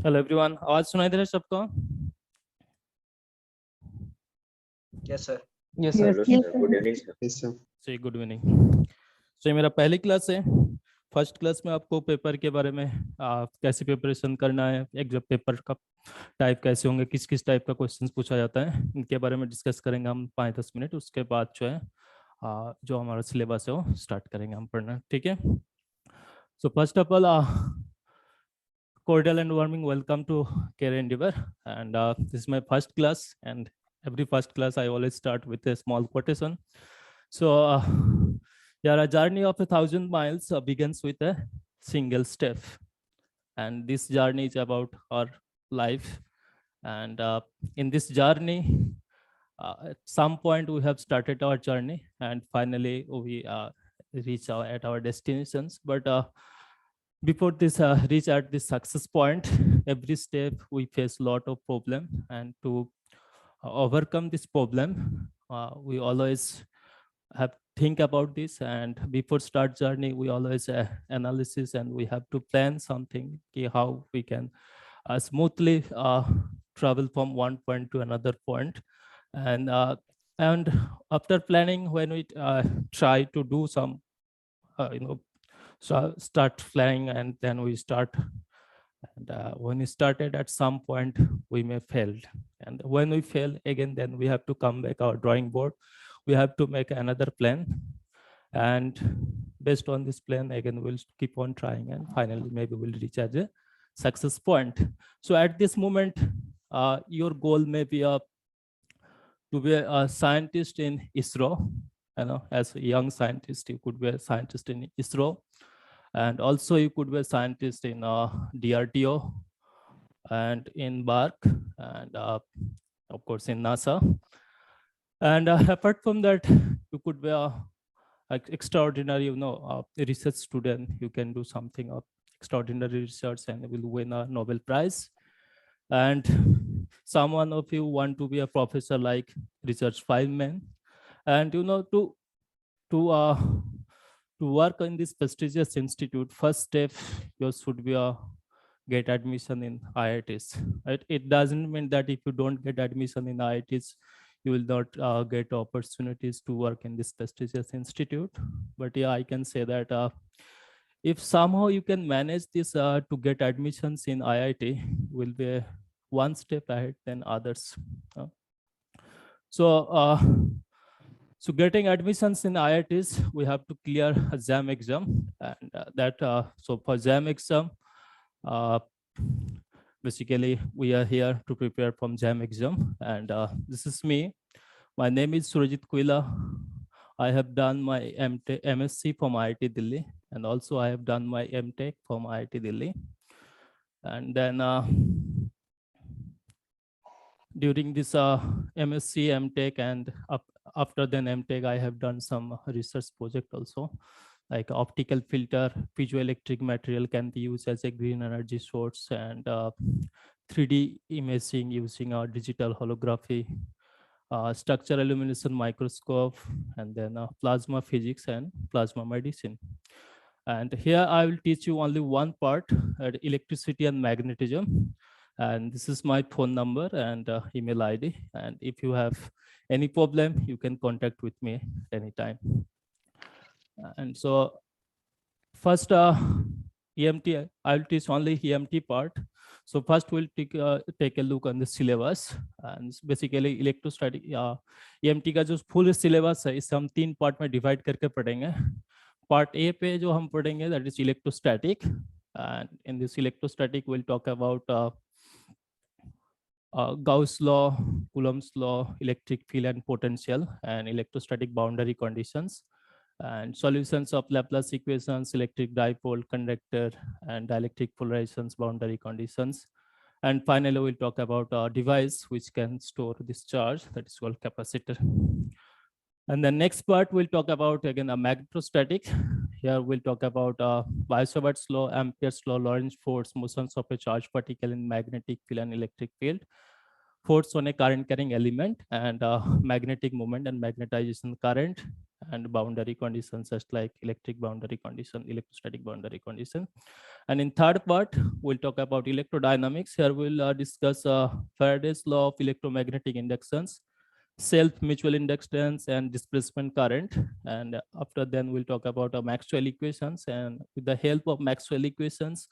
Hello everyone, आवाज सुनाई दे रहा है सबको? Yes, sir. Yes, sir. Hello, Yes, sir. sir. Good evening, sir. Yes, sir. जी, गुड इवनिंग। तो ये मेरा पहली क्लास है। फर्स्ट क्लास में आपको पेपर के बारे में कैसे प्रिपरेशन करना है, एग्जाम पेपर का टाइप कैसे होंगे, किस किस टाइप का क्वेश्चन पूछा जाता है, इनके बारे में डिस्कस करेंगे हम 5-10 मिनट। उसके बाद जो है जो हमारा सिलेबस है वो स्टार्ट करेंगे हम पढ़ना, ठीक है। So first of all, cordial and warming welcome to Care Endeavor, and this is my first class, and every first class I always start with a small quotation. So yeah, a journey of 1,000 miles begins with a single step, and this journey is about our life. And in this journey, at some point we have started our journey, and finally we reach at our destinations. But before this reach at this success point, every step we face a lot of problem, and to overcome this problem, we always have think about this. And before start journey, we always analysis, and we have to plan something, okay, how we can smoothly travel from one point to another point. And after planning, when we try to do some so start flying, and then we start. And when we started, at some point we may fail, and when we fail again, then we have to come back our drawing board. We have to make another plan, and based on this plan again we'll keep on trying, and finally maybe we'll reach at a success point. So at this moment, your goal may be to be a scientist in ISRO. As a young scientist, you could be a scientist in ISRO, and also you could be a scientist in DRDO and in BARC, and of course in NASA. And apart from that, you could be a extraordinary research student. You can do something of extraordinary research and will win a Nobel Prize. And someone of you want to be a professor like Richard Feynman, and to work in this prestigious institute, first step you should be get admission in IITs. Right? It doesn't mean that if you don't get admission in IITs, you will not get opportunities to work in this prestigious institute. But yeah, I can say that if somehow you can manage this to get admissions in IIT, will be one step ahead than others. So getting admissions in IITs, we have to clear a JAM exam, and so for JAM exam, basically we are here to prepare from JAM exam, and this is me. My name is Surajit Kuila. I have done my MSc from IIT Delhi, and also I have done my MTech from IIT Delhi. And then during this MSc, MTech, and after then MTech, I have done some research project also, like optical filter, piezoelectric material can be used as a green energy source, and 3D imaging using our digital holography, structural illumination microscope, and then plasma physics and plasma medicine. And here I will teach you only one part, electricity and magnetism. And this is my phone number and email ID. And if you have any problem, you can contact with me anytime. And so first EMT, I'll teach only EMT part. So first we'll take a look on the syllabus, and basically electrostatic EMT का जो full syllabus है इसे हम 3 part में divide करके पढ़ेंगे. Part A पे जो हम पढ़ेंगे that is electrostatic, and in this electrostatic we'll talk about Gauss law, Coulomb's law, electric field and potential, and electrostatic boundary conditions, and solutions of Laplace equations, electric dipole, conductor, and dielectric polarizations, boundary conditions. And finally, we'll talk about a device which can store this charge, that is called capacitor. And the next part, we'll talk about again a magnetostatic. Here we'll talk about Biot-Savart's law, Ampere's law, Lorentz force, motions of a charged particle in magnetic field and electric field, force on a current carrying element, and magnetic moment and magnetization current, and boundary conditions, just like electric boundary condition, electrostatic boundary condition. And in third part, we'll talk about electrodynamics. Here we'll discuss Faraday's law of electromagnetic inductions, self mutual inductance, and displacement current. And after then we'll talk about Maxwell equations, and with the help of Maxwell equations,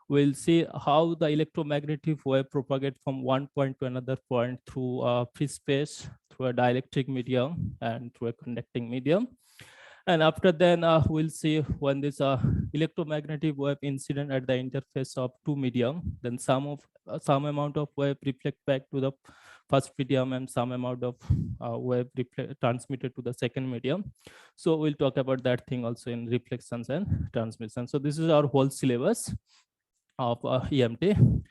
we'll see how the electromagnetic wave propagate from one point to another point through free space, through a dielectric medium, and through a conducting medium. And after then, we'll see when this electromagnetic wave incident at the interface of two medium, then some amount of wave reflect back to the first medium and some amount of wave transmitted to the second medium. So we'll talk about that thing also in reflections and transmission. So this is our whole syllabus of EMT.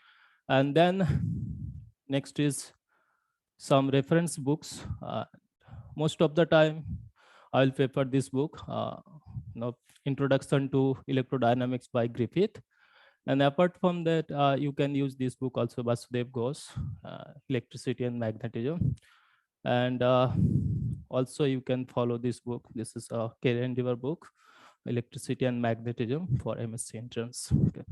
And then next is some reference books. Most of the time, I will paper this book, Introduction to Electrodynamics by Griffith. And apart from that, you can use this book also, Vasudev Ghosh, Electricity and Magnetism. And also you can follow this book. This is a career endeavor book, Electricity and Magnetism for MSc entrance. Okay.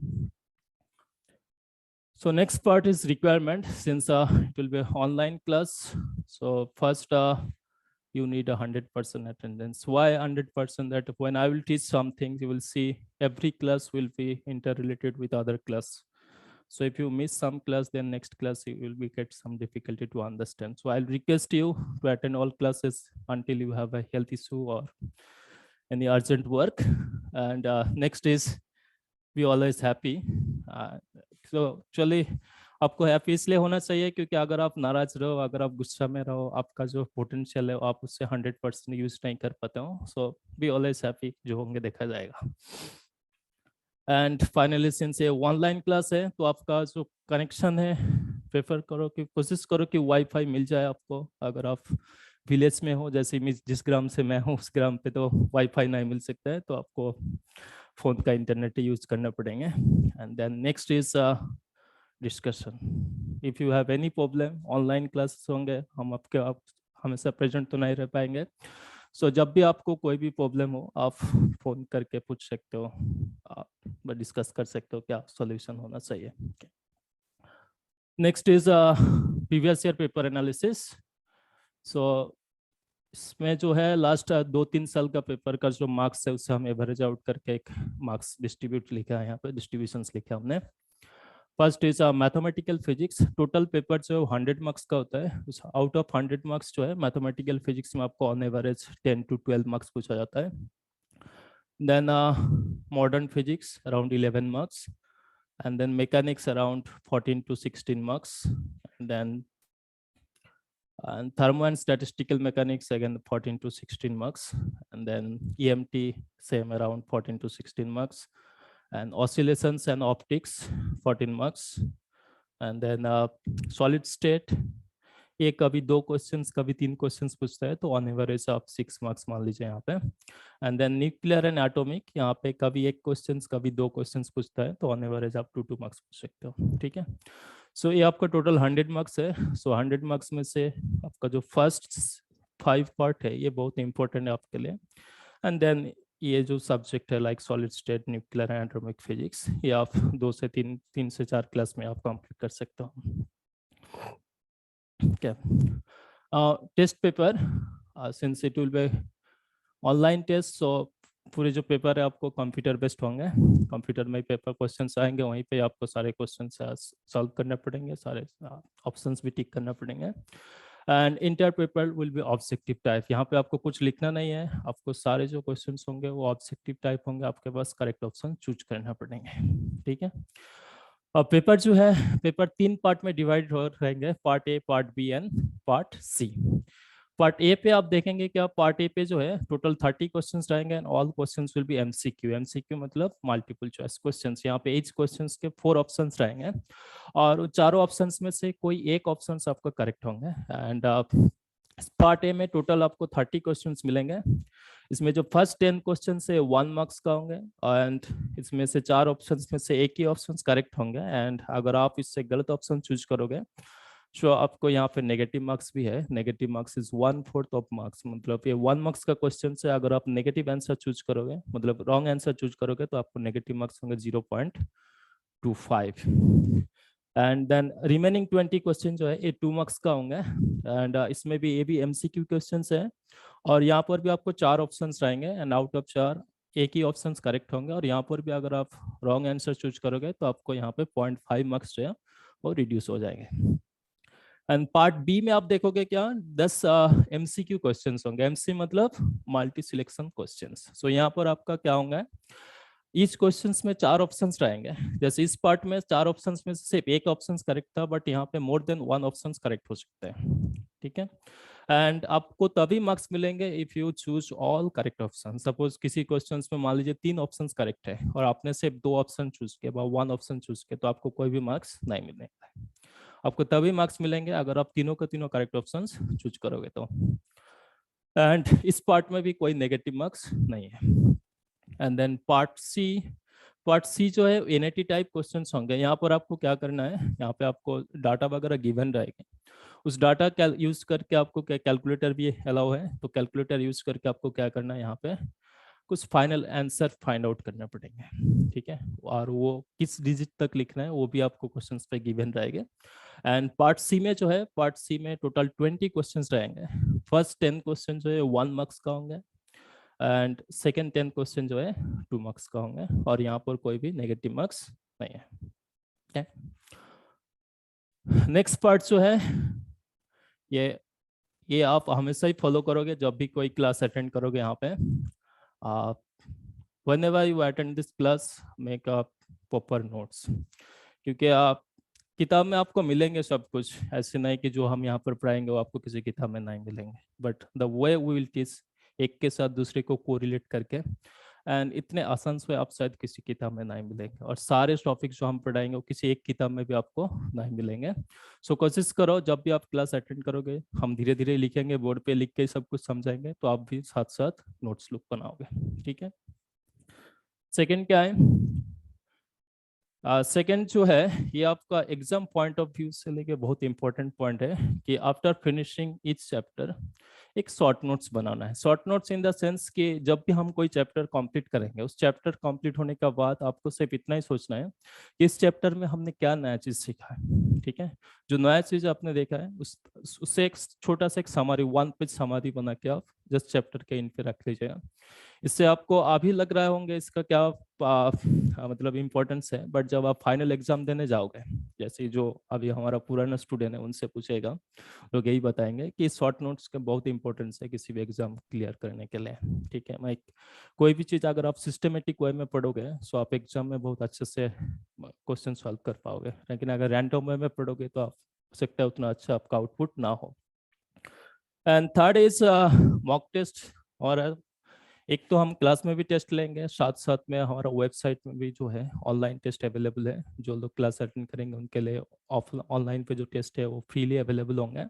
So next part is requirement, since it will be an online class. So first, you need 100% attendance. Why 100%? That when I will teach something, you will see every class will be interrelated with other class. So if you miss some class, then next class you will be get some difficulty to understand. So I'll request you to attend all classes until you have a health issue or any urgent work. And next is be always happy. So actually आपको happy इसलिए होना चाहिए क्योंकि अगर आप नाराज रहो, अगर आप गुस्सा में रहो, आपका जो पोटेंशियल है आप उससे 100% यूज नहीं कर पाते हो. सो बी ऑलवेज हैप्पी, जो होंगे देखा जाएगा. एंड फाइनली सिंस ये ऑनलाइन क्लास है तो आपका जो कनेक्शन है प्रेफर करो कि कोशिश करो कि वाईफाई मिल जाए आपको. अगर आप विलेज में हो, जैसे जिस ग्राम से मैं हूँ उस ग्राम पे तो वाईफाई नहीं मिल सकता है, तो आपको फोन का इंटरनेट यूज करना पड़ेंगे. And then next is discussion. If you have any problem, online classes होंगे, हम आप हमेशा प्रेजेंट तो नहीं रह पाएंगे. सो जब भी आपको कोई भी प्रॉब्लम हो आप फोन करके पूछ सकते हो, आप डिस्कस कर सकते हो क्या सॉल्यूशन होना चाहिए. Next is previous year paper analysis. So इसमें जो है लास्ट 2-3 साल का पेपर का जो मार्क्स है उसे हम एवरेज आउट करके एक मार्क्स डिस्ट्रीब्यूट लिखा है, यहाँ पे डिस्ट्रीब्यूशंस लिखा हमने. First is mathematical physics. Total paper जो 100 मार्क्स का होता है, उस आउट ऑफ 100 मार्क्स जो है मैथमेटिकल फिजिक्स में आपको ऑन एवरेज 10 to 12 मार्क्स पूछा जाता है. Then modern physics around 11 marks, and then mechanics around 14 to 16 marks, and then and thermo and statistical mechanics again 14 to 16 marks, and then EMT same around 14 to 16 marks, and oscillations and optics 14 marks, and then solid state ये कभी 2 questions कभी 3 questions पूछता है, तो on average आप 6 marks मान लीजिए यहाँ पे. And then nuclear and atomic, यहाँ पे कभी 1 क्वेश्चंस कभी 2 क्वेश्चंस पूछता है, तो ऑन एवरेज आप 2 मार्क्स पूछ सकते हो. ठीक है. सो ये आपका टोटल 100 मार्क्स है. सो 100 मार्क्स में से आपका जो फर्स्ट 5 पार्ट है ये बहुत इंपॉर्टेंट है आपके लिए. एंड देन ये जो सब्जेक्ट है like solid state, nuclear and atomic physics, ये आप 2 से 3 से 4 क्लास में आप कंप्लीट कर सकते हो. Okay. Test paper, since it will be online test, so पूरे जो पेपर है आपको कंप्यूटर बेस्ड होंगे. कंप्यूटर में पेपर क्वेश्चंस आएंगे, वहीं पे आपको सारे क्वेश्चंस सॉल्व करना पड़ेंगे, सारे ऑप्शंस भी टिक करना पड़ेंगे. And inter paper will be objective type. यहाँ पे आपको कुछ लिखना नहीं है, आपको सारे जो क्वेश्चंस होंगे वो ऑब्जेक्टिव टाइप होंगे, आपके पास करेक्ट ऑप्शन चूज करना पड़ेंगे. ठीक है. और पेपर जो है, पेपर 3 पार्ट में डिवाइड हो रहेंगे, part A, part B and part C. Part A पे आप देखेंगे कि आप पार्ट ए पे जो है टोटल 30 क्वेश्चंस रहेंगे, and all questions will be MCQ. MCQ मतलब मल्टीपल चॉइस क्वेश्चंस. यहाँ पे एज क्वेश्चंस के 4 ऑप्शंस रहेंगे, और चारों ऑप्शंस में से कोई एक ऑप्शंस आपका करेक्ट होंगे. एंड पार्ट ए में टोटल आपको 30 क्वेश्चंस मिलेंगे. इसमें जो फर्स्ट 10 क्वेश्चन है 1 मार्क्स का होंगे, एंड इसमें से 4 ऑप्शंस में से एक ही ऑप्शंस करेक्ट होंगे. एंड अगर आप इससे गलत ऑप्शन चूज करोगे सो आपको यहाँ पे नेगेटिव मार्क्स भी है। Negative marks is 1/4 of marks, मतलब ये 1 मार्क्स का क्वेश्चन से अगर आप नेगेटिव आंसर चूज करोगे, मतलब रॉन्ग आंसर चूज करोगे, तो आपको नेगेटिव मार्क्स होंगे 0.25। एंड देन रिमेनिंग 20 क्वेश्चन जो है ये 2 मार्क्स का होंगे। एंड इसमें भी ये भी एमसीक्यू क्वेश्चन है, और यहाँ पर भी आपको 4 ऑप्शंस रहेंगे, एंड आउट ऑफ 4 एक ही ऑप्शन करेक्ट होंगे। और यहाँ पर भी अगर आप रॉन्ग आंसर चूज करोगे तो आपको यहाँ पे 0.5 मार्क्स जो है वो रिड्यूस हो जाएंगे। एंड पार्ट बी में आप देखोगे क्या 10 एमसीक्यू क्वेश्चंस होंगे। एमसी मतलब मल्टी सिलेक्शन क्वेश्चंस। सो यहाँ पर आपका क्या होगा, ईच क्वेश्चंस में 4 ऑप्शंस रहेंगे। जैसे इस पार्ट में 4 ऑप्शंस में सिर्फ एक ऑप्शन करेक्ट था, बट यहाँ पे मोर देन 1 ऑप्शन करेक्ट हो सकते हैं, ठीक है। एंड आपको तभी मार्क्स मिलेंगे if you choose all correct option. Suppose किसी क्वेश्चंस में मान लीजिए 3 ऑप्शंस करेक्ट है और आपने सिर्फ 2 ऑप्शन चूज किया, 1 ऑप्शन चूज किया, तो आपको कोई भी मार्क्स नहीं मिलेंगे। आपको तभी मार्क्स मिलेंगे अगर आप तीनों के तीनों करेक्ट ऑप्शंस चूज करोगे तो। एंड इस पार्ट में भी कोई नेगेटिव मार्क्स नहीं है। एंड देन पार्ट सी जो है एनआईटी टाइप क्वेश्चंस होंगे। यहाँ पर आपको क्या करना है, यहाँ पे आपको डाटा वगैरह गिवन रहेगा, उस डाटा यूज करके आपको क्या कैलकुलेटर भी अलाउ है, तो कैलकुलेटर यूज करके आपको क्या करना है, यहाँ पे कुछ फाइनल आंसर फाइंड आउट करना पड़ेंगे, ठीक है। और वो किस डिजिट तक लिखना है वो भी आपको क्वेश्चंस पे गिवन रहेगा। एंड पार्ट सी में जो है, पार्ट सी में टोटल 20 क्वेश्चंस रहेंगे। फर्स्ट 10 क्वेश्चन जो है 1 मार्क्स का होंगे, एंड सेकेंड 10 क्वेश्चन जो है 2 मार्क्स का होंगे, और यहाँ पर कोई भी नेगेटिव मार्क्स नहीं है। नेक्स्ट पार्ट जो है ये आप हमेशा ही फॉलो करोगे जब भी कोई क्लास अटेंड करोगे। यहाँ पे आप whenever you attend this class make a proper notes, क्योंकि आप किताब में आपको मिलेंगे सब कुछ, ऐसे नहीं कि जो हम यहाँ पर पढ़ाएंगे वो आपको किसी किताब में नहीं मिलेंगे, but the way we will teach, एक के साथ दूसरे को कोरिलेट करके, एंड इतने आसान से आप शायद किसी किताब में नहीं मिलेंगे। और सारे टॉपिक जो हम पढ़ाएंगे वो किसी एक किताब में भी आपको नहीं मिलेंगे। सो कोशिश करो जब भी आप क्लास अटेंड करोगे, हम धीरे धीरे लिखेंगे बोर्ड पे, लिख के सब कुछ समझाएंगे, तो आप भी साथ साथ नोट्स लुक बनाओगे, ठीक है। सेकंड क्या है, सेकंड जो है ये आपका एग्जाम पॉइंट ऑफ व्यू से लेके बहुत इंपॉर्टेंट पॉइंट है कि आफ्टर फिनिशिंग ईच चैप्टर एक शॉर्ट नोट्स बनाना है। Short notes in the sense कि जब भी हम कोई चैप्टर कंप्लीट करेंगे, उस चैप्टर कंप्लीट होने के बाद आपको सिर्फ इतना ही सोचना है कि इस चैप्टर में हमने क्या नया चीज सीखा है, ठीक है। जो नया चीज आपने देखा है उससे एक छोटा सा एक समरी, 1 पेज समरी बना के आप जस्ट चैप्टर के इन पे रख लीजिएगा। इससे आपको अभी लग रहा होंगे इसका क्या मतलब इम्पोर्टेंस है, बट जब आप फाइनल एग्जाम देने जाओगे, जैसे जो अभी हमारा पुराना स्टूडेंट है उनसे पूछेगा, लोग यही बताएंगे कि शॉर्ट नोट्स का बहुत इंपॉर्टेंस है किसी भी एग्जाम क्लियर करने के लिए, ठीक है। मैं कोई भी चीज़ अगर आप सिस्टमेटिक वे में पढ़ोगे तो आप एग्जाम में बहुत अच्छे से क्वेश्चन सॉल्व कर पाओगे, लेकिन अगर रैंडम वे में पढ़ोगे तो आप हो सकता है उतना अच्छा आपका आउटपुट ना हो। And third is mock test. और एक तो हम क्लास में भी टेस्ट लेंगे, साथ साथ में हमारा वेबसाइट में भी जो है ऑनलाइन टेस्ट अवेलेबल है। जो लोग क्लास अटेंड करेंगे उनके लिए ऑनलाइन पे जो टेस्ट है वो फ्रीली अवेलेबल होंगे।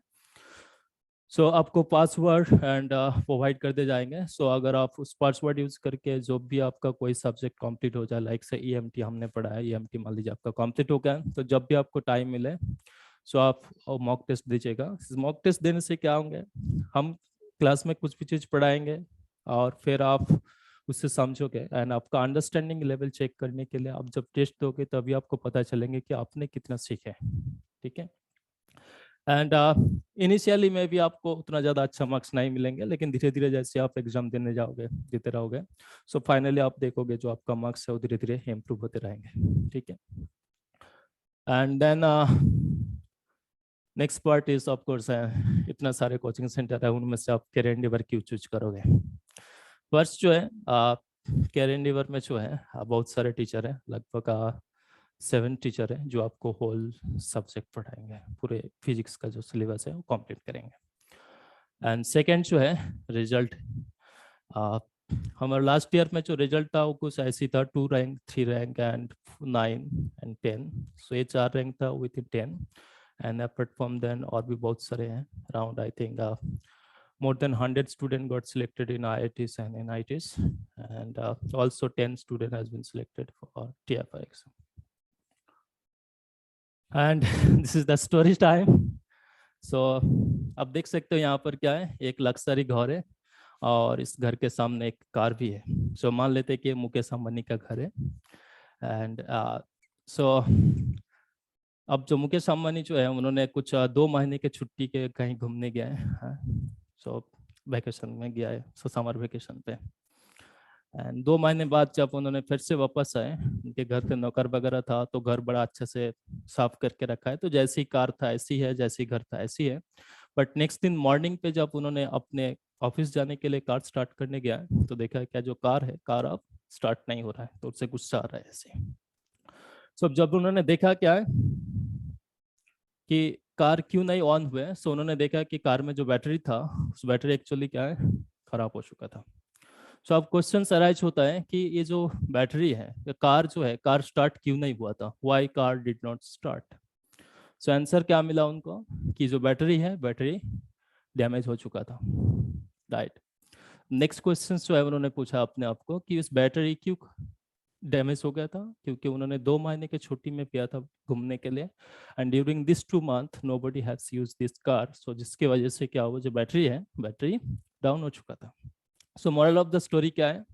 सो आपको पासवर्ड एंड प्रोवाइड कर दे जाएंगे। सो अगर आप उस पासवर्ड यूज करके जो भी आपका कोई सब्जेक्ट कंप्लीट हो जाए, लाइक से ईएमटी हमने पढ़ा है, ईएमटी मान लीजिए आपका कंप्लीट हो गया, तो जब भी आपको टाइम मिले सो आप मॉक टेस्ट दीजिएगा। मॉक टेस्ट देने से क्या होंगे, हम क्लास में कुछ भी चीज़ पढ़ाएंगे और फिर आप उससे समझोगे, एंड आपका अंडरस्टैंडिंग लेवल चेक करने के लिए आप जब टेस्ट दोगे तभी आपको पता चलेंगे कि आपने कितना सीखे, ठीक है। एंड इनिशियली में भी आपको उतना ज़्यादा अच्छा मार्क्स नहीं मिलेंगे, लेकिन धीरे धीरे जैसे आप एग्जाम देने जाओगे, देते रहोगे, सो फाइनली आप देखोगे जो आपका मार्क्स है वो धीरे धीरे इम्प्रूव होते रहेंगे, ठीक है। And then next part is of course इतना सारे कोचिंग सेंटर है, उनमें से आप कैरियर एंडेवर क्यों चूज करोगे। फर्स्ट जो है कैरियर एंडेवर में जो है बहुत सारे टीचर हैं, लगभग 7 टीचर हैं जो आपको होल सब्जेक्ट पढ़ाएंगे, पूरे फिजिक्स का जो सिलेबस है वो कंप्लीट करेंगे। एंड सेकेंड जो है रिजल्ट, हमारा लास्ट ईयर में जो रिजल्ट था वो कुछ ऐसी था 2 rank 3 rank and 9 and 10। So ये 4 रैंक था within 10, and apart from then और भी बहुत सारे हैं, around I think more than 100 students got selected in IITs and NITs, and also 10 students has been selected for TFI exam. And this is the story time. सो अब देख सकते हो यहाँ पर क्या है, एक लग्जरी घर है और इस घर के सामने एक कार भी है। सो मान लेते हैं कि मुकेश अंबानी का घर है। एंड सो अब जो मुकेश अंबानी जो है उन्होंने कुछ 2 महीने के छुट्टी के कहीं घूमने गया है। सो वेकेशन में गया है, सो समर वेकेशन पे। एंड 2 महीने बाद जब उन्होंने फिर से वापस आए, उनके घर पे नौकर वगैरह था तो घर बड़ा अच्छे से साफ करके रखा है, तो जैसी कार था ऐसी है, जैसी घर था ऐसी है। बट नेक्स्ट दिन मॉर्निंग पे जब उन्होंने अपने ऑफिस जाने के लिए कार स्टार्ट करने गया तो देखा क्या जो कार है, कार अब स्टार्ट नहीं हो रहा है, तो उससे गुस्सा आ रहा है ऐसे। सो जब उन्होंने देखा क्या है कि कार क्यों नहीं ऑन हुए, सो उन्होंने देखा कि कार में जो बैटरी था उस बैटरी एक्चुअली क्या है, खराब हो चुका था। सो अब क्वेश्चन अराइज होता है कि ये जो बैटरी है, ये कार जो है, कार स्टार्ट क्यों नहीं हुआ था, why car did not start. So answer क्या मिला उनको कि जो बैटरी है, बैटरी डैमेज हो चुका था, राइट। नेक्स्ट क्वेश्चन जो है उन्होंने पूछा अपने आप को कि इस बैटरी क्यों डैमेज हो गया था, क्योंकि उन्होंने 2 महीने के छुट्टी में किया था घूमने के लिए, and during this 2 month nobody has used this car, so जिसकी वजह से क्या हुआ, जो बैटरी है, बैटरी डाउन हो चुका था। So moral of the story क्या है,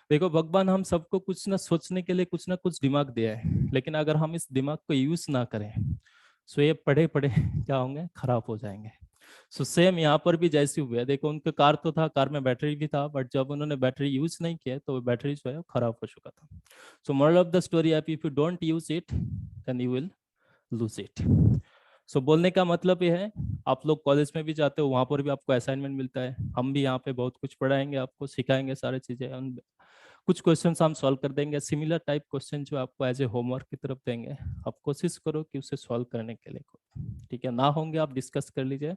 देखो भगवान हम सबको कुछ ना सोचने के लिए कुछ ना कुछ दिमाग दिया है, लेकिन अगर हम इस दिमाग को यूज ना करें सो ये पढ़े पढ़े क्या होंगे, खराब हो जाएंगे। सो सेम यहाँ पर भी जैसे हुआ है, देखो उनके कार तो था, कार में बैटरी भी था, बट जब उन्होंने बैटरी यूज नहीं किया तो बैटरी जो है वो खराब हो चुका था। So moral of the story है, if you don't use it then you will lose it. So बोलने का मतलब ये है, आप लोग कॉलेज में भी जाते हो, वहां पर भी आपको असाइनमेंट मिलता है, हम भी यहाँ पे बहुत कुछ पढ़ाएंगे, आपको सिखाएंगे सारी चीजें, कुछ क्वेश्चंस हम सॉल्व कर देंगे, सिमिलर टाइप क्वेश्चन जो आपको एज ए होमवर्क की तरफ देंगे, आप कोशिश करो कि उसे सॉल्व करने के लिए, ठीक है, ना होंगे आप डिस्कस कर लीजिए,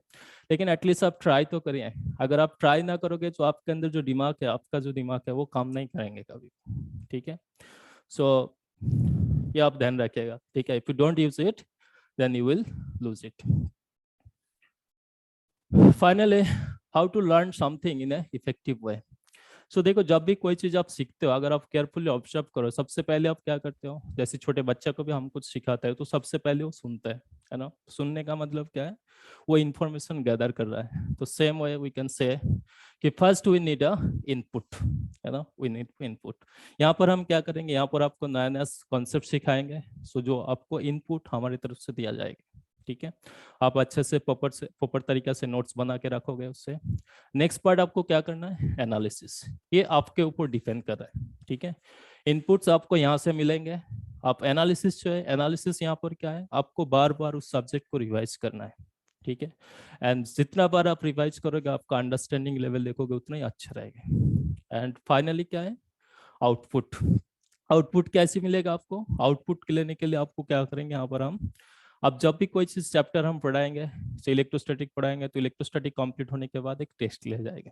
लेकिन एटलीस्ट आप ट्राई तो करिए। अगर आप ट्राई ना करोगे तो आपके अंदर जो दिमाग है, आपका जो दिमाग है वो काम नहीं करेंगे कभी, ठीक है। सो ये आप ध्यान रखिएगा, ठीक है, if you don't use it then you will lose it. Finally, how to learn something in a effective way. So देखो, जब भी कोई चीज आप सीखते हो, अगर आप केयरफुली ऑब्जर्व करो, सबसे पहले आप क्या करते हो, जैसे छोटे बच्चे को भी हम कुछ सिखाते हैं तो सबसे पहले वो सुनता है ना। सुनने का मतलब क्या है, वो इंफॉर्मेशन गैदर कर रहा है, तो same way we can say कि first we need a input, है ना, वी नीड इनपुट। यहाँ पर हम क्या करेंगे, यहाँ पर आपको नया नया कॉन्सेप्ट सिखाएंगे, सो जो आपको इनपुट हमारी तरफ से दिया जाएगा, ठीक है, आप अच्छे से प्रॉपर तरीके से नोट्स बना के रखोगे उससे। नेक्स्ट पार्ट आपको क्या करना है, एनालिसिस, ये आपके ऊपर डिपेंड कर रहा है, ठीक है। इनपुट्स आपको यहाँ से मिलेंगे, आप एनालिसिस जो है, एनालिसिस यहाँ पर क्या है, आपको बार बार उस सब्जेक्ट को रिवाइज करना है, ठीक है। एंड जितना बार आप रिवाइज करोगे, आपका अंडरस्टैंडिंग लेवल देखोगे उतना ही अच्छा रहेगा। एंड फाइनली क्या है, आउटपुट। आउटपुट कैसे मिलेगा आपको, आउटपुट लेने के लिए आपको क्या करेंगे, यहाँ पर हम, अब जब भी कोई चीज चैप्टर हम पढ़ाएंगे, जैसे इलेक्ट्रोस्टैटिक पढ़ाएंगे तो इलेक्ट्रोस्टैटिक कंप्लीट होने के बाद एक टेस्ट लिया जाएगा,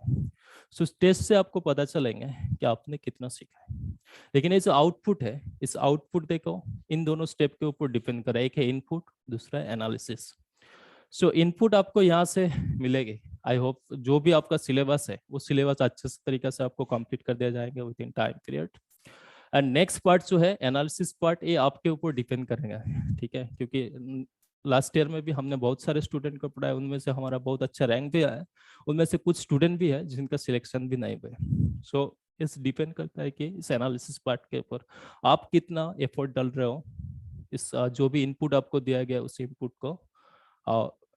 सो उस टेस्ट से आपको पता चलेंगे कि आपने कितना सीखा है। लेकिन ये जो आउटपुट है, इस आउटपुट देखो इन दोनों स्टेप के ऊपर डिपेंड कर रहा है, एक है इनपुट, दूसरा है एनालिसिस। सो इनपुट आपको यहाँ से मिलेगी, आई होप जो भी आपका सिलेबस है वो सिलेबस अच्छे से तरीके से आपको कंप्लीट कर दिया जाएगा with in time period. And next part जो है एनालिसिस पार्ट, ये आपके ऊपर डिपेंड करेगा, ठीक है, क्योंकि लास्ट ईयर में भी हमने बहुत सारे स्टूडेंट को पढ़ाया, उनमें से हमारा बहुत अच्छा रैंक भी आया, उनमें से कुछ स्टूडेंट भी है जिनका सिलेक्शन भी नहीं हुआ। सो इस डिपेंड करता है कि इस एनालिसिस पार्ट के ऊपर आप कितना एफर्ट डाल रहे हो, इस जो भी इनपुट आपको दिया गया उस इनपुट को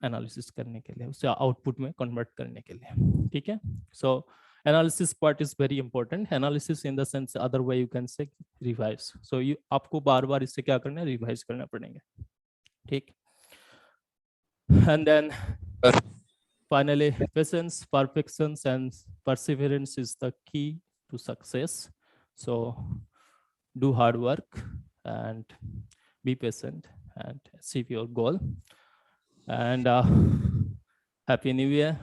एनालिसिस करने के लिए, उसे आउटपुट में कन्वर्ट करने के लिए, ठीक है। So analysis part is very important, analysis in the sense other way you can say revise, so you आपको बार बार इससे क्या करना है, रिवाइज करना पड़ेंगे, ठीक। And then sir finally, patience, perfection and perseverance is the key to success. So do hard work and be patient and achieve your goal. And happy new year.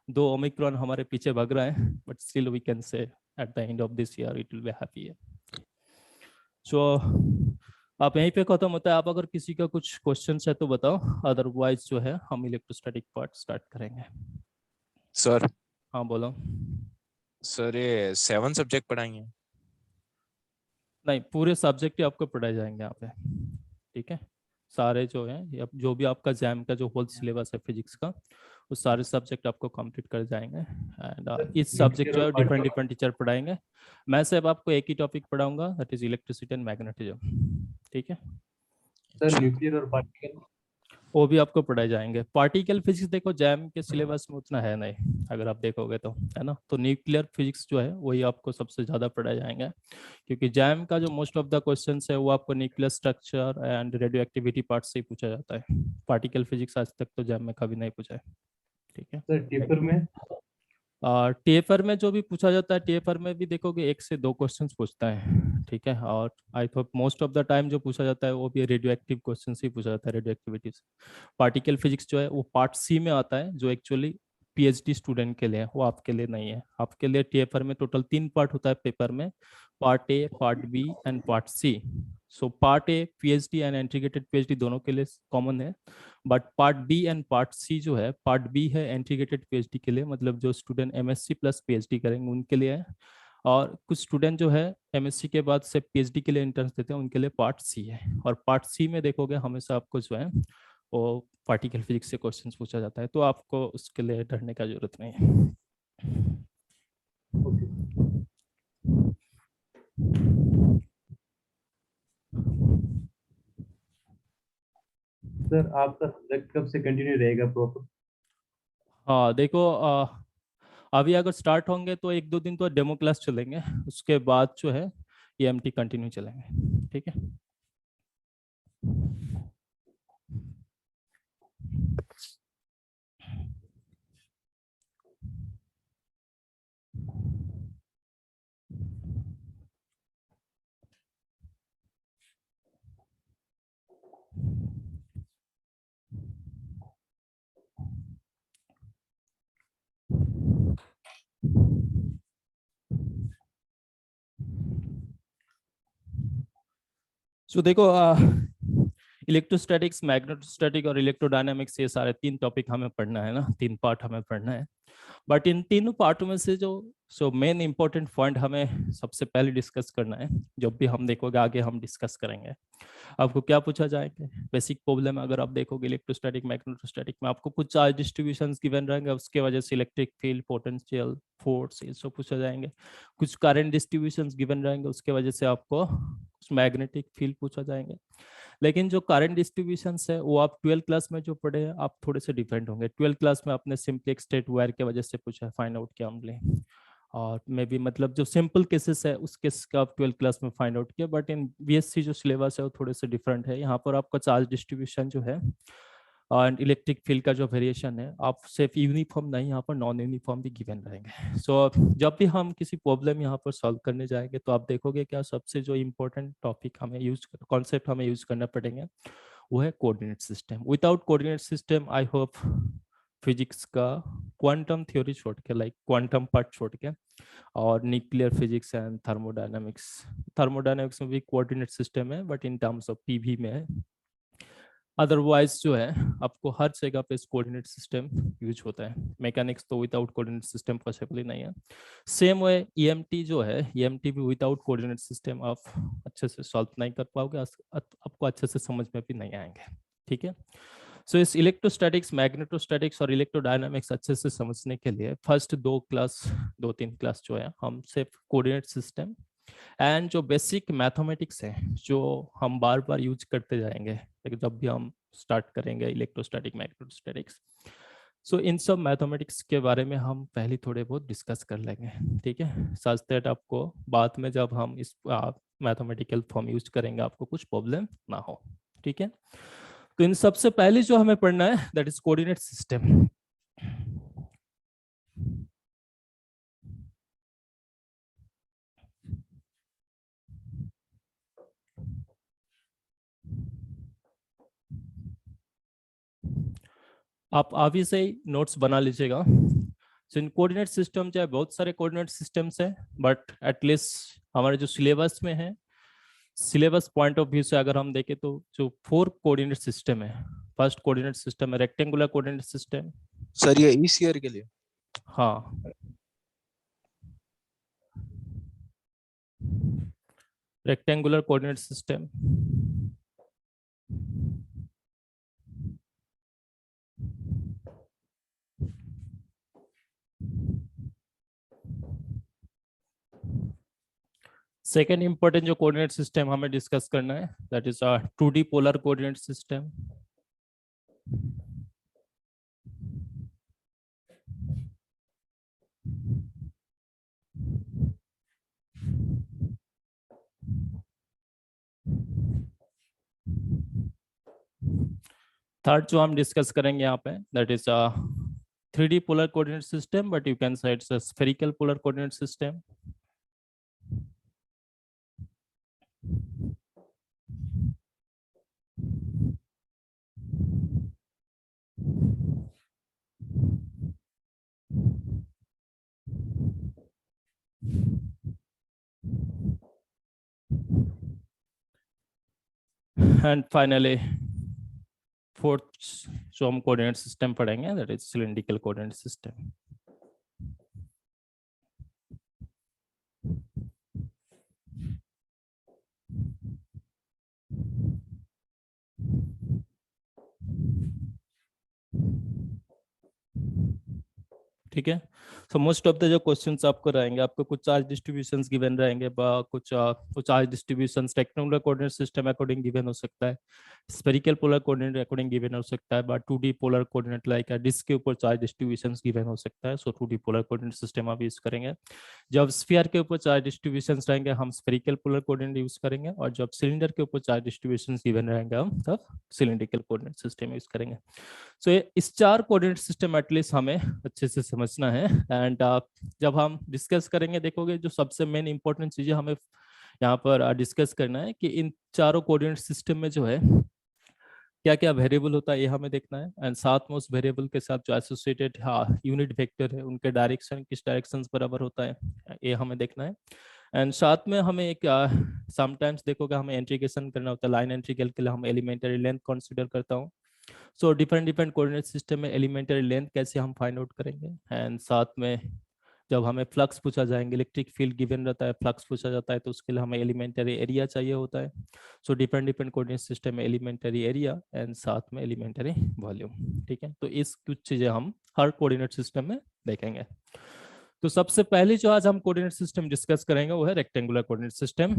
दो ओमिक्रॉन हमारे पीछे भाग रहा है, but still we can say at the end of this year it will be happy year. So आप यहीं पे खत्म होता है, आप अगर किसी का कुछ क्वेश्चन है तो बताओ, अदरवाइज जो है हम इलेक्ट्रोस्टैटिक पार्ट स्टार्ट करेंगे। सर हाँ बोलो। सर ये 7 सब्जेक्ट पढ़ाएंगे? नहीं, पूरे सब्जेक्ट ही आपको पढ़ाए जाएंगे यहाँ पे, ठीक है, सारे जो है या जो भी आपका जैम का जो होल सिलेबस है फिजिक्स का, वो सारे सब्जेक्ट आपको कंप्लीट कर जाएंगे। एंड इस सब्जेक्ट जो है डिफरेंट डिफरेंट टीचर पढ़ाएंगे। मैं सिर्फ आपको एक ही टॉपिक पढ़ाऊंगा, that is electricity and magnetism. ठीक है, सर न्यूक्लियर और पार्टिकल वो भी आपको पढ़ाए जाएंगे। पार्टिकल फिजिक्स देखो जैम के सिलेबस में उतना है नहीं, अगर आप देखोगे तो, है ना। तो न्यूक्लियर फिजिक्स जो है वही आपको सबसे ज्यादा पढ़ाए जाएंगे, क्योंकि जैम का जो मोस्ट ऑफ द क्वेश्चंस है वो आपको nuclear structure and radio activity part से ही पूछा जाता है। पार्टिकल फिजिक्स आज तक तो जैम में कभी नहीं पूछा है। ठीक है, सर टेपर में टीएफआर में जो भी पूछा जाता है, टीएफआर में भी देखोगे 1 से 2 क्वेश्चंस पूछता है। ठीक है, और I thought most of the time जो पूछा जाता है वो भी रेडियो एक्टिव क्वेश्चन ही पूछा जाता है, रेडियो एक्टिविटीज। पार्टिकल फिजिक्स जो है वो पार्ट सी में आता है, जो एक्चुअली पीएचडी स्टूडेंट के लिए है, वो आपके लिए नहीं है। आपके लिए टीएफआर में टोटल 3 पार्ट होता है पेपर में, part A, part B and part C. So part A PhD and integrated PhD दोनों के लिए कॉमन है, but part B and part C जो है, पार्ट बी है इंटीग्रेटेड पीएचडी के लिए, मतलब जो स्टूडेंट एमएससी प्लस पीएचडी करेंगे उनके लिए है। और कुछ स्टूडेंट जो है एमएससी के बाद से पीएचडी के लिए एंट्रेंस देते हैं, उनके लिए पार्ट सी है। और पार्ट सी में देखोगे हमेशा आपको जो है वो पार्टिकल फिजिक्स से क्वेश्चंस पूछा जाता है, तो आपको उसके लिए डरने का जरूरत नहीं है। सर आपका सब्जेक्ट कब से कंटिन्यू रहेगा प्रॉपर? हाँ देखो, अभी अगर स्टार्ट होंगे तो 1-2 दिन तो डेमो क्लास चलेंगे, उसके बाद जो है ईएमटी कंटिन्यू चलेंगे। ठीक है, सो देखो, इलेक्ट्रोस्टैटिक्स, मैग्नेटोस्टैटिक और इलेक्ट्रोडायनामिक्स, ये सारे 3 टॉपिक हमें पढ़ना है ना, 3 पार्ट हमें पढ़ना है। बट इन तीनों पार्टों में से जो मेन इंपॉर्टेंट पॉइंट हमें सबसे पहले डिस्कस करना है, जब भी हम देखोगे आगे हम डिस्कस करेंगे, आपको क्या पूछा जाएंगे। बेसिक प्रॉब्लम अगर आप देखोगे इलेक्ट्रोस्टैटिक मैग्नेटोस्टैटिक में, आपको कुछ चार्ज डिस्ट्रीब्यूशंस गिवन रहेंगे, उसके वजह से इलेक्ट्रिक फील्ड, पोटेंशियल, फोर्स, ये सब पूछा जाएंगे। कुछ करंट डिस्ट्रीब्यूशंस गिवन रहेंगे, उसके वजह से आपको कुछ मैग्नेटिक फील्ड पूछा जाएंगे। लेकिन जो करंट डिस्ट्रीब्यूशंस है वो आप 12th क्लास में जो पढ़े हैं आप थोड़े से डिफरेंट होंगे। 12th क्लास में आपने सिंपली एक स्टेट वायर के वजह से पूछा है, फाइंड आउट किया हमने, और मे बी मतलब जो सिंपल केसेस है उस केस का आप 12th क्लास में फाइंड आउट किया। बट इन बीएससी जो सिलेबस है वो थोड़े से डिफरेंट है। यहाँ पर आपका चार्ज डिस्ट्रीब्यूशन जो है एंड इलेक्ट्रिक फील्ड का जो वेरिएशन है, आप सिर्फ यूनिफॉर्म नहीं, यहाँ पर नॉन यूनिफॉर्म भी गिवन रहेंगे। सो जब भी हम किसी प्रॉब्लम यहाँ पर सॉल्व करने जाएंगे तो आप देखोगे क्या सबसे जो इम्पोर्टेंट टॉपिक हमें यूज, कॉन्सेप्ट हमें यूज करना पड़ेंगे, वो है coordinate system. Without coordinate system I hope physics का क्वांटम थ्योरी छोड़ के, लाइक क्वांटम पार्ट छोड़ के, और nuclear physics and thermodynamics, thermodynamics में भी कोऑर्डिनेट सिस्टम है but in terms of PV में है। अदरवाइज जो है आपको हर जगह पे कोऑर्डिनेट सिस्टम यूज होता है। मैकेनिक्स तो विदाउट कोऑर्डिनेट सिस्टम पॉसिबल ही नहीं है। सेम वे ईएमटी जो है, ईएमटी भी विदाउट कोऑर्डिनेट सिस्टम आप अच्छे से सॉल्व नहीं कर पाओगे, आपको अच्छे से समझ में भी नहीं आएंगे। ठीक है, सो इस इलेक्ट्रोस्टैटिक्स, मैग्नेटोस्टैटिक्स और इलेक्ट्रोडायनामिक्स अच्छे से समझने के लिए फर्स्ट 2 3 क्लास जो है हम सिर्फ कोऑर्डिनेट सिस्टम एंड जो बेसिक मैथमेटिक्स है जो हम बार बार यूज करते जाएंगे लेकिन जब भी हम स्टार्ट करेंगे इलेक्ट्रोस्टैटिक, मैग्नेटोस्टैटिक्स, सो इन सब मैथमेटिक्स के बारे में हम पहले थोड़े बहुत डिस्कस कर लेंगे। ठीक है, सच दैट आपको बाद में जब हम इस मैथमेटिकल फॉर्म यूज करेंगे आपको कुछ प्रॉब्लम ना हो। ठीक है, तो इन सबसे पहले जो हमें पढ़ना है दैट इज कोऑर्डिनेट सिस्टम। आप अभी से ही नोट्स बना लीजिएगा। इन कोऑर्डिनेट सिस्टम जो है बहुत सारे कोऑर्डिनेट सिस्टम्स है, बट एटलीस्ट हमारे जो सिलेबस में है, सिलेबस पॉइंट ऑफ व्यू से अगर हम देखें तो जो 4 कोऑर्डिनेट सिस्टम है, फर्स्ट कोऑर्डिनेट सिस्टम है रेक्टेंगुलर कोऑर्डिनेट सिस्टम। सर ये इस ईयर के लिए? हाँ, rectangular coordinate system, second important जो कोऑर्डिनेट सिस्टम हमें डिस्कस करना है that is 2D polar coordinate system. Third जो हम डिस्कस करेंगे यहाँ पे that is 3D polar coordinate system, but you can say it's a spherical polar coordinate system. And finally fourth जो हम कोऑर्डिनेट सिस्टम पढ़ेंगे that is cylindrical coordinate system. ठीक है। सो मोस्ट ऑफ द जो questions आपको रहेंगे, आपको कुछ चार्ज डिस्ट्रीब्यूशंस गिवन रहेंगे, कुछ charge distributions rectangular coordinate system according given हो सकता है, spherical polar coordinate according given हो सकता है, but 2D polar coordinate like disc के ऊपर चार्ज डिस्ट्रीब्यूशंस गिवन हो सकता है। So 2D polar coordinate system आप यूज करेंगे। जब स्फीयर के ऊपर चार्ज डिस्ट्रीब्यूशंस रहेंगे हम स्फेरिकल पोलर कोऑर्डिनेट यूज करेंगे, और जब सिलेंडर के ऊपर चार्ज डिस्ट्रीब्यूशंस गिवन रहेंगे हम तब सिलिंड्रिकल कोऑर्डिनेट सिस्टम यूज करेंगे। सो इस चार कोऑर्डिनेट सिस्टम एटलीस्ट हमें अच्छे से समझना है। एंड जब हम डिस्कस करेंगे देखोगे जो सबसे मेन इंपॉर्टेंट चीजें हमें यहाँ पर डिस्कस करना है कि इन चारों कोऑर्डिनेट सिस्टम में जो है क्या क्या वेरिएबल होता है ये हमें देखना है, एंड साथ में उस वेरिएबल के साथ जो एसोसिएटेड यूनिट वेक्टर है उनके डायरेक्शन किस डायरेक्शन बराबर होता है ये हमें देखना है। एंड साथ में हमें एक समटाइम्स देखोगे हमें इंटीग्रेशन करना होता है, लाइन इंटीग्रल के लिए हम एलिमेंटरी लेंथ कंसीडर करता हूँ। सो डिफरेंट कोऑर्डिनेट सिस्टम में एलिमेंटरी लेंथ कैसे हम फाइंड आउट करेंगे, एंड साथ में जब हमें फ्लक्स पूछा जाएंगे, इलेक्ट्रिक फील्ड गिवन रहता है, फ्लक्स पूछा जाता है तो उसके लिए हमें एलिमेंटरी एरिया चाहिए होता है। सो डिफरेंट कोऑर्डिनेट सिस्टम में एलिमेंटरी एरिया एंड साथ में एलिमेंटरी वॉल्यूम। ठीक है, तो इस कुछ चीजें हम हर कोऑर्डिनेट सिस्टम में देखेंगे। तो सबसे पहले जो आज हम कोऑर्डिनेट सिस्टम डिस्कस करेंगे वो है रेक्टेंगुलर कोऑर्डिनेट सिस्टम।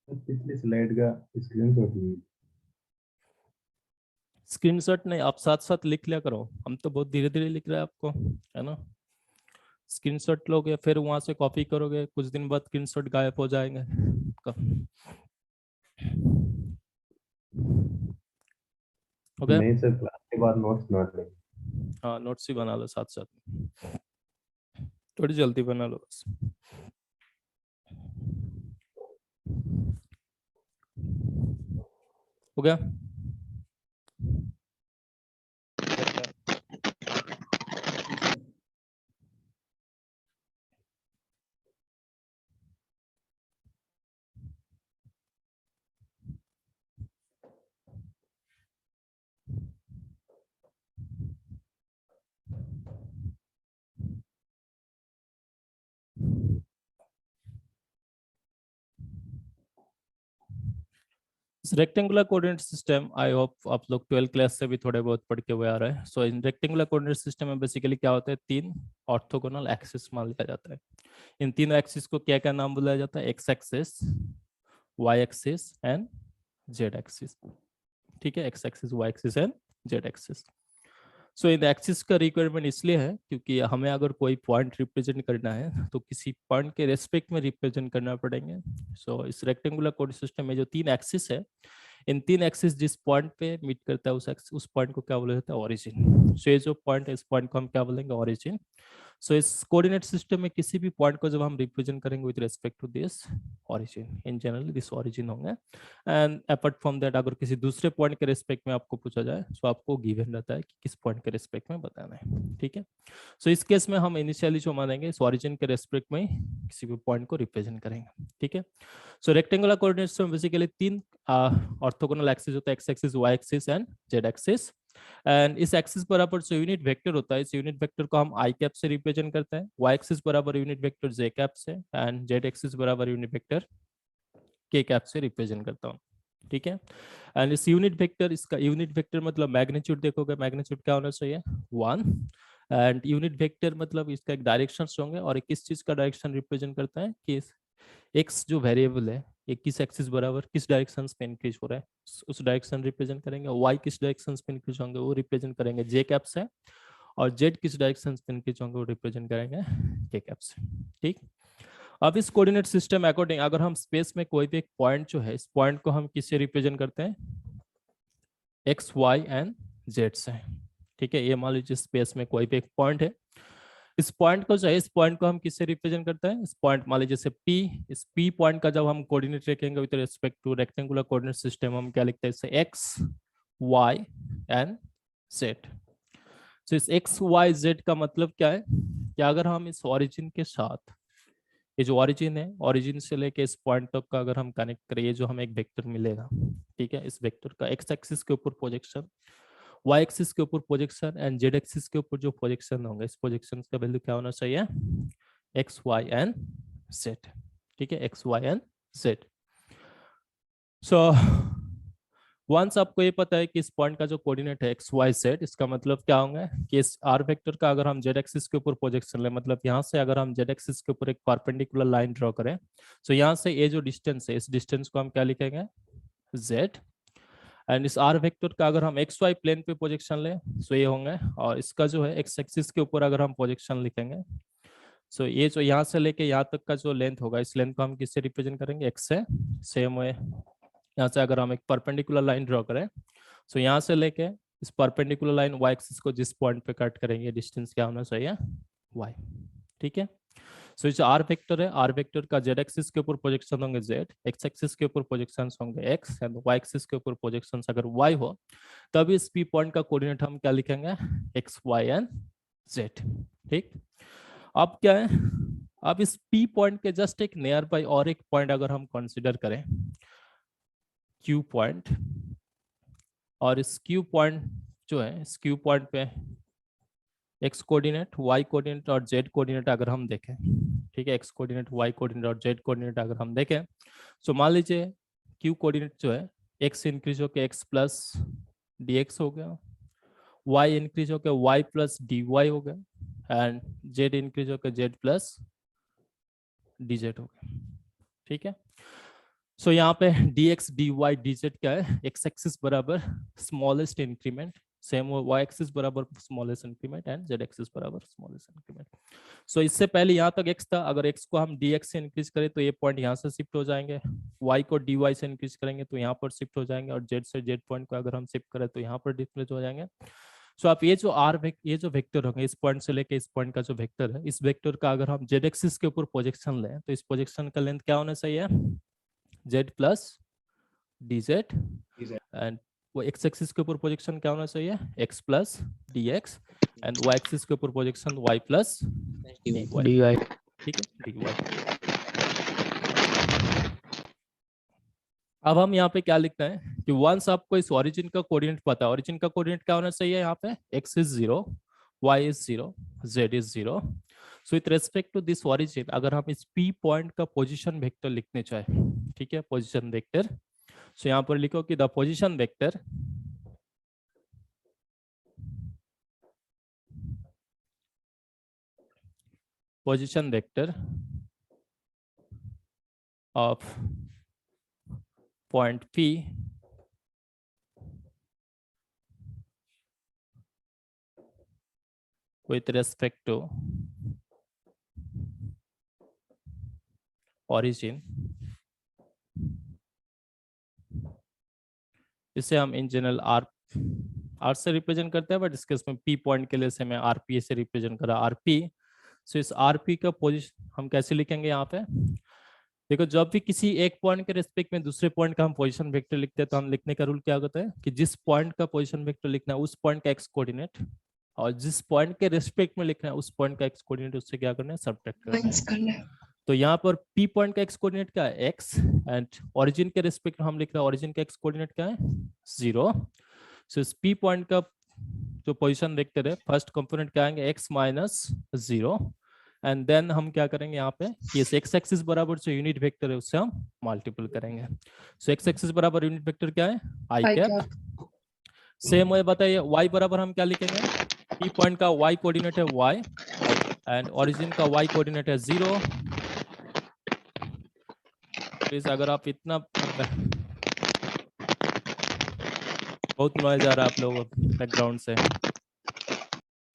पिछली स्लाइड का स्क्रीनशॉट लीजिए। स्क्रीनशॉट नहीं, आप साथ साथ लिख लिया करो, हम तो बहुत धीरे धीरे लिख रहे हैं आपको, है ना। स्क्रीनशॉट लोगे फिर वहां से कॉपी करोगे, कुछ दिन बाद स्क्रीनशॉट गायब हो जाएंगे। ओके नहीं सर, क्लास के बाद नोट्स नोट लेंगे। हाँ, नोट्स ही बना लो साथ साथ, थोड़ी जल्दी बना लो बस। हो गया? Rectangular coordinate system I hope आप लोग 12th क्लास से भी थोड़े बहुत पढ़ के हुए आ रहे हैं। सो इन रेक्टेंगुलर कोऑर्डिनेट सिस्टम में बेसिकली क्या होता है, तीन ऑर्थोगोनल एक्सिस मान लिया जाता है। इन तीनों एक्सिस को क्या क्या नाम बुलाया जाता है, x axis, y axis and z axis. ठीक है, x axis, y axis and z axis. So इन एक्सिस का रिक्वायरमेंट इसलिए है क्योंकि हमें अगर कोई पॉइंट रिप्रेजेंट करना है तो किसी पॉइंट के रेस्पेक्ट में रिप्रेजेंट करना पड़ेंगे। सो इस रेक्टेंगुलर कोऑर्डिनेट सिस्टम में जो तीन एक्सिस है, इन तीन एक्सिस जिस पॉइंट पे मीट करता है उस पॉइंट को क्या बोला जाता है, ओरिजिन। सो ये जो पॉइंट है इस पॉइंट को हम क्या बोलेंगे, ओरिजिन। सो इस कोऑर्डिनेट सिस्टम में किसी भी पॉइंट को जब हम रिप्रेजेंट करेंगे with respect to this origin, in general this origin होंगे। एंड अपार्ट फ्रॉम दैट अगर किसी दूसरे पॉइंट के रेस्पेक्ट में आपको पूछा जाए तो आपको गिवन रहता है कि किस पॉइंट के रेस्पेक्ट में बताना है। ठीक है, सो इस केस में हम इनिशियली जो मानेंगे इस ओरिजिन के रेस्पेक्ट में किसी भी पॉइंट को रिप्रेजेंट करेंगे। ठीक है, so rectangular coordinate system basically तीन ऑर्थोगोनल एक्सिस होता है, x axis, y axis and z axis. And इस एक्सिस बराबर जो यूनिट वेक्टर होता है, इस यूनिट वेक्टर को हम आई कैप से रिप्रेजेंट करते हैं। वाई एक्सिस बराबर यूनिट वेक्टर जे कैप से, एंड जेड एक्सिस बराबर यूनिट वेक्टर के कैप से रिप्रेजेंट करता हूँ। ठीक है। एंड इस यूनिट वेक्टर, इसका यूनिट वेक्टर मतलब मैग्नीट्यूड देखोगे, मैग्नीट्यूड क्या होना चाहिए 1। एंड यूनिट वेक्टर मतलब इसका एक डायरेक्शन होंगे, और किस चीज का डायरेक्शन रिप्रेजेंट करता है कि एक्स जो वेरिएबल है ये किस एक्सिस बराबर किस डायरेक्शन पे इंक्रीज हो रहा है उस डायरेक्शन रिप्रेजेंट करेंगे, वाई किस डायरेक्शन पे इंक्रीज होंगे वो रिप्रेजेंट करेंगे जे कैप से, और जेड किस डायरेक्शन पे इंक्रीज होंगे वो रिप्रेजेंट करेंगे के कैप से। ठीक। अब इस कोऑर्डिनेट सिस्टम अकॉर्डिंग अगर हम स्पेस में कोई भी एक पॉइंट जो है, इस पॉइंट को हम किससे रिप्रेजेंट करते हैं, एक्स वाई एंड जेड से। ठीक है, ये मान लीजिए स्पेस में कोई भी एक पॉइंट है, इस पॉइंट को जो है, इस पॉइंट को हम किससे रिप्रेजेंट करते हैं, इस पॉइंट मान लीजिए जैसे P, इस P पॉइंट का जब हम कोऑर्डिनेट रखेंगे with respect two rectangular coordinate system, हम क्या लिखते हैं इसे x y एंड z। तो इस x y z का मतलब क्या है कि अगर हम इस ओरिजिन के साथ, ये जो ओरिजिन है, ओरिजिन से लेके इस पॉइंट तक का अगर हम कनेक्ट करें, ये जो हमें एक वेक्टर मिलेगा, ठीक है, इस वेक्टर का x एक्सिस के ऊपर प्रोजेक्शन, y एक्सिस के ऊपर प्रोजेक्शन एंड z एक्सिस के ऊपर जो प्रोजेक्शन होंगे, इस प्रोजेक्शन का वैल्यू क्या होना चाहिए, x y एंड z। ठीक है, x y and z। So once आपको ये पता है कि इस पॉइंट का जो कोऑर्डिनेट है x y z, इसका मतलब क्या होंगे कि इस r वेक्टर का अगर हम z एक्सिस के ऊपर प्रोजेक्शन ले, मतलब यहाँ से अगर हम z एक्सिस के ऊपर एक परपेंडिकुलर लाइन ड्रॉ करें, तो यहाँ से ये जो डिस्टेंस है, इस डिस्टेंस को हम क्या लिखेंगे z। एंड इस r वेक्टर का अगर हम एक्स वाई प्लेन पे प्रोजेक्शन ले तो ये होंगे, और इसका जो है एक्स एक्सिस के ऊपर अगर हम प्रोजेक्शन लिखेंगे, सो ये जो यहाँ से लेके यहाँ तक का जो लेंथ होगा, इस लेंथ को हम किससे रिप्रेजेंट करेंगे, एक्स से। सेम वे यहाँ से अगर हम एक परपेंडिकुलर लाइन ड्रॉ करें, सो यहाँ से लेके इस परपेंडिकुलर लाइन वाई एक्सिस को जिस पॉइंट पे कट करेंगे, डिस्टेंस क्या होना चाहिए वाई। ठीक है, सो इस आर वेक्टर है, आर वेक्टर का जेड एक्सिस के ऊपर प्रोजेक्शन होंगे जेड, एक्स एक्सिस के ऊपर प्रोजेक्शंस होंगे एक्स, एंड वाई एक्सिस के ऊपर प्रोजेक्शंस अगर वाई हो, तब इस पी पॉइंट का कोऑर्डिनेट हम क्या लिखेंगे, एक्स वाई एंड जेड। ठीक। अब क्या है, अब इस पी पॉइंट के जस्ट एक नियर बाय और एक पॉइंट अगर हम कंसीडर करें, क्यू पॉइंट, और इस क्यू पॉइंट जो है, इस क्यू पॉइंट पे एक्स कोऑर्डिनेट, वाई कोऑर्डिनेट और जेड कोऑर्डिनेट अगर हम देखें, ठीक है, एक्स कोऑर्डिनेट, वाई कोऑर्डिनेट और जेड कोऑर्डिनेट अगर हम देखें, तो मान लीजिए क्यू कोऑर्डिनेट जो है एक्स इंक्रीज होकर एक्स प्लस डी एक्स हो गया, वाई इंक्रीज होकर वाई प्लस डी वाई हो गया, एंड जेड इंक्रीज होकर जेड प्लस डी जेड हो गया। ठीक है, सो यहाँ पे d x d y d z क्या है, एक्स एक्सिस बराबर smallest increment, same y axis बराबर smallest increment and z axis बराबर स्मॉलेस्ट इंक्रीमेंट। सो इससे पहले यहाँ तक x था, अगर x को हम dx से इंक्रीज करें तो ये पॉइंट यहाँ से शिफ्ट हो जाएंगे, y को dy से इंक्रीज करेंगे तो यहाँ पर शिफ्ट हो जाएंगे, और z से z पॉइंट को अगर हम शिफ्ट करें तो यहाँ पर डिस्प्लेस हो जाएंगे। सो आप ये जो ये जो वेक्टर होंगे, इस पॉइंट से लेके इस पॉइंट का जो वेक्टर है, इस वेक्टर का अगर हम z एक्सिस के ऊपर प्रोजेक्शन लें तो इस प्रोजेक्शन का लेंथ क्या होना चाहिए, z plus d z, and वो एक्स एक्सिस के ऊपर प्रोजेक्शन क्या होना चाहिए, x plus d x, and y axis के ऊपर projection y plus d y. ठीक है, डी वाई। अब हम यहाँ पे क्या लिखते हैं कि वंस आपको इस ओरिजिन का कोऑर्डिनेट पता है, ओरिजिन का कोऑर्डिनेट क्या होना चाहिए यहाँ पे, x is 0, y is 0, z is 0। So with respect to this origin अगर हम इस p पॉइंट का पोजीशन वेक्टर लिखने चाहे, ठीक है, पोजीशन वेक्टर, सो यहाँ पर लिखो कि the position vector of point P with respect to origin, इसे हम इन जनरल आर से रिप्रेजेंट करते हैं, बट इसके इसमें पी पॉइंट के लिए से मैं आरपी से रिप्रेजेंट करा आरपी। सो इस आरपी का पोजीशन हम कैसे लिखेंगे यहाँ पे, देखो जब भी किसी एक पॉइंट के रेस्पेक्ट में दूसरे पॉइंट का हम पोजीशन वेक्टर लिखते हैं तो हम लिखने का रूल क्या होता है कि जिस पॉइंट का पोजीशन वेक्टर लिखना है उस पॉइंट का एक्स कोऑर्डिनेट, और जिस पॉइंट के रेस्पेक्ट में लिखना है उस पॉइंट का एक्स कोऑर्डिनेट, उससे क्या करना है, सबट्रैक्ट करना है। तो यहाँ पर पी पॉइंट का एक्स कोऑर्डिनेट क्या है, एक्स, एंड ओरिजिन के रेस्पेक्ट में हम लिख रहे हैं ओरिजिन का एक्स कोऑर्डिनेट क्या है, 0। सो इस पी पॉइंट का जो पोजीशन वेक्टर है, फर्स्ट कंपोनेंट क्या आएंगे, एक्स माइनस 0, एंड देन हम क्या करेंगे यहाँ पे कि इस एक्स एक्सिस बराबर जो यूनिट वेक्टर है उससे हम मल्टीपल करेंगे। सो एक्स एक्सिस बराबर यूनिट वेक्टर क्या है, आई कैप। सेम वे बताइए y बराबर हम क्या लिखेंगे, पी पॉइंट का y कोऑर्डिनेट है y एंड ओरिजिन का y कोऑर्डिनेट है 0। प्लीज अगर आप इतना बहुत नॉइज आ रहा है आप लोगों को बैकग्राउंड से,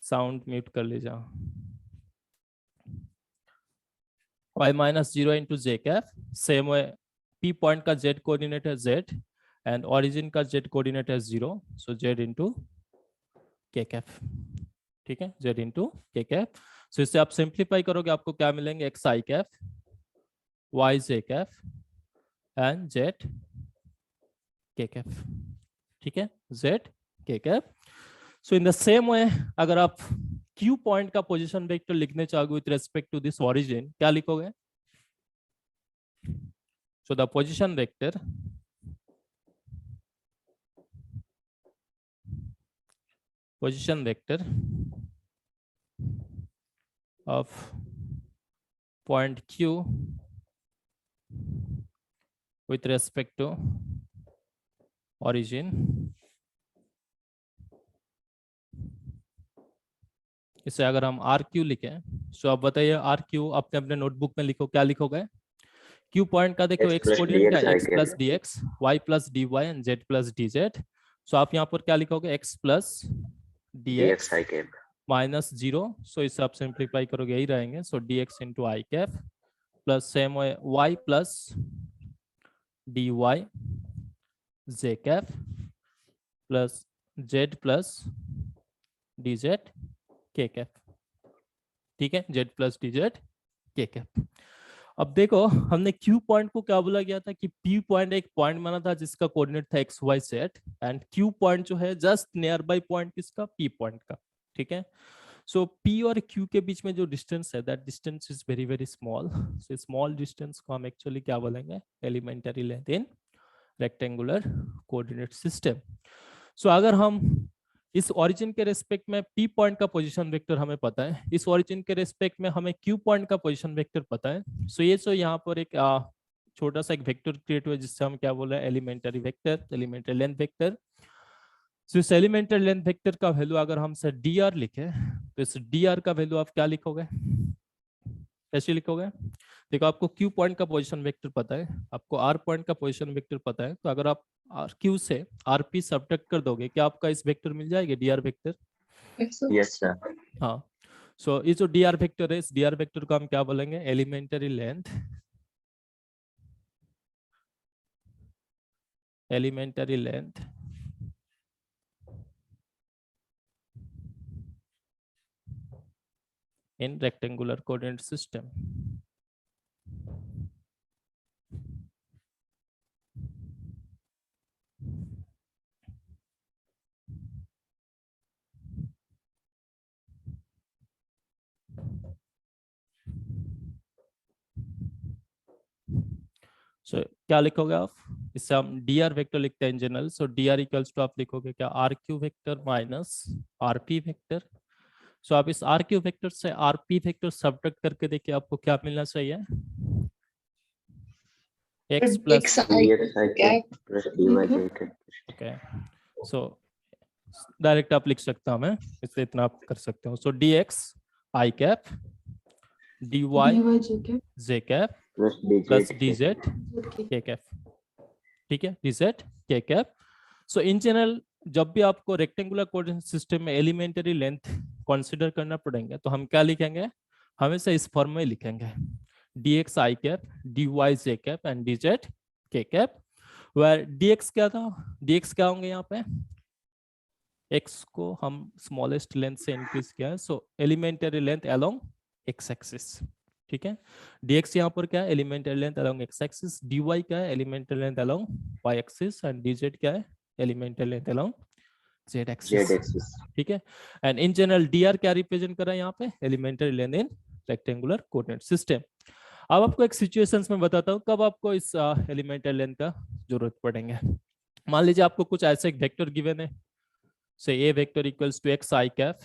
साउंड म्यूट कर लीजिए। y minus 0 into j cap. Same way p point का z कोऑर्डिनेट है z एंड ओरिजिन का z कोऑर्डिनेट है 0, so z into k cap. ठीक है, z into k cap. So इससे आप सिंप्लीफाई करोगे आपको क्या मिलेंगे, x i cap, y j cap and z k cap. ठीक है, z k cap. So in the same way अगर आप Q पॉइंट का पोजीशन वेक्टर लिखने चाहोगे with respect to this origin, क्या लिखोगे? So the position vector of point Q with respect to origin इसे अगर हम आर क्यू लिखें, सो आप बताइए आर क्यू अपने अपने नोटबुक में लिखो, क्या लिखोगे? क्यू पॉइंट का देखो एक्स कोऑर्डिनेट क्या है, x plus d x, y plus d y and z plus d z. So आप यहाँ पर क्या लिखोगे, x plus d x minus 0। So इसे आप सिंप्लीफाई करोगे यही रहेंगे, so d x into i cap plus same y plus d y j cap plus z plus d z के कैप। ठीक है, जेड प्लस डी जेड के cap. अब देखो हमने Q पॉइंट को क्या बोला गया था कि P पॉइंट एक पॉइंट माना था जिसका कोऑर्डिनेट था x y z and Q point जो है जस्ट नियर बाय पॉइंट किसका, P पॉइंट का। ठीक है, सो P और Q के बीच में जो डिस्टेंस है that distance is very very small. So small distance को हम एक्चुअली क्या बोलेंगे, elementary length in rectangular coordinate system. So अगर हम इस ओरिजिन के रेस्पेक्ट में P पॉइंट का पोजीशन वेक्टर हमें पता है, इस ओरिजिन के रेस्पेक्ट में हमें Q पॉइंट का पोजीशन वेक्टर पता है। सो ये यहाँ पर एक छोटा सा एक वेक्टर क्रिएट हुआ जिससे हम क्या बोल रहे हैं, elementary vector, elementary length vector. So इस एलिमेंटरी लेंथ वेक्टर का वैल्यू अगर हम सर dr लिखे तो इस dr का वैल्यू आप क्या लिखोगे, कैसे लिखोगे? देखो आपको Q पॉइंट का पोजीशन वेक्टर पता है, आपको R पॉइंट का पोजीशन वेक्टर पता है, तो अगर आप Q से RP सब्ट्रैक्ट कर दोगे क्या आपका इस वेक्टर मिल जाएगा, dr वेक्टर? Yes sir. हाँ, सो ये जो dr वेक्टर है, इस dr वेक्टर को हम क्या बोलेंगे, elementary length, elementary length in rectangular coordinate system. So क्या लिखोगे आप, इससे हम dr वेक्टर लिखते हैं in general. So dr equals to आप लिखोगे क्या, r q vector minus r p vector. So आप इस आर क्यू वेक्टर से आरपी वेक्टर सब्ट्रैक्ट करके देखिए आपको क्या मिलना चाहिए, x plus okay. So direct आप लिख सकता हूं मैं, इसलिए इतना आप कर सकते हो। सो dx आई कैप dy जे कैप प्लस dz के कैप। ठीक है, dz के कैप। सो इन जनरल जब भी आपको रेक्टेंगुलर कोऑर्डिनेट सिस्टम में एलिमेंटरी लेंथ कंसीडर करना पड़ेंगे तो हम क्या लिखेंगे, हमेशा इस फॉर्म में लिखेंगे, dx I cap dy J cap and dz के कैप। वेयर dx क्या था, dx क्या होंगे यहाँ पे, x को हम स्मॉलेस्ट लेंथ से इंक्रीज किया है, so elementary length along x axis. ठीक है, dx यहाँ पर क्या है, elementary length along x axis, dy क्या है, elementary length along y axis and dz क्या है, elementary length along z axis. ठीक है, एंड इन जनरल dr क्या रिप्रेजेंट कर रहा है यहाँ पे, elementary length in rectangular coordinate system. अब आपको एक सिचुएशंस में बताता हूँ कब आपको इस एलिमेंटरी लेंथ का जरूरत पड़ेंगे। मान लीजिए आपको कुछ ऐसे एक वेक्टर गिवन है, say a vector equals to x i cap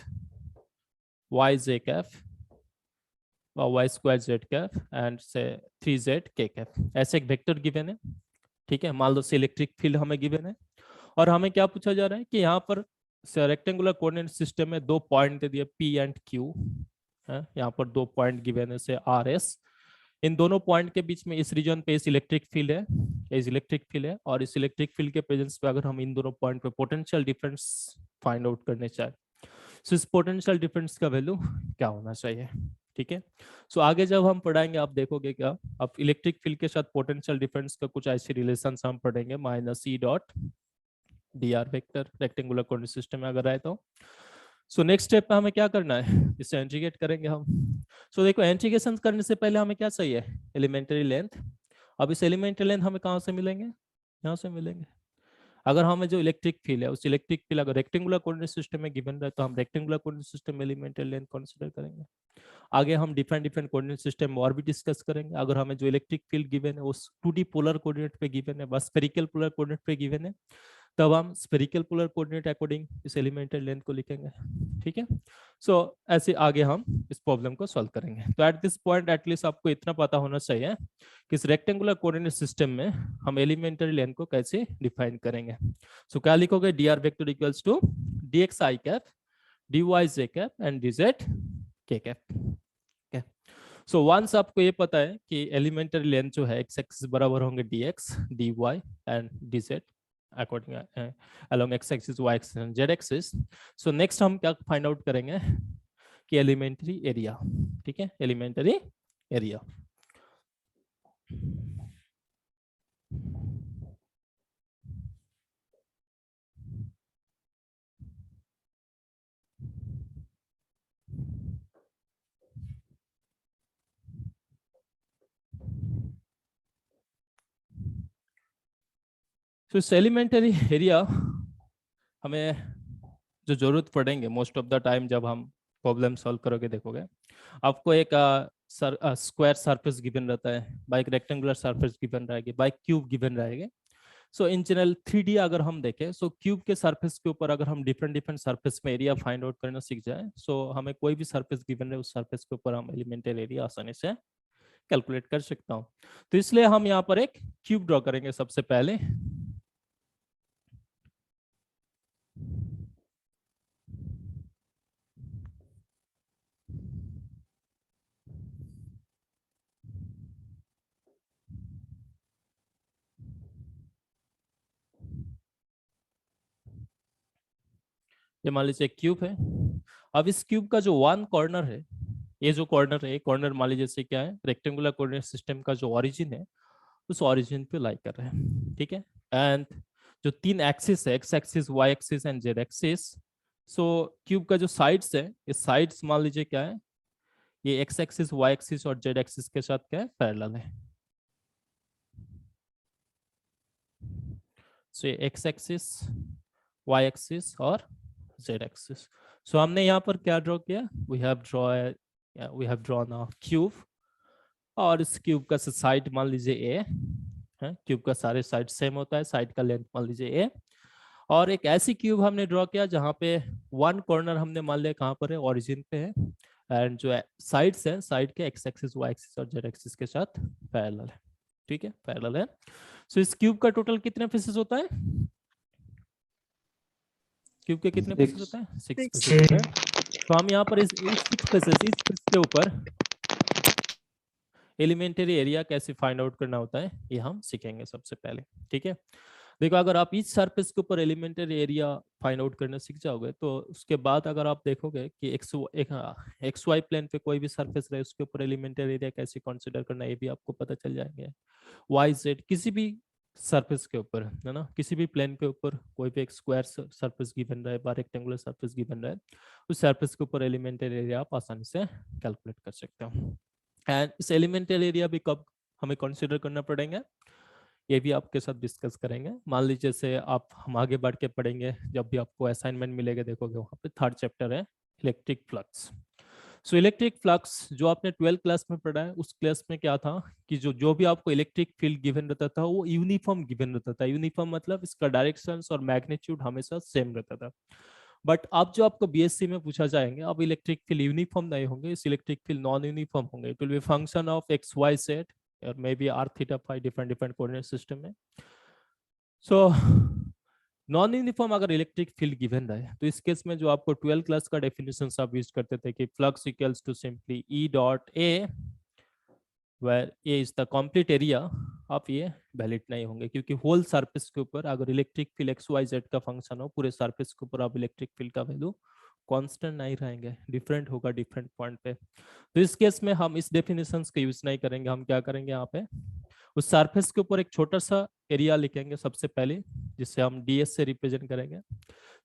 y j cap y square z cap and say 3z के कैप, ऐसे एक वेक्टर गिवन है। ठीक है, मान लो से इलेक्ट्रिक फील्ड हमें गिवन है और हमें क्या पूछा जा रहा है कि यहाँ पर रेक्टेंगुलर कोऑर्डिनेट सिस्टम में 2 पॉइंट दे दिए P एंड Q है, यहाँ पर 2 पॉइंट गिवन है से RS। इन दोनों पॉइंट के बीच में इस रीजन पे इस इलेक्ट्रिक फील्ड है, इस इलेक्ट्रिक फील्ड है, और इस इलेक्ट्रिक फील्ड के प्रेजेंस पे अगर हम इन दोनों पॉइंट पे पोटेंशियल डिफरेंस फाइंड आउट करने चाहे, सो इस पोटेंशियल डिफरेंस का वैल्यू क्या होना चाहिए। ठीक है, सो आगे जब हम पढ़ाएंगे आप देखोगे क्या, अब इलेक्ट्रिक फील्ड के साथ पोटेंशियल डिफरेंस का कुछ ऐसे रिलेशन हम पढ़ेंगे, minus E dot D r vector rectangular coordinate system में अगर आए तो। सो नेक्स्ट स्टेप पे हमें क्या करना है, इसे इंटीग्रेट करेंगे हम। सो देखो इंटीग्रेशन करने से पहले हमें क्या चाहिए, एलिमेंट्री लेंथ। अब इस एलिमेंट्री लेंथ हमें कहाँ से मिलेंगे, यहाँ से मिलेंगे। अगर हमें जो इलेक्ट्रिक फील्ड है उस इलेक्ट्रिक फील्ड अगर रेक्टेंगुलर कोऑर्डिनेट सिस्टम में गिवन रहे तो हम रेक्टेंगुलर कोऑर्डिनेट सिस्टम में एलिमेंट्री लेंथ कंसीडर करेंगे। आगे हम डिफरेंट डिफरेंट कोऑर्डिनेट सिस्टम और भी डिस्कस करेंगे। अगर हमें जो इलेक्ट्रिक फील्ड गिवन है उस 2D पोलर कोऑर्डिनेट पे गिवन है, बस स्फेरिकल पोलर कोऑर्डिनेट पे गिवन है, तब हम स्फेरिकल पोलर कोऑर्डिनेट अकॉर्डिंग इस एलिमेंट्री लेंथ को लिखेंगे। ठीक है, सो ऐसे आगे हम इस प्रॉब्लम को सॉल्व करेंगे। तो एट दिस पॉइंट एटलीस्ट आपको इतना पता होना चाहिए कि इस रेक्टेंगुलर कोऑर्डिनेट सिस्टम में हम एलिमेंट्री लेंथ को कैसे डिफाइन करेंगे। सो क्या लिखोगे, d r vector equals to d x i cap d y j cap and d z के कैप। सो वंस आपको ये पता है कि एलिमेंट्री लेंथ जो है एक्स एक्सिस बराबर होंगे d x d y and d z according along x axis y axis and z axis। So next हम क्या फाइंड आउट करेंगे कि एलिमेंट्री एरिया। ठीक है, एलिमेंट्री एरिया। तो इस एलिमेंट्री एरिया हमें जो जरूरत पड़ेंगे मोस्ट ऑफ द टाइम जब हम प्रॉब्लम सॉल्व करोगे, देखोगे आपको एक स्क्वायर सरफेस गिवन रहता है, बाय एक रेक्टेंगुलर सरफेस गिवन रहेगी, बाय क्यूब गिवन रहेगी। सो इन जनरल 3D अगर हम देखें, सो क्यूब के सरफेस के ऊपर अगर हम डिफरेंट डिफरेंट सरफेस में एरिया फाइंड आउट करना सीख जाए, सो हमें कोई भी सरफेस गिवन रहे उस सरफेस के ऊपर हम एलिमेंट्री एरिया आसानी से कैलकुलेट कर सकता हूँ। तो इसलिए हम यहाँ पर एक क्यूब ड्रॉ करेंगे सबसे पहले। ये मान लीजिए क्यूब है। अब इस क्यूब का जो वन कॉर्नर है, ये जो कॉर्नर है, कॉर्नर मान लीजिए से क्या है, रेक्टेंगुलर कोऑर्डिनेट सिस्टम का जो ओरिजिन है उस ओरिजिन पे लाई कर रहे हैं। ठीक है, एंड जो 3 एक्सिस है, x axis y axis and z axis, so cube का जो साइड्स है, ये साइड्स मान लीजिए क्या है, ये एक्स एक्सिस वाई एक्सिस और जेड एक्सिस के साथ क्या है, पैरेलल है। सो ये एक्स एक्सिस वाई एक्सिस और जेड एक्सिस। सो हमने यहाँ पर क्या ड्रॉ किया, we have drawn a cube, और इस क्यूब का साइड मान लीजिए ए है, क्यूब का सारे साइड सेम होता है, साइड का लेंथ मान लीजिए ए, और एक ऐसी क्यूब हमने ड्रॉ किया जहाँ पे वन कॉर्नर हमने मान लिया कहाँ पर है, ओरिजिन पे है, एंड जो साइड्स है, साइड के एक्स एक्सिस वाई एक्सिस और जेड एक्सिस के साथ पैरेलल है। ठीक है, पैरेलल है। सो इस क्यूब का टोटल कितने पीसेस होता है, क्यूब के कितने पीसेस होता है, 6 पीसेस होता है। तो हम यहाँ पर इस 6 पीसेस, इस पीस के ऊपर एलिमेंट्री एरिया कैसे फाइंड आउट करना होता है ये हम सीखेंगे सबसे पहले। ठीक है, देखो अगर आप इस सरफेस के ऊपर एलिमेंट्री एरिया फाइंड आउट करना सीख जाओगे तो उसके बाद अगर आप देखोगे कि एक्स वाई प्लेन पे कोई भी सरफेस रहे उसके ऊपर एलिमेंट्री एरिया कैसे कंसीडर करना है ये भी आपको पता चल जाएंगे। वाई जेड किसी भी सरफेस के ऊपर है ना, किसी भी प्लेन के ऊपर कोई भी एक स्क्वायर सरफेस गिवन रहा है या रेक्टेंगुलर सरफेस गिवन रहा है, उस सरफेस के ऊपर एलिमेंट्री एरिया आप आसानी से कैलकुलेट कर सकते हो। एंड इस एलिमेंट्री एरिया भी कब हमें कंसीडर करना पड़ेगा ये भी आपके साथ डिस्कस करेंगे। मान लीजिए से आप हम आगे बढ़ के पढ़ेंगे, जब भी आपको असाइनमेंट मिलेगा देखोगे वहाँ पे 3rd चैप्टर है electric flux. So electric flux जो आपने 12th क्लास में पढ़ा है, उस क्लास में क्या था कि जो भी आपको इलेक्ट्रिक फील्ड गिवन रहता था वो यूनिफॉर्म गिवन रहता था। यूनिफॉर्म मतलब इसका डायरेक्शन और मैग्नीट्यूड हमेशा सेम रहता था। बट अब जो आपको बीएससी में पूछा जाएंगे, अब इलेक्ट्रिक फील्ड यूनिफॉर्म नहीं होंगे, इस इलेक्ट्रिक फील्ड नॉन यूनिफॉर्म होंगे. It will be function of x y z और may be r theta phi, different different coordinate system में. सो नॉन यूनिफॉर्म अगर इलेक्ट्रिक फील्ड गिवन रहे तो इस केस में जो आपको 12th क्लास का डेफिनेशन आप यूज करते थे कि flux equals to simply E dot A where A is the complete area, आप ये वैलिड नहीं होंगे क्योंकि होल सरफेस के ऊपर अगर electric field x y z का फंक्शन हो, पूरे सरफेस के ऊपर आप इलेक्ट्रिक फील्ड का वैल्यू कांस्टेंट नहीं रहेंगे, डिफरेंट होगा डिफरेंट पॉइंट पे. तो इस केस में हम इस डेफिनेशन का यूज नहीं करेंगे. हम क्या करेंगे, यहाँ पे उस सरफेस के ऊपर एक छोटा सा एरिया लिखेंगे सबसे पहले, जिससे हम डीएस से रिप्रेजेंट करेंगे.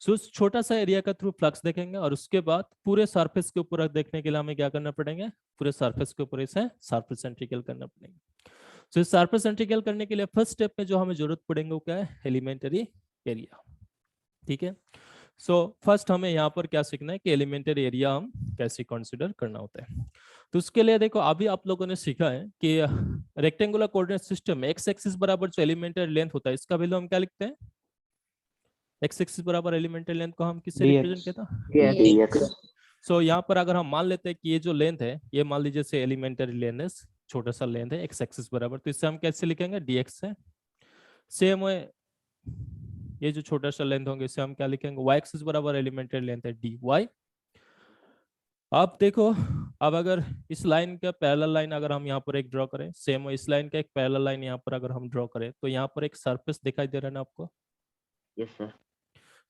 सो उस छोटा सा एरिया का थ्रू फ्लक्स देखेंगे और उसके बाद पूरे सरफेस के ऊपर देखने के लिए हमें क्या करना पड़ेगा, पूरे सरफेस के ऊपर इसे सरफेस इंटीग्रल करना पड़ेगा. सो इस सरफेस इंटीग्रल करने के लिए फर्स्ट स्टेप में जो हमें जरूरत पड़ेगा वो क्या है, एलिमेंटरी एरिया. ठीक है. सो फर्स्ट हमें यहाँ पर क्या सीखना है कि एलिमेंटरी एरिया हम कैसे कंसीडर करना होता है. तो उसके लिए देखो अभी आप लोगों ने सीखा है कि रेक्टेंगुलर कोऑर्डिनेट सिस्टम में एक्स एक्सिस बराबर जो एलिमेंटरी लेंथ होता है इसका वैल्यू हम क्या लिखते हैं, एक्स एक्सिस बराबर एलिमेंटरी लेंथ को हम किससे रिप्रेजेंट करते हैं. सो यहाँ पर अगर हम मान लेते हैं कि ये जो लेंथ है ये मान लीजिए से एलिमेंटरी लेंथ है, छोटा सा लेंथ है एक्स एक्सिस बराबर, तो इससे हम कैसे लिखेंगे, dx है. सेम है ये जो छोटा सा लेंथ होंगे इससे हम क्या लिखेंगे, y एक्सिस बराबर एलिमेंटरी लेंथ है dy. अब देखो अब अगर इस लाइन का पैरेलल लाइन अगर हम यहाँ पर एक ड्रॉ करें, सेम इस लाइन का एक पैरेलल लाइन यहाँ पर अगर हम ड्रॉ करें तो यहाँ पर एक सरफेस दिखाई दे रहा है ना आपको. Yes sir.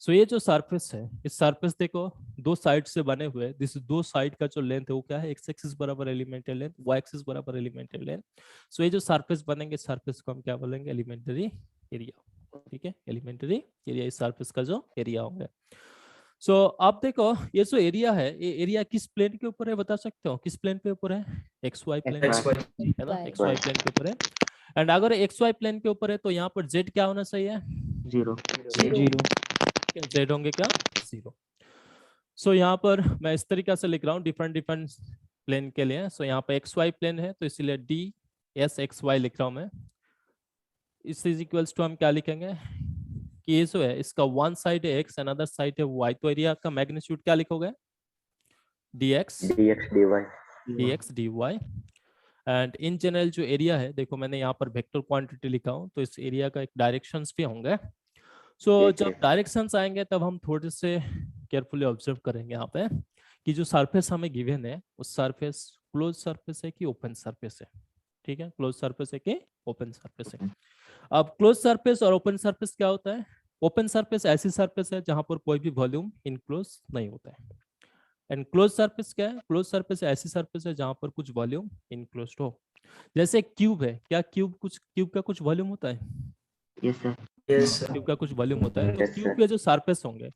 सो ये जो सरफेस है, इस सरफेस देखो दो साइड से बने हुए, दिस दो साइड का जो लेंथ है वो क्या है, एक्स एक्सिस बराबर एलिमेंटरी लेंथ, वाई एक्सिस बराबर एलिमेंटरी लेंथ. सो ये जो सरफेस बनेंगे, सरफेस को हम क्या बोलेंगे, एलिमेंटरी एरिया. ठीक है, एलिमेंटरी एरिया इस सरफेस का जो एरिया होगा. सो आप देखो ये जो एरिया है, ये एरिया किस प्लेन के ऊपर है बता सकते हो, किस प्लेन पे ऊपर है, एक्स वाई प्लेन है ना, एक्स वाई प्लेन के ऊपर है. एंड अगर एक्स वाई प्लेन के ऊपर है तो यहाँ पर जेड क्या होना चाहिए, 0. जेड होंगे क्या, 0. सो यहाँ पर मैं इस तरीके से लिख रहा हूँ डिफरेंट डिफरेंट प्लेन के लिए. सो यहाँ पर एक्स वाई प्लेन है तो इसीलिए डी एस एक्स वाई लिख रहा हूँ मैं. इस इज इक्वल्स टू हम क्या लिखेंगे कि ये जो है इसका वन साइड है एक्स, अनदर साइड है वाई, तो एरिया का मैग्नीट्यूड क्या लिखोगे, dx dy. And in general जो एरिया है, देखो मैंने यहाँ पर वेक्टर क्वांटिटी लिखा हूँ तो इस एरिया का एक डायरेक्शंस भी होंगे. सो जब डायरेक्शंस आएंगे तब हम थोड़े से केयरफुली ऑब्जर्व करेंगे यहाँ पे कि जो सरफेस हमें गिवन है उस सरफेस क्लोज सरफेस है कि ओपन सरफेस है. ठीक है, क्लोज सरफेस है कि ओपन सरफेस है. अब क्लोज सरफेस और ओपन सरफेस क्या होता है, ओपन सरफेस ऐसी सरफेस है जहां पर कोई भी वॉल्यूम इनक्लोज नहीं होता है. एंड क्लोज सरफेस क्या है, क्लोज सरफेस ऐसी सरफेस है जहां पर कुछ वॉल्यूम इनक्लोज्ड हो. जैसे क्यूब है, क्या क्यूब का कुछ वॉल्यूम होता है, यस सर. क्यूब का कुछ वॉल्यूम होता है. तो क्यूब के जो सरफेस होंगे,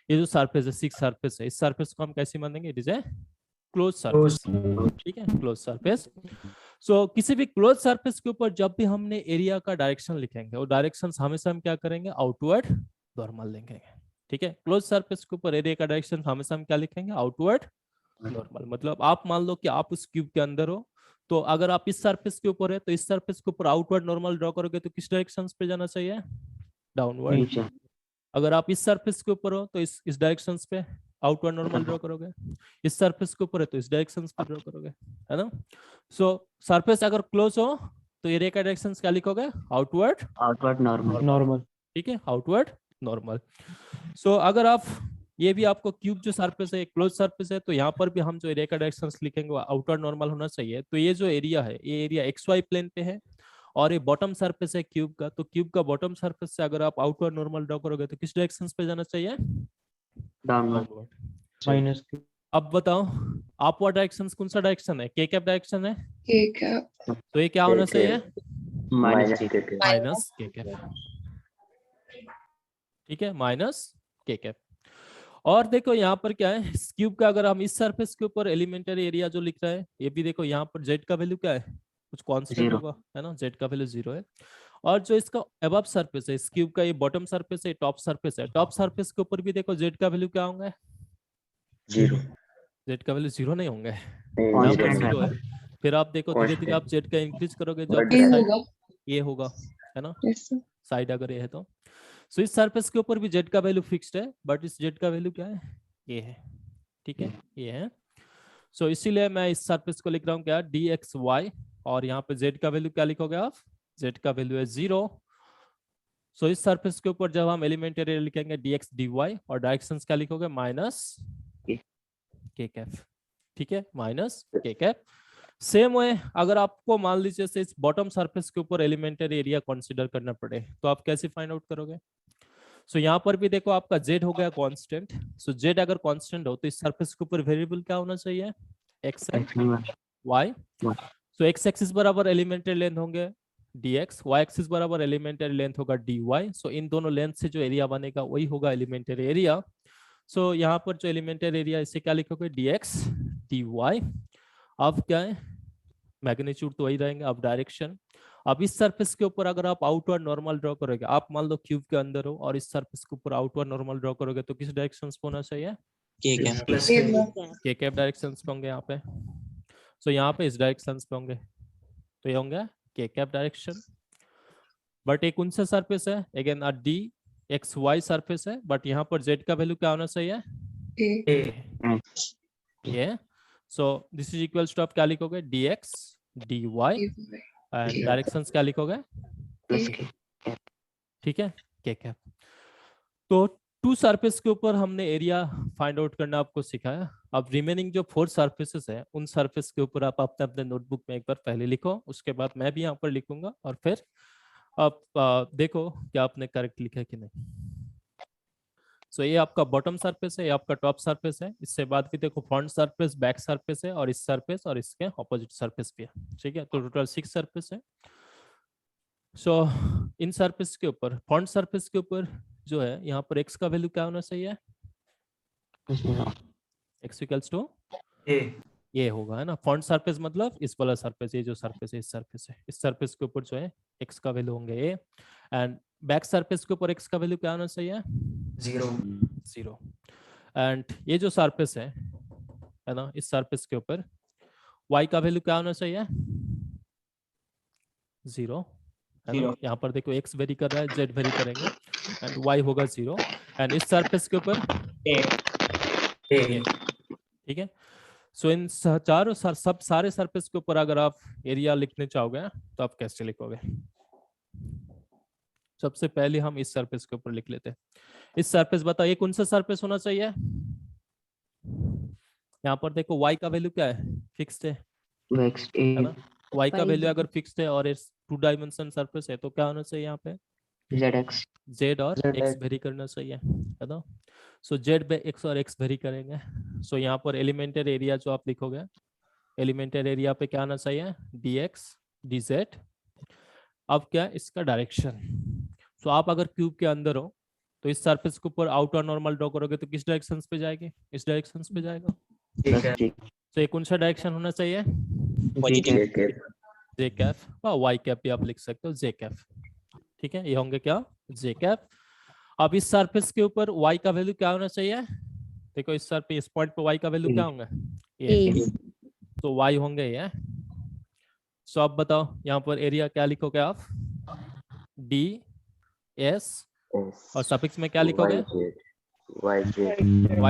ये जो सरफेस है सिक्स सरफेस है, इस सरफेस को हम कैसे मानेंगे, it is a close surface. ठीक है, क्लोज सरफेस. सो किसी भी क्लोज सरफेस के ऊपर जब भी हमने एरिया का डायरेक्शन लिखेंगे और डायरेक्शन हमेशा हम क्या करेंगे, आउटवर्ड नॉर्मल लेंगे. ठीक है, क्लोज सरफेस के ऊपर एरिया का डायरेक्शन हमेशा हम क्या लिखेंगे, आउटवर्ड नॉर्मल. मतलब आप मान लो कि आप उस क्यूब के अंदर हो, तो अगर आप इस सरफेस के ऊपर है तो इस सरफेस के ऊपर आउटवर्ड नॉर्मल ड्रॉ करोगे तो किस डायरेक्शन पे जाना चाहिए, डाउनवर्ड. अगर आप इस सरफेस के ऊपर हो तो इस डायरेक्शन पे आउटवर्ड नॉर्मल ड्रॉ करोगे, इस सरफेस के ऊपर है तो इस डायरेक्शन पे ड्रॉ करोगे, है ना. सो सरफेस अगर क्लोज हो तो एरिया का डायरेक्शन क्या लिखोगे, आउटवर्ड नॉर्मल. ठीक है, आउटवर्ड नॉर्मल. सो अगर आप ये भी आपको क्यूब जो सरफेस है क्लोज सरफेस है तो यहाँ पर भी हम जो एरिया का डायरेक्शन लिखेंगे वो आउटवर्ड नॉर्मल होना चाहिए. तो ये जो एरिया है ये एरिया एक्स वाई प्लेन पे है और ये बॉटम सरफेस है क्यूब का, तो क्यूब का बॉटम सरफेस से अगर आप आउटवर्ड नॉर्मल ड्रॉ करोगे तो किस डायरेक्शन पे जाना चाहिए, डाउनवर्ड. माइनस अब बताओ अपवर्ड डायरेक्शन कौन सा डायरेक्शन है, के कैप डायरेक्शन है, तो ये क्या होना चाहिए, माइनस के कैप. ठीक है, माइनस के कैप. और देखो यहाँ पर क्या है, इस क्यूब का अगर हम इस सरफेस के ऊपर एलिमेंटरी एरिया जो लिख रहा है, ये भी देखो यहाँ पर जेड का वैल्यू क्या है, कुछ कांस्टेंट होगा, है ना, जेड का वैल्यू 0 है. और जो इसका अबव सरफेस है, इस क्यूब का ये बॉटम सरफेस है, टॉप सरफेस है, टॉप सरफेस के ऊपर भी देखो जेड का वैल्यू क्या होंगे, 0. जेड का वैल्यू 0 नहीं होंगे, यहाँ पर 0 है. फिर आप देखो धीरे धीरे आप जेड का इंक्रीज करोगे, जो ये होगा, है ना, साइड अगर ये है तो. सो इस सरफेस के ऊपर भी जेड का वैल्यू फिक्स्ड है, बट इस जेड का वैल्यू क्या है, ये है, ठीक है, ये है। सो इसीलिए मैं इस सरफेस को लिख रहा हूँ क्या, डी एक्स वाई, और यहाँ पे जेड का वैल्यू क्या लिखोगे आप, जेड का वैल्यू है 0। सो इस सरफेस के ऊपर जब हम एलिमेंट एरिया लिखेंगे डी एक्स डी वाई, और डायरेक्शंस क्या लिखोगे, माइनस के कैफ, ठीक है, माइनस के कैफ। सेम वे अगर आपको मान लीजिए से इस बॉटम सरफेस के ऊपर एलिमेंटरी एरिया कंसीडर करना पड़े, तो आप कैसे फाइंड आउट करोगे। सो यहाँ पर भी देखो आपका जेड हो गया कांस्टेंट। सो जेड अगर कांस्टेंट हो तो इस सरफेस के ऊपर वेरिएबल क्या होना चाहिए, x and y. So x axis बराबर एलिमेंटरी लेंथ होंगे dx, y एक्सिस बराबर एलिमेंटरी लेंथ होगा dy। सो इन दोनों लेंथ से जो एरिया बनेगा वही होगा एलिमेंटरी एरिया। सो यहाँ पर जो एलिमेंटरी एरिया इसे क्या लिखोगे, dx dy। अब क्या है, मैग्नीट्यूड तो वही रहेंगे, अब डायरेक्शन। अब इस सरफेस के ऊपर अगर आप आउटवर्ड नॉर्मल ड्रॉ करोगे, आप मान लो क्यूब के अंदर हो और इस सरफेस के ऊपर आउटवर्ड नॉर्मल ड्रॉ करोगे, तो किस डायरेक्शन पे होना चाहिए, के कैप डायरेक्शन पे होंगे यहाँ पे। सो यहाँ पे इस डायरेक्शन पे होंगे, तो ये होंगे के कैप डायरेक्शन। बट एक उनसे सरफेस है, again d x y surface है, बट यहाँ पर जेड का वैल्यू क्या होना चाहिए, ये। So this is equals to आप क्या लिखोगे, d x d y, and directions क्या लिखोगे, ठीक है, के कैप। तो टू सरफेस के ऊपर हमने एरिया फाइंड आउट करना आपको सिखाया। अब रिमेनिंग जो 4 सरफेसेस है, उन सरफेस के ऊपर आप अपने अपने नोटबुक में एक बार पहले लिखो, उसके बाद मैं भी यहाँ पर लिखूंगा, और फिर आप देखो क्या आपने करेक्ट लिखा है कि नहीं। सो ये आपका बॉटम सरफेस है, ये आपका टॉप सरफेस है। इससे बाद भी देखो फ्रंट सरफेस, बैक सरफेस है, और इस सरफेस और इसके ऑपोजिट सरफेस भी है, ठीक है। तो टोटल 6 सरफेस है। सो इन सरफेस के ऊपर, फ्रंट सरफेस के ऊपर जो है, यहाँ पर x का वैल्यू क्या होना चाहिए, x इक्वल्स टू ये होगा, है ना। फ्रंट सरफेस मतलब इस वाला सरफेस, ये जो सरफेस है, इस सरफेस है, इस सरफेस के ऊपर जो है x का वैल्यू होंगे ये। एंड बैक सरफेस के ऊपर x का वैल्यू क्या होना चाहिए, 0। एंड ये जो सरफेस है ना, इस सरफेस के ऊपर y का वैल्यू क्या होना चाहिए, 0, है ना। यहाँ पर देखो x वेरी कर रहा है, z वेरी करेंगे, एंड y होगा 0। एंड इस सरफेस के ऊपर ठीक है। सो इन चारों सब सारे सरफेस के ऊपर अगर आप एरिया लिखने चाहोगे तो आप कैसे लिखोगे। सबसे पहले हम इस सरफेस के ऊपर लिख लेते हैं। इस सरफेस बताओ ये कौन सा सरफेस होना चाहिए, यहाँ पर देखो y का वैल्यू क्या है, फिक्स्ड है ना। y का वैल्यू अगर फिक्स्ड है और इस 2 डायमेंशन सरफेस है, तो क्या होना चाहिए यहाँ पे, z और x वेरी करना चाहिए, है ना। सो z पे x और x वेरी करेंगे। सो यहाँ पर एलिमेंटरी एरिया जो आप लिखोगे, एलिमेंटरी एरिया पे क्या आना चाहिए, dx dz। अब क्या इसका डायरेक्शन। सो आप अगर क्यूब के अंदर हो तो इस सरफेस के ऊपर आउटर नॉर्मल ड्रॉ करोगे तो किस डायरेक्शन पे जाएगी, इस डायरेक्शन पे जाएगा। तो ये कौन सा डायरेक्शन होना चाहिए, जे कैप, वाई कैप भी आप लिख सकते हो, जे कैप, ठीक है। ये होंगे क्या, जे कैप। अब इस सरफेस के ऊपर y का वैल्यू क्या होना चाहिए, देखो इस सरफेस, इस पॉइंट पे y का वैल्यू क्या होंगे, ये, तो y होंगे ये। सो अब बताओ यहाँ पर एरिया क्या लिखोगे आप, d s, और सफिक्स में क्या लिखोगे, y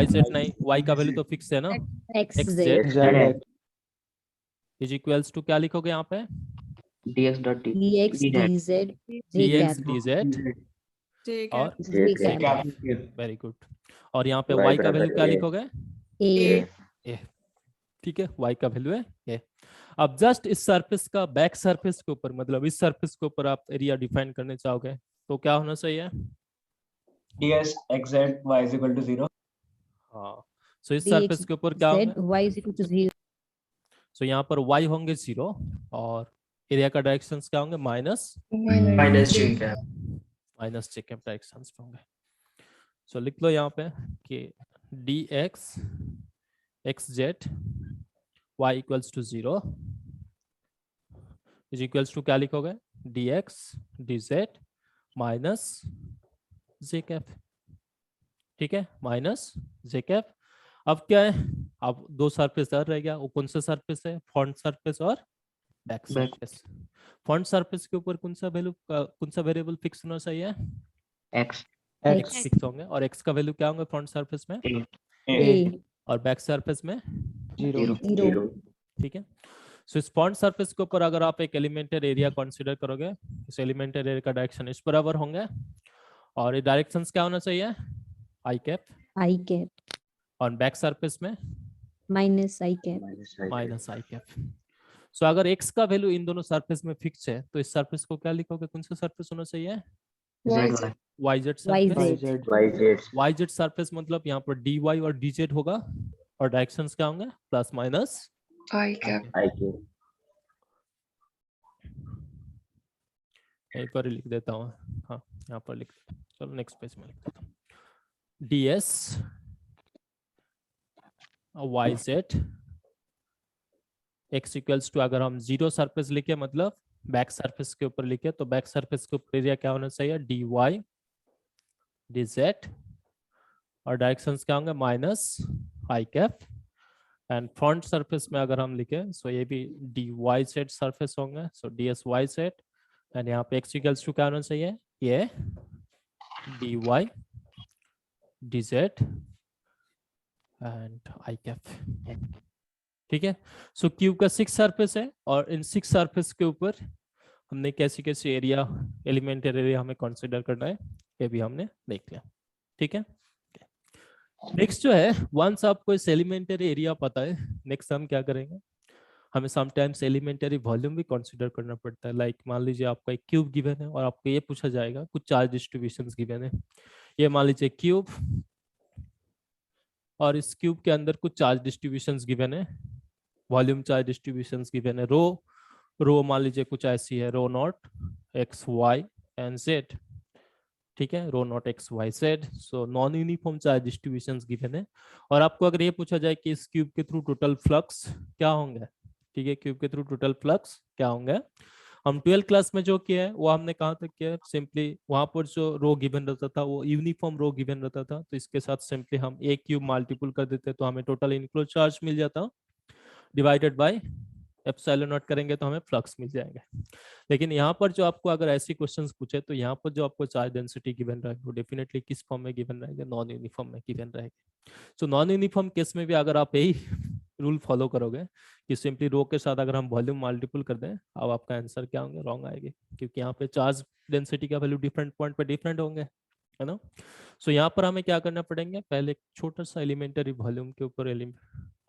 z नहीं, y का वैल्यू तो फिक्स है ना, x z is equals to क्या लिखोगे यहाँ पे, dx dz और वेरी गुड। और यहाँ पे y का वैल्यू क्या लिखोगे, ए, ठीक है, y का वैल्यू है ये। अब जस्ट इस सरफेस का बैक सरफेस के ऊपर, मतलब इस सरफेस के ऊपर आप एरिया डिफाइन करने चाहोगे तो क्या होना चाहिए, ds xz y is equal to 0। हाँ। सो इस सरफेस के ऊपर क्या होंगे, सो यहाँ पर y होंगे 0, और एरिया का डायरेक्शंस क्या होंगे, माइनस जे कैप डायरेक्शंस पे होंगे। सो लिख लो यहाँ पे कि dx xz y equals to 0 is equals to क्या लिखोगे, dx dz minus j cap, ठीक है, माइनस जे कैप। अब क्या है, अब 2 सरफेस और रह गया, वो कौन सा सरफेस है, फ्रंट सरफेस और बैक सरफेस। फ्रंट सरफेस के ऊपर कौन सा वैल्यू, कौन सा वेरिएबल फिक्स होना चाहिए, X x फिक्स होंगे और x का वैल्यू क्या होंगे फ्रंट सरफेस में A और बैक सरफेस में 0 ठीक है। सो इस फ्रंट सरफेस के ऊपर अगर आप एक एलिमेंटेड एरिया कंसीडर करोगे, इस एलिमेंटेड एरिया का डायरेक्शन इस बराबर होंगे और ये डायरेक्शंस क्या होना चाहिए आई कैप और बैक सरफेस में माइनस आई कैप माइनस आई कैप। सो अगर x का वैल्यू इन दोनों सरफेस में फिक्स है तो इस सरफेस को क्या लिखोगे, कौन सा सरफेस होना चाहिए ZY yz surface. YZ yz surface मतलब यहाँ पर dy और dz होगा और डायरेक्शंस क्या होंगे प्लस माइनस आई कैप IK यहीं पर लिख देता हूँ, हाँ यहाँ पर लिख देता हूँ। चलो नेक्स्ट पेज में लिख देता हूँ ds yz x equals to, अगर हम जीरो सरफेस लिखे मतलब बैक सरफेस के ऊपर लिखे तो बैक सरफेस के ऊपर एरिया क्या होना चाहिए dy dz और डायरेक्शंस क्या होंगे minus I cap and front surface में अगर हम लिखे सो ये भी dy z सरफेस होंगे सो ds yz एंड यहाँ पे x इक्वल्स टू क्या होना चाहिए ये dy dz and I cap ठीक है। सो क्यूब का 6 सरफेस है और इन 6 सरफेस के ऊपर हमने कैसी कैसी एरिया एलिमेंटरी एरिया हमें कंसीडर करना है ये भी हमने देख लिया ठीक है। नेक्स्ट जो है वंस आपको इस एलिमेंटरी एरिया पता है, नेक्स्ट हम क्या करेंगे, हमें समटाइम्स एलिमेंटरी वॉल्यूम भी कंसीडर करना पड़ता है। लाइक मान लीजिए आपका एक क्यूब गिवन है और आपको ये पूछा जाएगा कुछ चार्ज डिस्ट्रीब्यूशंस गिवन है, ये मान लीजिए क्यूब और इस क्यूब के अंदर कुछ चार्ज डिस्ट्रीब्यूशंस गिवन है, वॉल्यूम चार्ज डिस्ट्रीब्यूशंस गिवन है, रो मान लीजिए कुछ ऐसी है rho naught x y and z ठीक है, rho naught x y z. So non uniform charge distributions given है और आपको अगर ये पूछा जाए कि इस क्यूब के थ्रू टोटल फ्लक्स क्या होंगे, ठीक है, क्यूब के थ्रू टोटल फ्लक्स क्या होंगे, हम 12th क्लास में जो किया है वो हमने कहाँ तक किया है, सिंपली वहां पर जो रो गिवन रहता था वो यूनिफॉर्म रो गिवन रहता था तो इसके साथ सिंपली हम एक क्यूब मल्टीपल कर देते तो हमें टोटल इनक्लोज चार्ज मिल जाता डिवाइडेड बाय एप्सिलॉन नॉट करेंगे तो हमें फ्लक्स मिल जाएंगे। लेकिन यहाँ पर जो आपको अगर ऐसे क्वेश्चंस पूछे तो यहाँ पर जो आपको चार्ज डेंसिटी गिवन रहेगी वो डेफिनेटली किस फॉर्म में गिवन रहेगा, नॉन यूनिफॉर्म में गिवन रहेगी। सो नॉन यूनिफॉर्म केस में भी अगर आप यही रूल फॉलो करोगे कि सिंपली रो के साथ अगर हम वॉल्यूम मल्टीपल कर दें अब आपका आंसर क्या होंगे रॉन्ग आएगी क्योंकि यहाँ पे चार्ज डेंसिटी का वैल्यू डिफरेंट पॉइंट पे डिफरेंट होंगे है ना। सो यहाँ पर हमें क्या करना पड़ेंगे, पहले एक छोटा सा एलिमेंटरी वॉल्यूम के ऊपर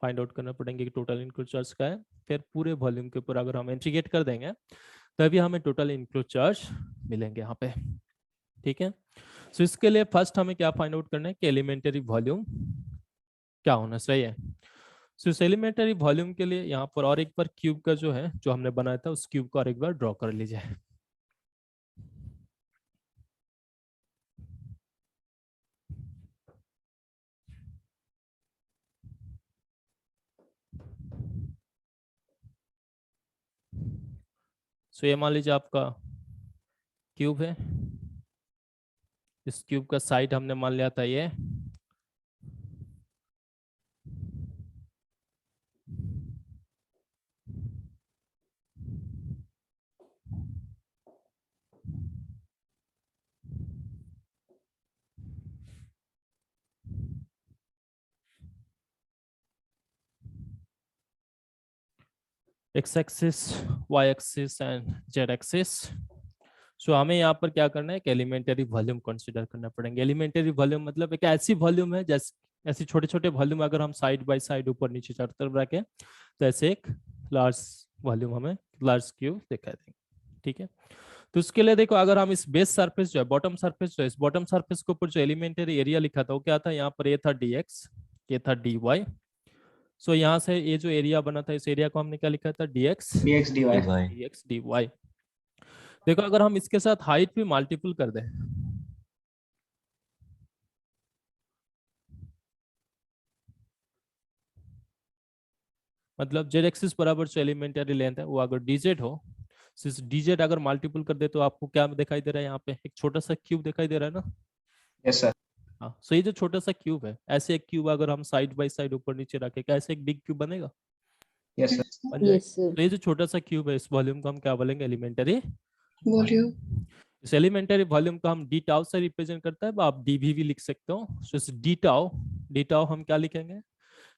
फाइंड आउट करना पड़ेंगे कि टोटल इनक्लोज चार्ज क्या है, फिर पूरे वॉल्यूम के ऊपर अगर हम इंटीग्रेट कर देंगे तभी हमें टोटल इनक्लोज चार्ज मिलेंगे यहाँ पे ठीक है। सो इसके लिए फर्स्ट हमें क्या फाइंड आउट करना है कि एलिमेंटरी वॉल्यूम क्या होना चाहिए। सो इस एलिमेंटरी वॉल्यूम के लिए यहाँ पर और एक बार क्यूब का जो है जो हमने बनाया था उस क्यूब को और एक बार ड्रॉ कर लीजिए। सो ये मान लीजिए आपका क्यूब है, इस क्यूब का साइड हमने मान लिया था ये x axis y axis and z axis. So हमें यहाँ पर क्या करना है कि एलिमेंटरी वॉल्यूम कंसीडर करना पड़ेंगे। एलिमेंटरी वॉल्यूम मतलब एक ऐसी वॉल्यूम है जैसे ऐसे छोटे छोटे वॉल्यूम अगर हम साइड बाय साइड ऊपर नीचे चारों तरफ रखें तो ऐसे एक लार्ज वॉल्यूम हमें लार्ज क्यूब दिखाई देंगे ठीक है। तो उसके लिए देखो अगर हम इस बेस सरफेस जो है बॉटम सरफेस जो है इस बॉटम सरफेस के ऊपर जो एलिमेंटरी एरिया लिखा था वो क्या था, यहाँ पर ये था dx ये था dy। सो यहाँ से ये जो एरिया बना था इस एरिया को हमने क्या लिखा था dx dy। देखो अगर हम इसके साथ हाइट भी मल्टीपल कर दें मतलब जेड एक्सिस बराबर जो एलिमेंटरी लेंथ है वो अगर dz हो, सिर्फ dz अगर मल्टीपल कर दे तो आपको क्या दिखाई दे रहा है, यहाँ पे एक छोटा सा क्यूब दिखाई दे रहा है ना। Yes sir. हाँ सो ये जो छोटा सा क्यूब है ऐसे एक क्यूब अगर हम साइड बाय साइड ऊपर नीचे रखें कैसे एक बिग क्यूब बनेगा, यस सर। बन जाएगा। यस सर तो ये जो छोटा सा क्यूब है इस वॉल्यूम को हम क्या बोलेंगे एलिमेंटरी वॉल्यूम इस एलिमेंटरी वॉल्यूम को हम डी टाउ से रिप्रेजेंट करता है, आप डीवी भी लिख सकते हो। सो इस डी टाउ हम क्या लिखेंगे,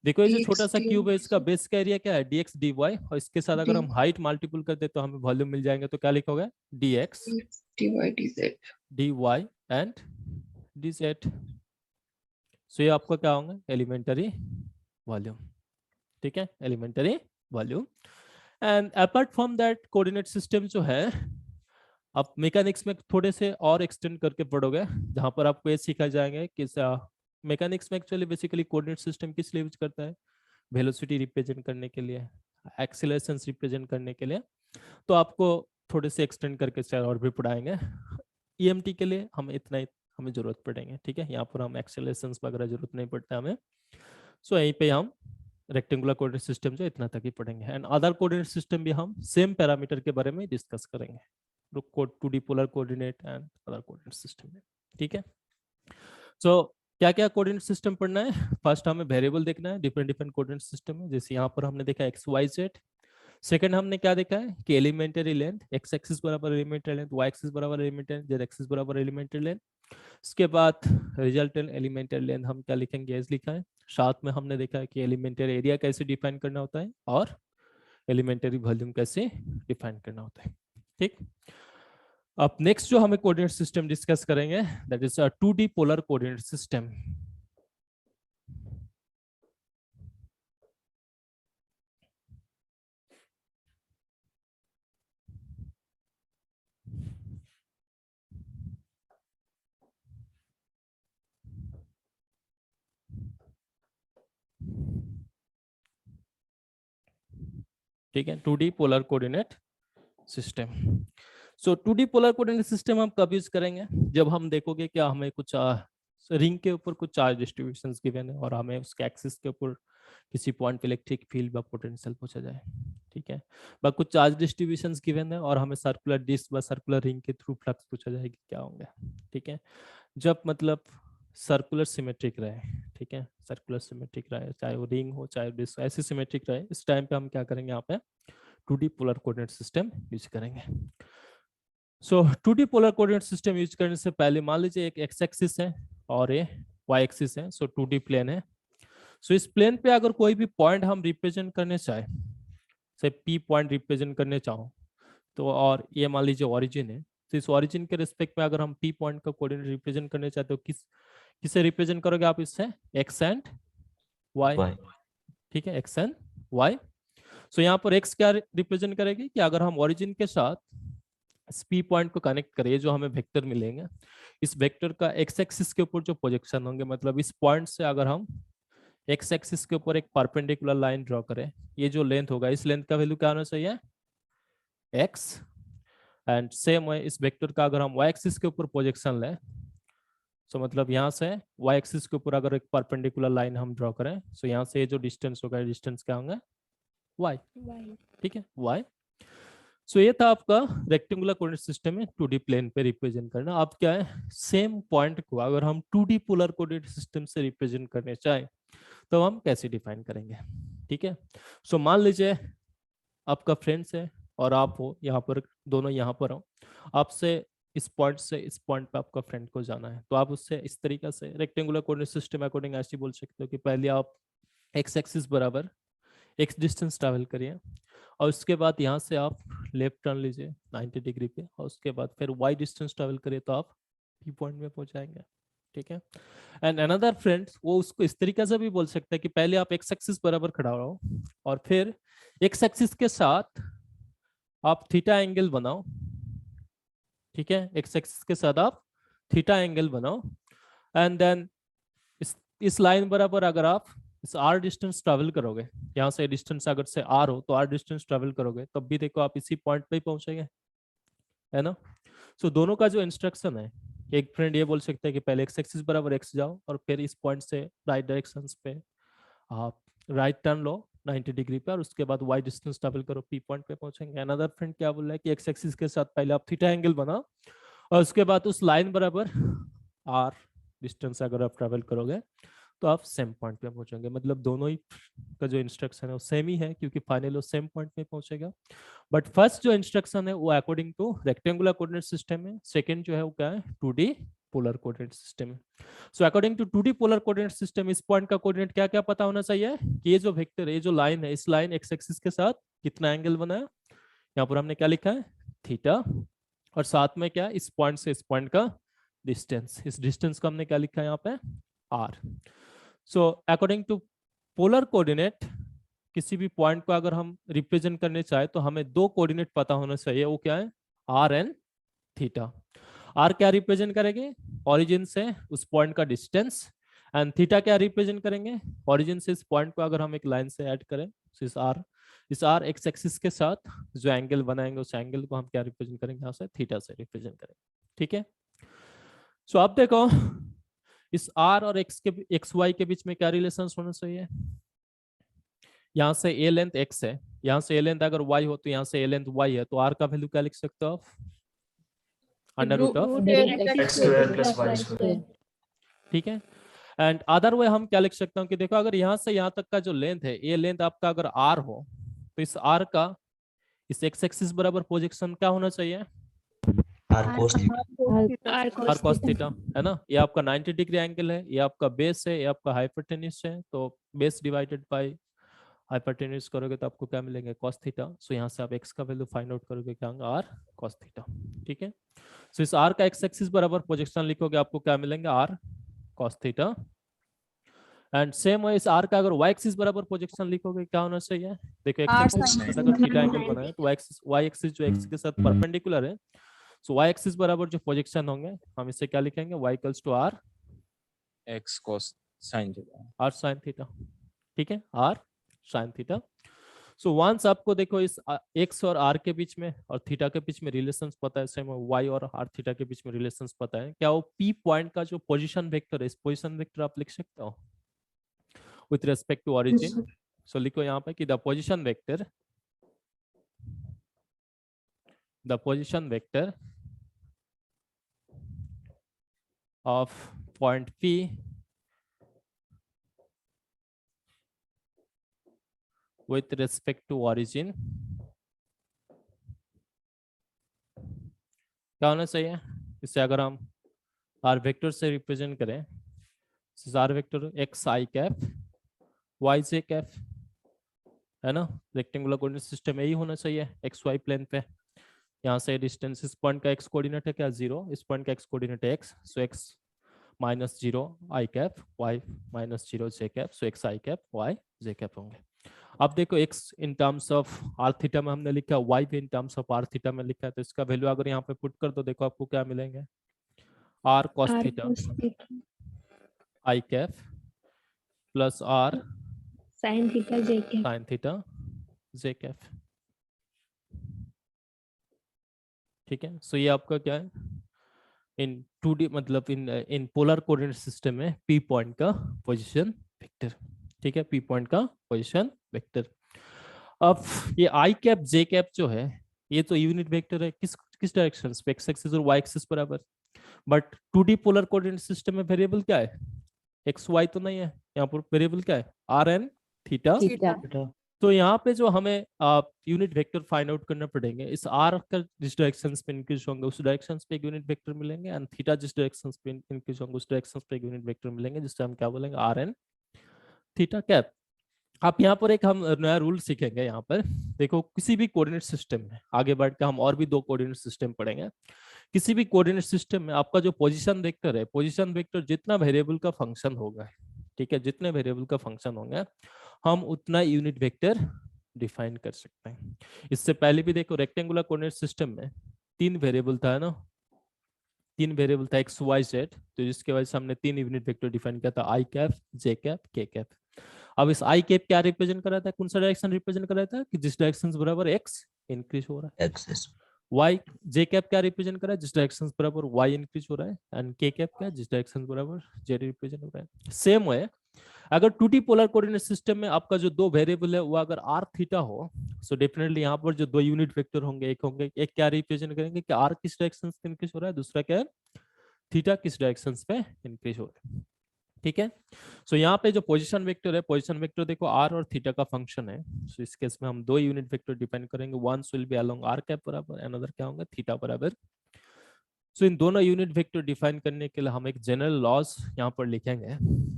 देखो ये जो छोटा सा क्यूब है इसका बेस का एरिया क्या है dx dy, और इसके साथ अगर हम हाइट मल्टीपल कर दे तो हमें वॉल्यूम मिल जाएंगे। तो क्या लिखोगे, dx dy एंड dz। सो ये आपका क्या होंगे, एलिमेंटरी वॉल्यूम। ठीक है, elementary volume. And apart from that coordinate system जो है, आप मैकेनिक्स में थोड़े से और एक्सटेंड करके पढ़ोगे, जहां पर आपको ये सीखा जाएंगे कि मैकेनिक्स में एक्चुअली बेसिकली कोऑर्डिनेट सिस्टम किस लिए यूज करता है, वेलोसिटी रिप्रेजेंट करने के लिए, एक्सीलरेशंस रिप्रेजेंट करने के लिए। तो आपको थोड़े से एक्सटेंड करके सर और भी पढ़ाएंगे। ईएमटी के लिए हम इतना ही हमें जरूरत पड़ेंगे। ठीक है, यहाँ पर हम एक्सीलरेशंस वगैरह जरूरत नहीं पड़ता हमें। सो यहीं पे हम रेक्टेंगुलर कोऑर्डिनेट सिस्टम जो इतना तक ही पढ़ेंगे। एंड अदर कोऑर्डिनेट सिस्टम भी हम सेम पैरामीटर के बारे में डिस्कस करेंगे, 2D polar coordinate and other coordinate system में। ठीक है, सो क्या क्या कोऑर्डिनेट सिस्टम पढ़ना है, फर्स्ट हमें वेरिएबल देखना है डिफरेंट डिफरेंट कोऑर्डिनेट सिस्टम में। जैसे यहाँ पर हमने देखा एक्स वाई जेड। सेकंड हमने क्या देखा है कि एलिमेंटरी लेंथ, एक्स एक्सिस बराबर एलिमेंटरी लेंथ, वाई एक्सिस बराबर एलिमेंटरी, जेड एक्सिस बराबर एलिमेंटरी लेंथ। इसके बाद रिजल्टेंट एलिमेंटरी लेंथ हम क्या लिखेंगे, एज लिखा है। साथ में हमने देखा है कि एलिमेंटरी एरिया कैसे डिफाइन करना होता है और एलिमेंटरी वॉल्यूम कैसे डिफाइन करना होता है। ठीक, अब नेक्स्ट जो हमें कोऑर्डिनेट सिस्टम डिस्कस करेंगे that is a 2D polar coordinate system. ठीक है, 2D पोलर कोऑर्डिनेट सिस्टम। सो 2D पोलर कोऑर्डिनेट सिस्टम हम कब यूज करेंगे, जब हम देखोगे क्या हमें कुछ रिंग के ऊपर कुछ चार्ज डिस्ट्रीब्यूशंस गिवन है और हमें उसके एक्सिस के ऊपर किसी पॉइंट पे इलेक्ट्रिक फील्ड व पोटेंशियल पूछा जाए। ठीक है, बस कुछ चार्ज डिस्ट्रीब्यूशंस गिवन है और हमें सर्कुलर डिस्क व सर्कुलर रिंग के थ्रू फ्लक्स पूछा जाए कि क्या होंगे। ठीक है, जब मतलब सर्कुलर सिमेट्रिक रहे, ठीक है, सर्कुलर सिमेट्रिक रहे, चाहे वो रिंग हो चाहे डिस्क, ऐसे सिमेट्रिक रहे, इस टाइम पे हम क्या करेंगे, यहाँ पे 2D polar coordinate system use करेंगे। सो 2D polar coordinate system use करने से पहले मान लीजिए एक एक्स एक्सिस है और ये वाई एक्सिस है। सो 2D प्लेन है। सो इस प्लेन पे अगर कोई भी पॉइंट हम रिप्रेजेंट करने चाहे, से P पॉइंट रिप्रेजेंट करने चाहो तो, और ये मान लीजिए ओरिजिन है, तो इस ओरिजिन के रिस्पेक्ट में अगर हम P पॉइंट का कोऑर्डिनेट रिप्रेजेंट करने चाहते हो, किसे रिप्रेजेंट करोगे आप इससे, एक्स एंड वाई। ठीक है, एक्स एंड वाई। सो यहाँ पर एक्स क्या रिप्रेजेंट करेगी कि अगर हम ओरिजिन के साथ इस P पॉइंट को कनेक्ट करें, जो हमें वेक्टर मिलेंगे, इस वेक्टर का एक्स एक्सिस के ऊपर जो प्रोजेक्शन होंगे, मतलब इस पॉइंट से अगर हम एक्स एक्सिस के ऊपर एक परपेंडिकुलर लाइन ड्रॉ करें, ये जो लेंथ होगा, इस लेंथ का वैल्यू क्या होना चाहिए, एक्स। एंड सेम है इस वेक्टर का अगर हम वाई एक्सिस के ऊपर प्रोजेक्शन लें, सो मतलब यहाँ से वाई एक्सिस के ऊपर अगर एक परपेंडिकुलर लाइन हम ड्रॉ करें, सो यहाँ से जो डिस्टेंस होगा, डिस्टेंस क्या होंगे, वाई। ठीक है, वाई। सो ये था आपका रेक्टेंगुलर कोऑर्डिनेट सिस्टम में 2D प्लेन पे रिप्रेजेंट करना। अब क्या है, सेम पॉइंट को अगर हम 2D पोलर कोऑर्डिनेट सिस्टम से रिप्रेजेंट करने चाहे तो हम कैसे डिफाइन करेंगे। ठीक है, सो मान लीजिए आपका फ्रेंड्स है और आप हो यहाँ पर, दोनों यहाँ पर हो, आपसे इस पॉइंट से इस पॉइंट पे आपका फ्रेंड को जाना है, तो आप उससे इस तरीके से रेक्टेंगुलर कोऑर्डिनेट सिस्टम अकॉर्डिंग ऐसे बोल सकते हो कि पहले आप एक्स एक्सिस बराबर एक्स डिस्टेंस ट्रैवल करिए और उसके बाद यहाँ से आप लेफ्ट टर्न लीजिए 90 डिग्री पे, और उसके बाद फिर वाई डिस्टेंस ट्रैवल करिए तो आप पी पॉइंट में पहुंच जाएंगे। ठीक है, एंड अनदर फ्रेंड्स वो उसको इस तरीके से भी बोल सकते हैं कि पहले आप एक्स एक्सिस बराबर खड़ा रहो और फिर एक्स एक्सिस के साथ आप थीटा एंगल बनाओ। ठीक है, एक्स एक्सिस के साथ आप थीटा एंगल बनाओ एंड देन इस लाइन बराबर अगर आप इस आर डिस्टेंस ट्रैवल करोगे, यहाँ से डिस्टेंस अगर से आर हो तो आर डिस्टेंस ट्रैवल करोगे, तब भी देखो आप इसी पॉइंट पे ही पहुंचेंगे, है ना। सो दोनों का जो इंस्ट्रक्शन है, एक फ्रेंड ये बोल सकते हैं कि पहले एक्स एक्सिस बराबर एक्स जाओ और फिर इस पॉइंट से राइट डायरेक्शन पे आप राइट टर्न लो 90 डिग्री पे और उसके बाद वाई डिस्टेंस ट्रैवल करो, पी पॉइंट पे पहुंचेंगे। अनदर फ्रेंड क्या बोल रहा है कि एक्स एक्सिस के साथ पहले आप थीटा एंगल बनाओ और उसके बाद उस लाइन बराबर आर डिस्टेंस अगर आप ट्रैवल करोगे तो आप सेम पॉइंट पे पहुंचोगे। मतलब दोनों ही का जो इंस्ट्रक्शन है वो सेम ही है, क्योंकि फाइनली वो सेम पॉइंट पे पहुंचेगा। बट फर्स्ट जो इंस्ट्रक्शन है वो according two rectangular coordinate system है, सेकंड जो है वो क्या है 2D पोलर कोऑर्डिनेट सिस्टम है। So according to 2D polar coordinate system इस पॉइंट का कोऑर्डिनेट क्या क्या पता होना चाहिए कि ये जो वेक्टर है, ये जो लाइन है, इस लाइन एक्स एक्सिस के साथ कितना एंगल बना है। यहाँ पर हमने क्या लिखा है थीटा, और साथ में क्या इस पॉइंट से इस पॉइंट का डिस्टेंस, इस डिस्टेंस का हमने क्या लिखा है यहाँ पे r। So according to polar coordinate किसी भी पॉइंट को अगर हम रिप्रेजेंट करने चाहे तो हमें दो कोऑर्डिनेट पता होना चाहिए, वो क्या है r एंड थीटा। r क्या रिप्रेजेंट करेंगे ओरिजिन से उस पॉइंट का डिस्टेंस, एंड थीटा क्या रिप्रेजेंट करेंगे ओरिजिन से इस पॉइंट को अगर हम एक लाइन से ऐड करें तो इस r एक्स एक्सिस के साथ जो एंगल बनाएंगे उस एंगल को हम क्या रिप्रेजेंट करेंगे यहाँ से थीटा से रिप्रेजेंट करेंगे। ठीक है, सो आप देखो इस r और एक्स वाई के बीच में क्या रिलेशन होना चाहिए। यहाँ से a लेंथ x है, यहाँ से a लेंथ अगर y हो तो यहाँ से a लेंथ y है, तो r का वैल्यू क्या लिख सकते हो आप under root of x square plus y square। ठीक है, एंड अदर वे हम क्या लिख सकते हैं कि देखो अगर यहाँ से यहाँ तक का जो लेंथ है ये लेंथ आपका अगर r हो तो इस r का इस x एक्सिस बराबर प्रोजेक्शन क्या होना चाहिए r cos r cos theta है ना। ये आपका 90 डिग्री एंगल है, ये आपका बेस है, ये आपका हाइपोटेन्यूज है, तो बेस डिवाइडेड बाय हाइपोटेन्यूज करोगे तो आपको क्या मिलेंगे cos थीटा। सो यहाँ से आप x का वैल्यू फाइंड आउट करोगे क्या होगा r cos थीटा। ठीक है, सो इस r का x एक्सिस बराबर प्रोजेक्शन लिखोगे आपको क्या मिलेंगे r cos theta, and same है इस r का अगर y एक्सिस बराबर प्रोजेक्शन लिखोगे क्या होना चाहिए। देखो x एक्सिस अगर थीटा एंगल बनाए तो y एक्सिस जो x के साथ परपेंडिकुलर है, सो y एक्सिस बराबर जो प्रोजेक्शन होंगे हम इसे क्या लिखेंगे y equals to r x cos sin theta. r sin theta. ठीक है, r sin theta. So once आपको देखो इस x और r के बीच में और थीटा के बीच में रिलेशंस पता है, सेम y और r थीटा के बीच में रिलेशंस पता है, क्या वो p पॉइंट का जो पोजीशन वेक्टर है इस पोजीशन वेक्टर आप लिख सकते हो विथ रेस्पेक्ट टू ओरिजिन। सो लिखो यहाँ पे कि the position vector of point P with respect to origin क्या होना चाहिए। इसे अगर हम r वेक्टर से रिप्रेजेंट करें, r vector x i cap y j cap है ना, रेक्टेंगुलर कोऑर्डिनेट सिस्टम यही होना चाहिए x y प्लेन पे। यहाँ से डिस्टेंस इस पॉइंट का x कोऑर्डिनेट है क्या 0, इस पॉइंट का x कोऑर्डिनेट है x, so x minus 0 i cap y minus 0 j cap, so x i cap y j cap होंगे। अब देखो x in terms of r theta में हमने लिखा, y भी इन टर्म्स ऑफ r थीटा में लिखा है, तो इसका वैल्यू अगर यहाँ पे पुट कर दो देखो आपको क्या मिलेंगे r cos theta i cap plus r sin theta j cap sin theta j cap. ठीक है, सो ये आपका क्या है इन 2D मतलब इन पोलर कोऑर्डिनेट सिस्टम में p पॉइंट का पोजीशन वेक्टर। ठीक है, p पॉइंट का पोजीशन वेक्टर। अब ये i कैप j कैप जो है ये तो यूनिट वेक्टर है, किस डायरेक्शन पे x एक्सिस और y एक्सिस बराबर, but 2D polar coordinate system में वेरिएबल क्या है x y तो नहीं है, यहाँ पर वेरिएबल क्या है r and थीटा। तो यहाँ पे जो हमें यूनिट वेक्टर फाइंड आउट करना पड़ेंगे, इस r का जिस डायरेक्शन पे इंक्रीज होंगे उस डायरेक्शन पे एक यूनिट वेक्टर मिलेंगे, एंड थीटा जिस डायरेक्शन पे इंक्रीज होंगे उस डायरेक्शन पे एक यूनिट वेक्टर मिलेंगे, जिससे हम क्या बोलेंगे r एंड थीटा कैप। आप यहाँ पर एक हम नया रूल सीखेंगे। यहाँ पर देखो किसी भी कोऑर्डिनेट सिस्टम में आगे बढ़ के हम और भी दो कोऑर्डिनेट सिस्टम पढ़ेंगे। किसी भी कोऑर्डिनेट सिस्टम में आपका जो पोजीशन वेक्टर है, पोजीशन वेक्टर जितना वेरिएबल का फंक्शन होगा, ठीक है, जितने वेरिएबल का फंक्शन होंगे हम उतना यूनिट वेक्टर डिफाइन कर सकते हैं। इससे पहले भी देखो रेक्टेंगुलर कोऑर्डिनेट सिस्टम में 3 वेरिएबल था ना, 3 वेरिएबल था x y z, तो जिसके वजह से हमने 3 यूनिट वेक्टर डिफाइन किया था i cap j cap k cap. अब इस i कैप क्या रिप्रेजेंट कर रहा था, कौन सा डायरेक्शन रिप्रेजेंट कर रहा था कि जिस डायरेक्शन बराबर x इंक्रीज हो रहा है, y j कैप क्या रिप्रेजेंट कर रहा है जिस डायरेक्शन बराबर y इंक्रीज हो रहा है, एंड k कैप क्या जिस डायरेक्शन बराबर z रिप्रेजेंट हो रहा है। सेम है अगर 2D पोलर कोऑर्डिनेट सिस्टम में आपका जो दो वेरिएबल है वो अगर r थीटा हो, सो डेफिनेटली यहाँ पर जो दो यूनिट वेक्टर होंगे, एक क्या रिप्रेजेंट करेंगे कि r किस डायरेक्शन पे इंक्रीज हो रहा है, दूसरा क्या है थीटा किस डायरेक्शन पे इंक्रीज हो रहा है। ठीक है। सो यहाँ पे जो पोजीशन वेक्टर है, पोजीशन वेक्टर देखो आर और थीटा का फंक्शन है। सो इस केस में हम दो यूनिट वेक्टर डिफाइन करेंगे, one will be along are cap बराबर, अनदर क्या होगा थीटा बराबर। सो इन दोनों यूनिट वेक्टर डिफाइन करने के लिए हम एक जनरल लॉज यहाँ पर लिखेंगे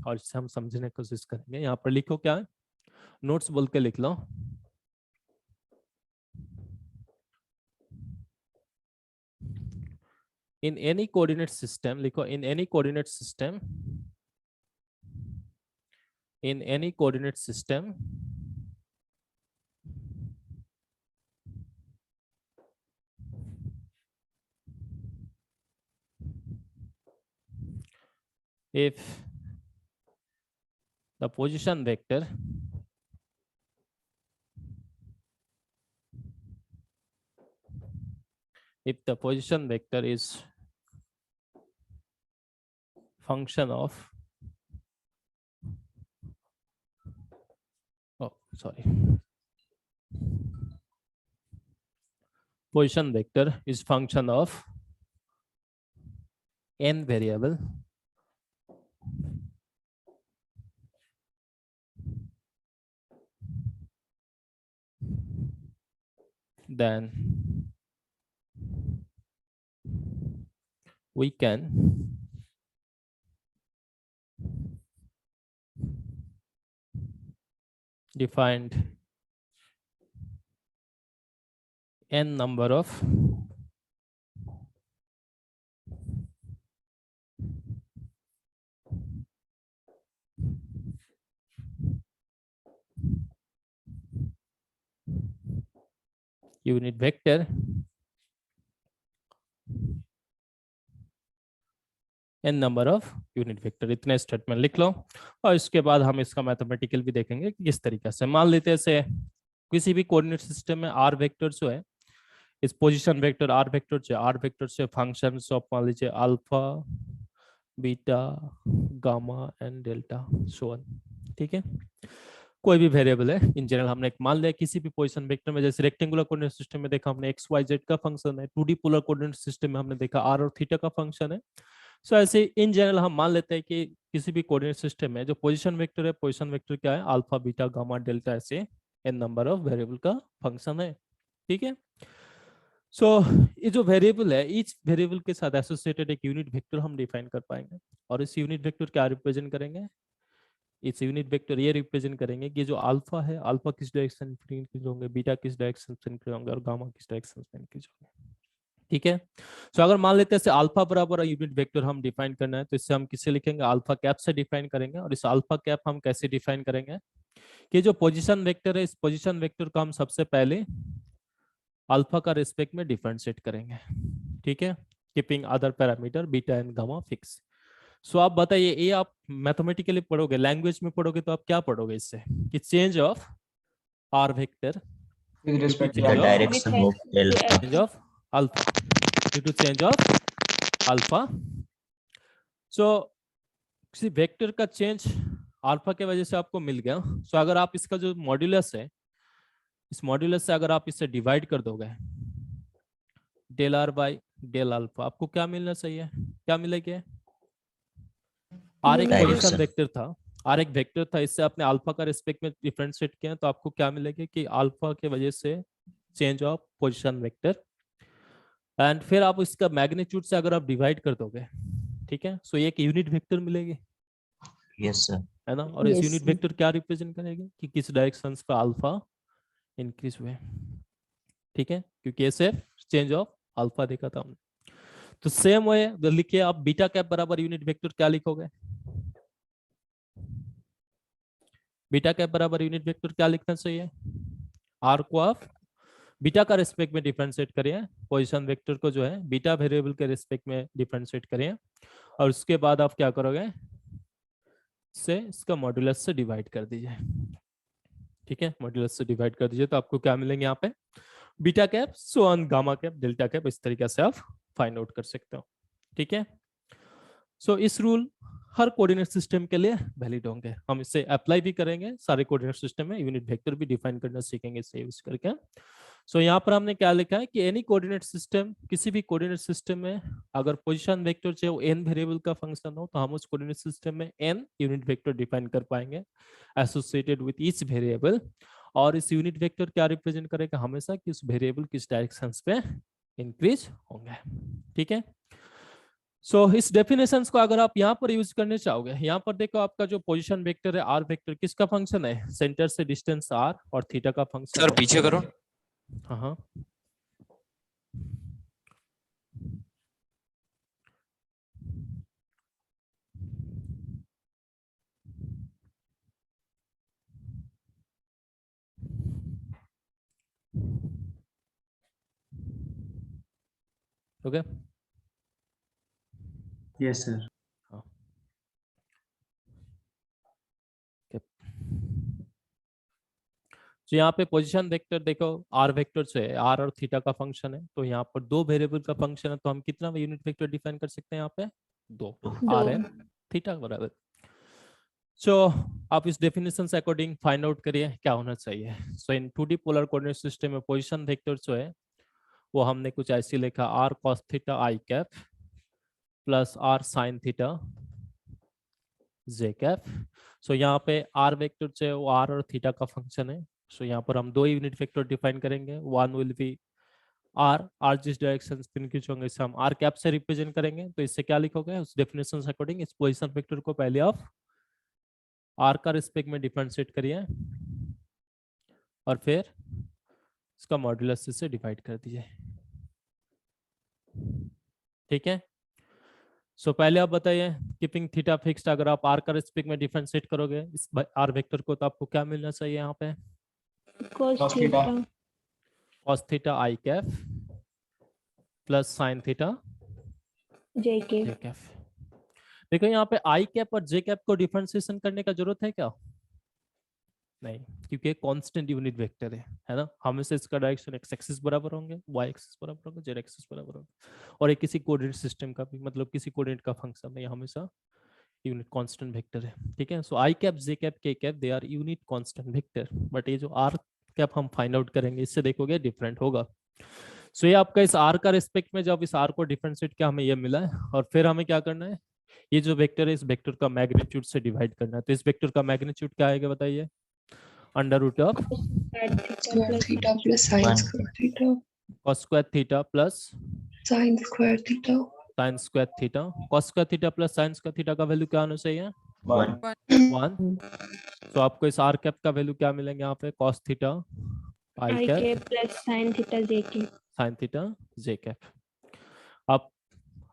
और इससे हम समझने की कोशिश करेंगे। यहाँ पर लिखो क्या है, नोट्स बोल के लिख लो। In any coordinate system, लिखो in any coordinate system, in any coordinate system, if the position vector is function of position vector is function of n variable, then we can define n number of unit vector n number of unit vector. इतने statement लिख लो और इसके बाद हम इसका mathematical भी देखेंगे कि किस तरीके से। मान लेते हैं से किसी भी कोऑर्डिनेट सिस्टम में आर वेक्टर जो है, इस पोजीशन वेक्टर आर वेक्टर से फंक्शन ऑफ मान लीजिए alpha beta gamma and delta so on, ठीक है। कोई भी वेरिएबल है इन जनरल हमने एक मान लिया किसी भी पोजीशन वेक्टर में, जैसे रेक्टेंगुलर कोऑर्डिनेट सिस्टम में देखा हमने एक्स वाई जेड का फंक्शन है, 2D पोलर कोऑर्डिनेट सिस्टम में हमने देखा आर और थीटा का फंक्शन है। सो ऐसे इन जनरल हम मान लेते हैं कि किसी भी कोऑर्डिनेट सिस्टम में जो पोजीशन वेक्टर है, पोजीशन वेक्टर क्या है अल्फा बीटा गामा डेल्टा ऐसे एन नंबर ऑफ वेरिएबल का फंक्शन है, ठीक है। सो ये जो वेरिएबल है ईच वेरिएबल के साथ एसोसिएटेड एक यूनिट वेक्टर हम डिफाइन कर पाएंगे और इस यूनिट वेक्टर क्या रिप्रेजेंट करेंगे, इस यूनिट वेक्टर ये रिप्रेजेंट करेंगे कि जो अल्फा है अल्फा किस डायरेक्शन में इंक्रीज होंगे, बीटा किस डायरेक्शन में इंक्रीज होंगे और गामा किस डायरेक्शन में इंक्रीज होंगे, ठीक है। सो अगर मान लेते हैं अल्फा बराबर यूनिट वेक्टर हम डिफाइन करना है तो इससे हम किससे लिखेंगे, अल्फा कैप से डिफाइन करेंगे। और इस अल्फा कैप हम कैसे डिफाइन करेंगे कि जो पोजीशन वेक्टर है इस पोजीशन वेक्टर को हम सबसे पहले अल्फा का रिस्पेक्ट में डिफरेंशिएट करेंगे, ठीक है, keeping other parameter beta and gamma fix. So आप बताइए ये आप मैथमेटिकली पढ़ोगे, लैंग्वेज में पढ़ोगे तो आप क्या पढ़ोगे इससे कि change of r vector With respect to The alpha. direction of delta. change of alpha due to change of alpha. So किसी वेक्टर का चेंज अल्फा के वजह से आपको मिल गया। सो अगर आप इसका जो मॉड्यूलस है इस मॉड्यूलस से अगर आप इसे डिवाइड कर दोगे del r by del alpha, आपको क्या मिलना चाहिए, क्या मिलेगा, आर एक पोजीशन वेक्टर था, आर एक वेक्टर था, इससे आपने अल्फा का रिस्पेक्ट में डिफरेंशिएट किया तो आपको क्या मिलेगा कि अल्फा के वजह से change of position vector and फिर आप इसका मैग्नीट्यूड से अगर आप डिवाइड कर दोगे, ठीक है, सो ये एक यूनिट वेक्टर मिलेगी, Yes, sir. है ना। और इस Yes, यूनिट sir. वेक्टर क्या रिप्रेजेंट करेगी कि किस डायरेक्शन पे अल्फा इंक्रीज हुए, ठीक है, क्योंकि ऐसे चेंज ऑफ अल्फा देखा था हमने। तो सेम वे लिखिए आप बीटा कैप बराबर यूनिट वेक्टर क्या लिखोगे, बीटा कैप बराबर यूनिट वेक्टर क्या लिखना चाहिए, आर को आप बीटा का रिस्पेक्ट में डिफरेंशिएट करिए, पोजीशन वेक्टर को जो है बीटा वेरिएबल के रिस्पेक्ट में डिफरेंशिएट करिए और उसके बाद आप क्या करोगे से इसका मॉड्यूलस से डिवाइड कर दीजिए, ठीक है, मॉड्यूलस से डिवाइड कर दीजिए तो आपको क्या मिलेंगे यहाँ पे beta cap so on gamma cap delta cap, इस तरीके से आप फाइंड आउट कर सकते हो, ठीक है। सो इस रूल हर कोऑर्डिनेट सिस्टम के लिए वैलिड होंगे, हम इसे अप्लाई भी करेंगे सारे कोऑर्डिनेट सिस्टम में, यूनिट वेक्टर भी डिफाइन करना सीखेंगे इसे यूज करके। सो यहाँ पर हमने क्या लिखा है कि एनी कोऑर्डिनेट सिस्टम, किसी भी कोऑर्डिनेट सिस्टम में अगर पोजीशन वेक्टर चाहे वो n वेरिएबल का फंक्शन हो तो हम उस कोऑर्डिनेट सिस्टम में n यूनिट वेक्टर डिफाइन कर पाएंगे एसोसिएटेड विद ईच वेरिएबल। और इस यूनिट वेक्टर क्या रिप्रेजेंट करेगा हमेशा कि उस वेरिएबल किस डायरेक्शन पे इंक्रीज होंगे। ठीक है, सो इस डेफिनेशंस को अगर आप यहाँ पर यूज करने चाहोगे, यहाँ पर देखो आपका जो पोजीशन वेक्टर है r वेक्टर किसका फंक्शन है, सेंटर से डिस्टेंस r और थीटा का फंक्शन सर है। पीछे करो। हाँ ओके। Yes, sir. तो यहाँ पे पोजीशन वेक्टर देखो r वेक्टर जो है r और थीटा का फंक्शन है, तो यहाँ पर दो वेरिएबल का फंक्शन है तो हम कितना यूनिट वेक्टर डिफाइन कर सकते हैं यहाँ पे, दो, r है थीटा बराबर। सो आप इस डेफिनेशन से अकॉर्डिंग फाइंड आउट करिए क्या होना चाहिए। So in 2D polar coordinate system में पोजीशन वेक्टर जो है वो हमने कुछ ऐसे लिखा r cos theta i cap plus r sin theta j cap. So यहाँ पे r वेक्टर जो है वो r और थीटा का फंक्शन है। सो यहाँ पर हम दो यूनिट वेक्टर डिफाइन करेंगे, वन विल बी r जिस डायरेक्शन पे इंक्रीज होंगे इसे हम r कैप से रिप्रेजेंट करेंगे। तो इससे क्या लिखोगे उस डेफिनेशन से अकॉर्डिंग इस पोजीशन वेक्टर को पहले आप r का रिस्पेक्ट में डिफरेंशिएट करिए और फिर इसका मॉड्यूलस से डिवाइड कर दीजिए। ठीक है, सो पहले आप बताइए कीपिंग थीटा फिक्स्ड अगर आप r का रिस्पेक्ट में डिफरेंशिएट करोगे इस r वेक्टर को तो आपको क्या मिलना चाहिए यहाँ पे, cos theta cos theta i cap plus sin theta j के। j cap. देखो यहाँ पे i कैप और j कैप को डिफरेंशिएशन करने का जरूरत है क्या, नहीं, क्योंकि कांस्टेंट यूनिट वेक्टर है ना, हमेशा इसका डायरेक्शन x एक्सिस बराबर होंगे, y एक्सिस बराबर होंगे, z एक्सिस बराबर होंगे। और एक किसी कोऑर्डिनेट सिस्टम का भी मतलब किसी कोऑर्डिनेट का फंक्शन है, हमेशा यूनिट कांस्टेंट वेक्टर है। ठीक है, so i cap j cap k cap they are unit constant vector, but ये जो आर कैप हम फाइंड आउट करेंगे इससे देखोगे डिफरेंट होगा। सो ये आपका इस आर का रिस्पेक्ट में जब इस आर को डिफरेंशिएट किया हमें ये मिला है और फिर हमें क्या करना है, ये जो वेक्टर है इस वेक्टर का मैग्नीट्यूड से डिवाइड करना है। तो इस वेक्टर का मैग्नीट्यूड क्या आएगा बताइए, under root of theta plus One. cos square theta plus sine square theta sin square theta. cos square theta plus sin square theta का वैल्यू क्या होना चाहिए, 1। तो आपको इस r कैप का वैल्यू क्या मिलेंगे यहाँ पे, cos theta i I cap के प्लस साइन थीटा जे के। sin theta j cap.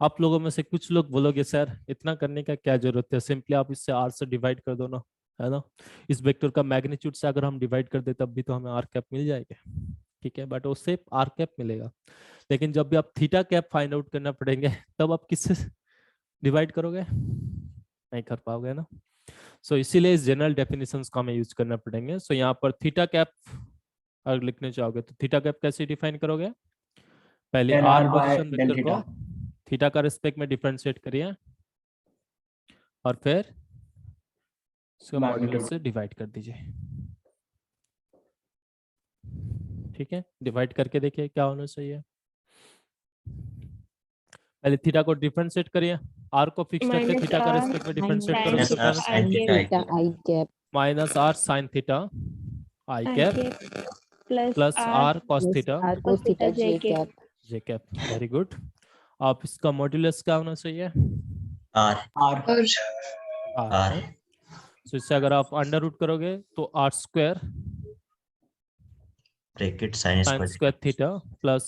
आप लोगों में से कुछ लोग बोलोगे सर इतना करने का क्या जरूरत है, सिंपली आप इससे r से डिवाइड कर दो ना, है ना। इस वेक्टर का मैग्नीट्यूड से अगर हम डिवाइड कर दे तब भी तो हमें r कैप मिल जाएगा। ठीक है, बट उससे r कैप मिलेगा, लेकिन जब भी आप थीटा कैप फाइंड आउट करना पड़ेंगे तब आप किससे डिवाइड करोगे, नहीं कर पाओगे ना। सो इसीलिए इस जनरल डेफिनेशंस को हमें यूज करना पड़ेंगे। सो यहाँ पर थीटा कैप अगर लिखने चाहोगे तो थीटा कैप कैसे डिफाइन करोगे, पहले Del r R by position del vector को theta. थीटा का रिस्पेक्ट में डिफरेंशिएट करिए और फिर इसको Magnitude. मॉड्यूलस से डिवाइड कर दीजिए। ठीक है, डिवाइड करके देखिए क्या होना चाहिए। पहले थीटा को डिफरेंशिएट करिए, r को फिक्स करके थीटा का रिस्पेक्ट में डिफरेंशिएट करोगे तो क्या minus r sin theta i cap plus r cos theta j के। j cap. Very good. आप इसका मॉड्यूलस क्या होना चाहिए, R. R. r। तो इससे अगर आप अंडर रूट करोगे तो r square Bracket sin sin square theta plus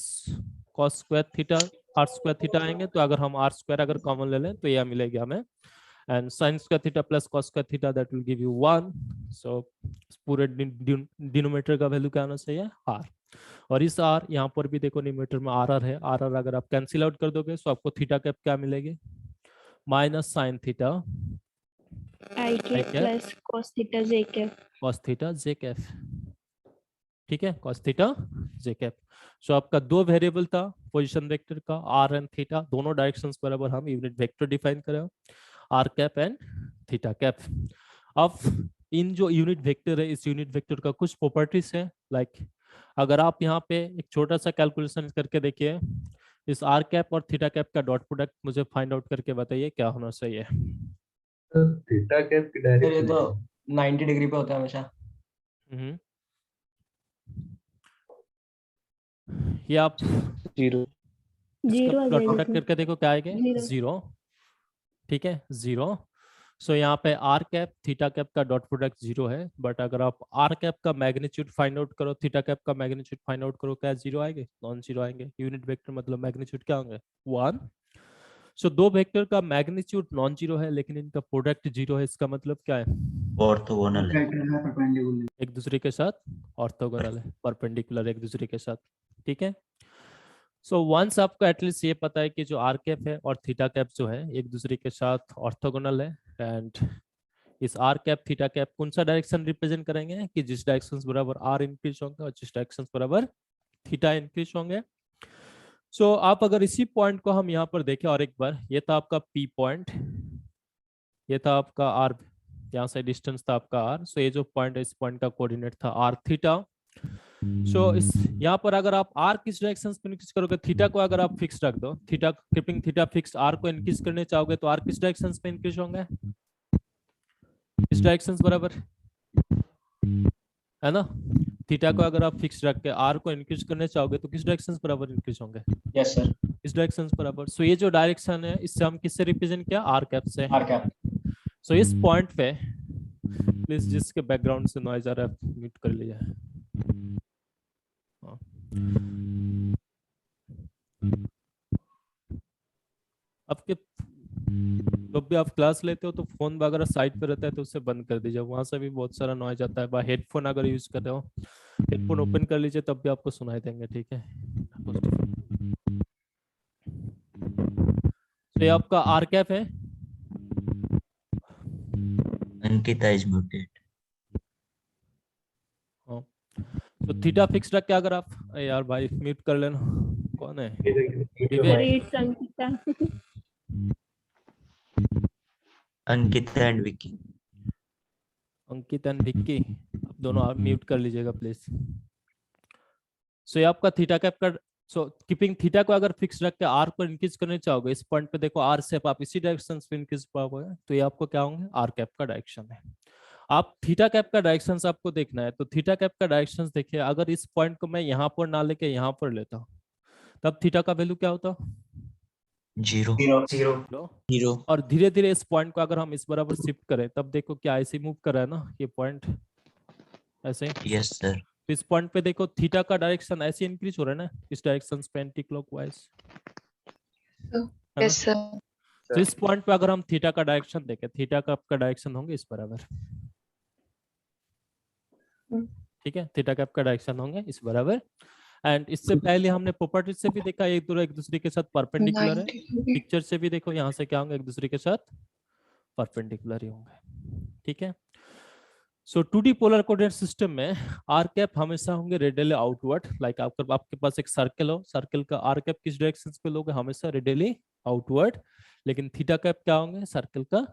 cos square theta r square theta आएंगे, तो अगर हम r स्क्वायर अगर कॉमन ले लें तो यह मिलेगा हमें, and sin square theta plus cos square theta that will give you 1। सो पूरे डिनोमिनेटर का वैल्यू क्या आना चाहिए, r। और इस r यहाँ पर भी देखो न्यूमरेटर में r है, r अगर आप कैंसिल आउट कर दोगे तो आपको थीटा कैप क्या मिलेगी, माइनस साइन थीटा आई के प्लस cos थीटा जे के। cos थीटा जे कैप। ठीक है, cos थीटा जे कैप। सो आपका दो वेरिएबल था पोजीशन वेक्टर का r एंड थीटा, दोनों डायरेक्शंस बराबर हम यूनिट वेक्टर डिफाइन करें, r cap and theta cap. अब इन जो यूनिट वेक्टर है इस यूनिट वेक्टर का कुछ प्रॉपर्टीज है, लाइक अगर आप यहाँ पे एक छोटा सा कैलकुलेशन करके देखिए, इस आर कैप और थीटा कैप का डॉट प्रोडक्ट मुझे फाइंड आउट करके बताइए क्या होना चाहिए। सर थीटा कैप की सर ये डायरेक्शन तो 90 डिग्री पे होता है हमेशा। ये आप जीरो जीरो आ डॉट जाएगा प्रोडक्ट इसमें। करके देखो क्या आएगा, Zero. 0। ठीक है, 0। सो यहाँ पे आर कैप थीटा कैप का डॉट प्रोडक्ट 0 है, बट अगर आप आर कैप का मैग्नीट्यूड फाइंड आउट करो, थीटा कैप का मैग्नीट्यूड फाइंड आउट करो, क्या 0 आएंगे? नॉन 0 आएंगे। यूनिट वेक्टर मतलब मैग्नीट्यूड क्या होंगे? 1। सो दो वेक्टर का मैग्नीट्यूड नॉन 0 है लेकिन इनका प्रोडक्ट 0 है, इसका मतलब क्या है? ऑर्थोगोनल है। एक दूसरे के साथ ऑर्थोगोनल है, परपेंडिकुलर एक दूसरे के साथ। ठीक है, सो वंस आपको एटलीस्ट ये पता है कि जो आर कैप है और थीटा कैप जो है एक दूसरे के साथ ऑर्थोगोनल है, एंड इस आर कैप थीटा कैप कौन सा डायरेक्शन रिप्रेजेंट करेंगे कि जिस डायरेक्शन बराबर आर इंक्रीज होंगे और जिस डायरेक्शन बराबर थीटा इंक्रीज होंगे। सो आप अगर इसी पॉइंट को हम यहाँ पर देखें और एक बार, ये था आपका पी पॉइंट, ये था आपका आर, यहाँ से डिस्टेंस था आपका आर। सो ये जो पॉइंट है इस पॉइंट का कोऑर्डिनेट था आर थीटा। सो इस यहाँ पर अगर आप आर किस डायरेक्शन पे इंक्रीज करोगे, थीटा को अगर आप फिक्स रख दो, theta keeping theta fix, r को इंक्रीज करने चाहोगे तो आर किस डायरेक्शन पे इंक्रीज होंगे? इस डायरेक्शन बराबर है ना। थीटा को अगर आप फिक्स रख के आर को इंक्रीज करने चाहोगे तो किस डायरेक्शन बराबर इंक्रीज होंगे? Yes sir. इस डायरेक्शन बराबर। सो ये जो डायरेक्शन है इससे हम किससे रिप्रेजेंट किया? आर कैप से। R cap. सो इस पॉइंट पे प्लीज जिसके बैकग्राउंड से नॉइज आ रहा है म्यूट कर लीजिए। आपके जब भी आप क्लास लेते हो तो फोन वगैरह साइड पे रहता है तो उससे बंद कर दीजिए, वहां से भी बहुत सारा नॉइज आता है। हेडफोन अगर यूज कर रहे हो, हेडफोन ओपन कर लीजिए तब भी आपको सुनाई देंगे। ठीक है, तो ये आपका आर कैप है। Ankita is muted. तो थीटा फिक्स रख के अगर आप, यार भाई म्यूट कर लेना, कौन है? Sir Vivek. It's Ankita. Ankita and Vicky. Ankit and Vicky, आप दोनों आप म्यूट कर लीजिएगा प्लीज। सो ये आपका थीटा कैप का, सो कीपिंग थीटा को अगर फिक्स रख के आर को इंक्रीज करने चाहोगे, इस पॉइंट पे देखो आर से आप इसी डायरेक्शन पे इंक्रीज पाओगे तो ये आपको क्या होंगे? आर कैप का डायरेक्शन है। आप थीटा कैप का डायरेक्शन आपको देखना है तो थीटा कैप का डायरेक्शन देखिए, अगर इस पॉइंट को मैं यहाँ पर ना लेके यहाँ पर लेता हूँ तब थीटा का वैल्यू क्या होता? 0। जीरो और धीरे धीरे इस पॉइंट को अगर हम इस बराबर शिफ्ट करें तब देखो क्या ऐसे मूव कर रहा है ना ये पॉइंट, ऐसे। Yes sir. तो इस पॉइंट पे देखो थीटा का डायरेक्शन ऐसे इंक्रीज हो रहा है ना, इस डायरेक्शन पे एंटी क्लॉकवाइज। Yes sir. तो इस पॉइंट पे अगर हम थीटा का डायरेक्शन देखें, थीटा का आपका डायरेक्शन होंगे इस बराबर। ठीक है, थीटा का आपका डायरेक्शन होंगे इस बराबर। एंड इससे पहले हमने प्रॉपर्टी से भी देखा एक दूसरे के साथ परपेंडिकुलर है, 90 डिग्री। पिक्चर से भी देखो यहाँ से क्या होंगे? एक दूसरे के साथ परपेंडिकुलर ही होंगे। ठीक है, so 2D polar coordinate system में आर कैप हमेशा होंगे रेडियली आउटवर्ड। लाइक आपके पास एक सर्कल हो, सर्कल का आर कैप किस डायरेक्शन पे लोगे? हमेशा रेडियली आउटवर्ड। लेकिन थीटा कैप क्या होंगे? सर्कल का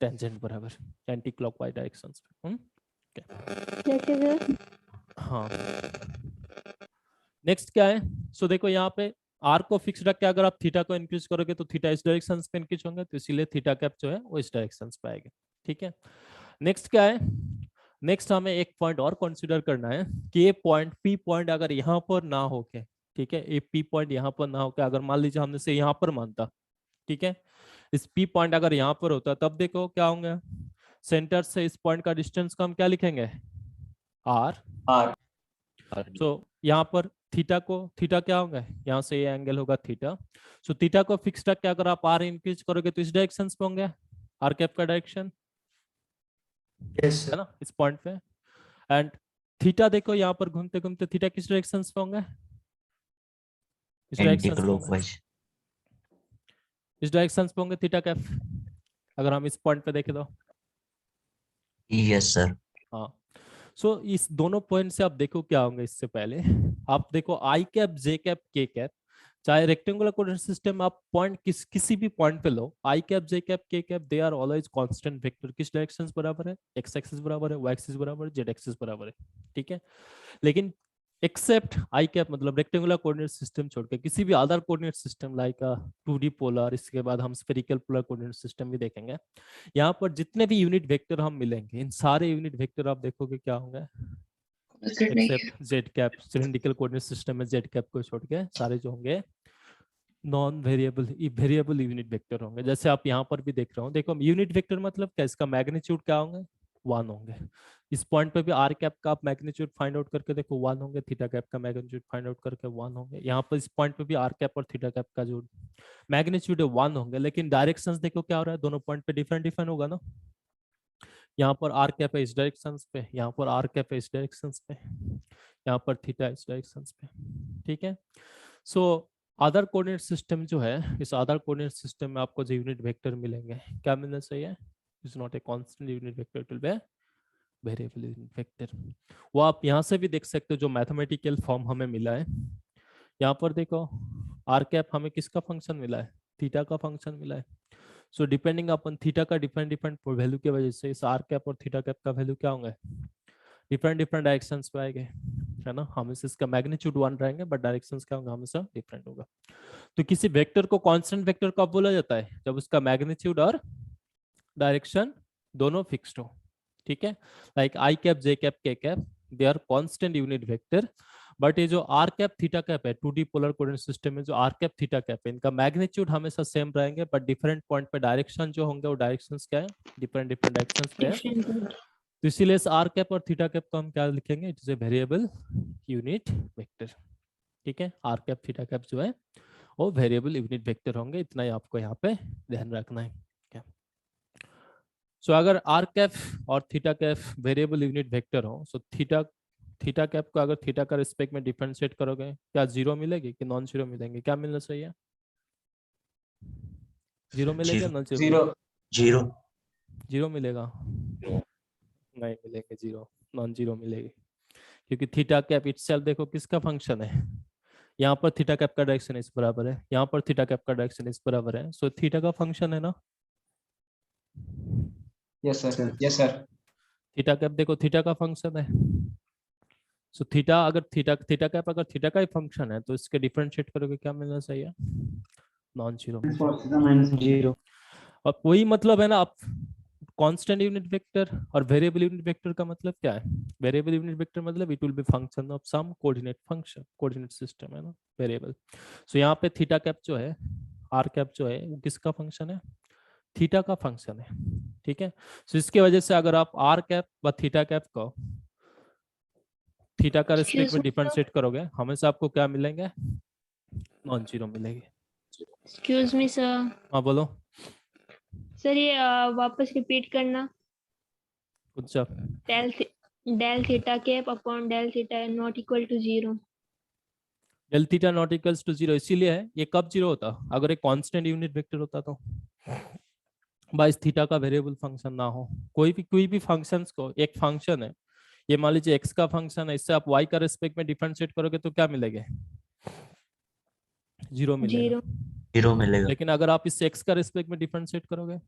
टेंजेंट बराबर, एंटी क्लॉकवाइज डायरेक्शन पे। जैसे सर हाँ, नेक्स्ट क्या है? सो देखो यहाँ पे आर को फिक्स रख के अगर आप थीटा को इंक्रीज करोगे तो थीटा इस डायरेक्शन पे इंक्रीज होंगे, तो इसीलिए थीटा कैप जो है वो इस डायरेक्शन पे आएगा। ठीक है, नेक्स्ट क्या है? नेक्स्ट हमें एक पॉइंट और कंसीडर करना है कि ये पॉइंट पी पॉइंट अगर यहाँ पर ना होके, ठीक है, ये पी पॉइंट यहाँ पर ना होके अगर मान लीजिए हमने से यहाँ पर मानता, ठीक है, इस पी पॉइंट अगर यहाँ पर होता तब देखो क्या होंगे? सेंटर से इस पॉइंट का डिस्टेंस को हम क्या लिखेंगे? आर। आर। सो यहाँ पर थीटा क्या होगा? यहाँ से ये एंगल होगा थीटा। सो थीटा को फिक्स रख के अगर आप आर इंक्रीज करोगे तो इस डायरेक्शन पे होंगे आर कैप का डायरेक्शन, है ना, इस पॉइंट पे। एंड थीटा देखो यहाँ पर घूमते घूमते थीटा किस डायरेक्शन पे होंगे? इस एंटी डायरेक्शन पे होंगे, क्लॉकवाइज। इस डायरेक्शन पे होंगे थीटा कैप, अगर हम इस पॉइंट पे देखें तो। Yes sir. हाँ, सो इस दोनों पॉइंट से आप देखो क्या होंगे। इससे पहले आप देखो i cap j cap k cap, चाहे रेक्टेंगुलर कोऑर्डिनेट सिस्टम आप पॉइंट किसी भी पॉइंट पे लो, i cap j cap k cap they are always constant vector. किस डायरेक्शंस बराबर है? एक्स एक्सिस बराबर है, वाई एक्सिस बराबर है, जेड एक्सिस बराबर है। ठीक है, लेकिन एक्सेप्ट आई कैप मतलब रेक्टेंगुलर कोऑर्डिनेट सिस्टम छोड़ के किसी भी other coordinate system like 2D polar, इसके बाद हम स्फेरिकल पोलर कोऑर्डिनेट सिस्टम भी देखेंगे। यहाँ पर जितने भी यूनिट वेक्टर हम मिलेंगे, इन सारे यूनिट वेक्टर आप देखोगे क्या होंगे, except z cap, cylindrical coordinate system में जेड कैप को छोड़ के सारे जो होंगे non variable variable unit vector होंगे। जैसे आप यहाँ पर भी देख रहे हो, देखो यूनिट वेक्टर मतलब क्या, इसका मैग्नीट्यूड क्या होंगे, 1 होंगे। इस पॉइंट पे भी आर कैप का आप मैग्नीट्यूड फाइंड आउट करके देखो 1 होंगे, थीटा कैप का मैग्नीट्यूड फाइंड आउट करके 1 होंगे। यहाँ पर इस पॉइंट पे भी आर कैप और थीटा कैप का जो मैग्नीट्यूड है 1 होंगे, लेकिन डायरेक्शंस देखो क्या हो रहा है, दोनों पॉइंट पे डिफरेंट डिफरेंट होगा ना। यहाँ पर आर कैप है इस डायरेक्शन पे, यहाँ पर आर कैप है इस डायरेक्शन पे, यहाँ पर थीटा इस डायरेक्शन पे, ठीक है। सो अदर कोऑर्डिनेट सिस्टम जो है, इस अदर कोऑर्डिनेट सिस्टम में आपको जो यूनिट वेक्टर मिलेंगे क्या मिलना चाहिए, is not a constant unit vector, it will B variable unit vector. वो आप यहाँ से भी देख सकते हो, जो मैथमेटिकल फॉर्म हमें मिला है। यहाँ पर देखो आर कैप हमें किसका फंक्शन मिला है, थीटा का फंक्शन मिला है। सो डिपेंडिंग अपन थीटा का डिफरेंट डिफरेंट वैल्यू की वजह से इस आर कैप और थीटा कैप का वैल्यू क्या होंगे, डिफरेंट डिफरेंट डायरेक्शंस पे आएंगे, है ना। हमेशा इसका मैग्नीट्यूड 1 रहेंगे बट डायरेक्शंस क्या होंगे, हमेशा डिफरेंट होगा। तो किसी वेक्टर को कांस्टेंट वेक्टर कब बोला जाता है, जब उसका मैग्नीट्यूड और डायरेक्शन दोनों फिक्स्ड हो, ठीक है। Like i cap, j cap, k cap, they are constant unit vector. But ये जो आर कैप थीटा कैप है 2D पोलर कोऑर्डिनेट सिस्टम में, जो आर कैप थीटा कैप है, इनका मैग्नीट्यूड हमेशा सेम रहेंगे बट डिफरेंट पॉइंट पे डायरेक्शन जो होंगे वो डायरेक्शंस क्या है, डिफरेंट डिफरेंट डायरेक्शंस पे है। तो इसीलिए इस आर कैप और थीटा कैप को हम क्या लिखेंगे, it is a variable unit vector, ठीक है। आर कैप थीटा कैप जो है वो वेरिएबल यूनिट वेक्टर होंगे, इतना ही आपको यहाँ पे ध्यान रखना है। सो अगर आर कैप और theta cap variable unit vector हो, सो थीटा कैप को अगर थीटा का रिस्पेक्ट में डिफरेंशिएट करोगे, क्या जीरो मिलेगी कि नॉन जीरो मिलेंगे, क्या मिलना चाहिए, जीरो मिलेगा, non zero, zero zero zero मिलेगा, नहीं मिलेंगे जीरो, नॉन जीरो मिलेगी। क्योंकि थीटा कैप इटसेल्फ देखो किसका फंक्शन है, यहाँ पर थीटा कैप का डायरेक्शन इस बराबर है, यहाँ पर थीटा कैप का डायरेक्शन इस बराबर है, सो थीटा का फंक्शन है ना। Yes sir, yes sir. Theta cap देखो थीटा का फंक्शन है। सो थीटा अगर थीटा कैप अगर थीटा का ही फंक्शन है तो इसके डिफरेंशिएट करोगे क्या मिलना चाहिए, नॉन जीरो। जीरो। और वही मतलब है ना, आप कांस्टेंट यूनिट वेक्टर और वेरिएबल यूनिट वेक्टर का मतलब क्या है, वेरिएबल यूनिट वेक्टर मतलब it will be function of some coordinate function, coordinate system है ना वेरिएबल। सो यहाँ पे थीटा कैप जो है, आर कैप जो है वो किसका फंक्शन है, थीटा का फंक्शन है, ठीक है। सो इसकी वजह से अगर आप आर कैप व थीटा कैप को थीटा का रिस्पेक्ट में डिफरेंशिएट करोगे, हमेशा आपको क्या मिलेंगे, नॉन जीरो मिलेगी। Excuse me sir. हाँ बोलो। सर ये वापस रिपीट करना, अच्छा, del theta cap upon del theta not equal to zero. Del theta not equals to zero इसीलिए है, ये कब जीरो होता, अगर एक कांस्टेंट यूनिट वेक्टर होता तो, बाइस थीटा का वेरिएबल फंक्शन ना हो। कोई भी फंक्शंस को, एक फंक्शन है ये मान लीजिए एक्स का फंक्शन है, इससे आप वाई का रिस्पेक्ट में डिफरेंशिएट करोगे तो क्या मिलेगा, जीरो मिलेगा। जीरो। जीरो मिलेगा। लेकिन अगर आप इससे एक्स का रिस्पेक्ट में डिफरेंशिएट करोगे,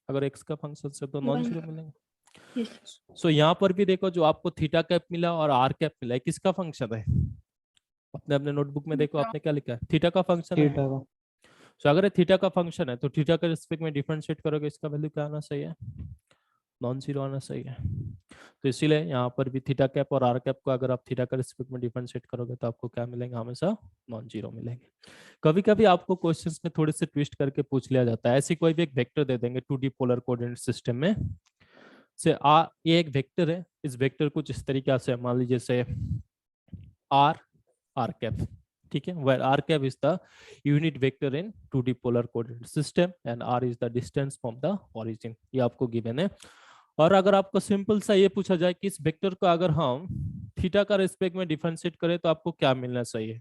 अगर एक्स का फंक्शन से, तो नॉन वन। जीरो मिलेंगे। यस। सो यहाँ पर भी देखो जो आपको थीटा कैप मिला और आर कैप मिला है, किसका फंक्शन है, अपने अपने नोटबुक में देखो आपने क्या लिखा है, थीटा का फंक्शन है। थीटा का। सो अगर ये थीटा का फंक्शन है तो थीटा का रिस्पेक्ट में डिफरेंशिएट करोगे, इसका वैल्यू क्या आना चाहिए, नॉन जीरो आना चाहिए। तो इसीलिए यहाँ पर भी थीटा कैप और आर कैप को अगर आप थीटा का रिस्पेक्ट में डिफरेंशिएट करोगे तो आपको क्या मिलेंगे, हमेशा नॉन जीरो मिलेंगे। कभी कभी आपको क्वेश्चंस में थोड़े से ट्विस्ट करके पूछ लिया जाता है, ऐसी कोई भी एक वेक्टर दे देंगे 2D पोलर कोऑर्डिनेट सिस्टम में से ये एक वेक्टर है, इस वेक्टर कुछ इस तरीके से मान लीजिए से आर कैप, ठीक है, where r cap is the unit vector in 2D polar coordinate system and r is the distance from the origin, ये आपको गिवन है। और अगर आपको सिंपल सा ये पूछा जाए कि इस वेक्टर को अगर हम थीटा का रिस्पेक्ट में डिफरेंशिएट करें तो आपको क्या मिलना चाहिए।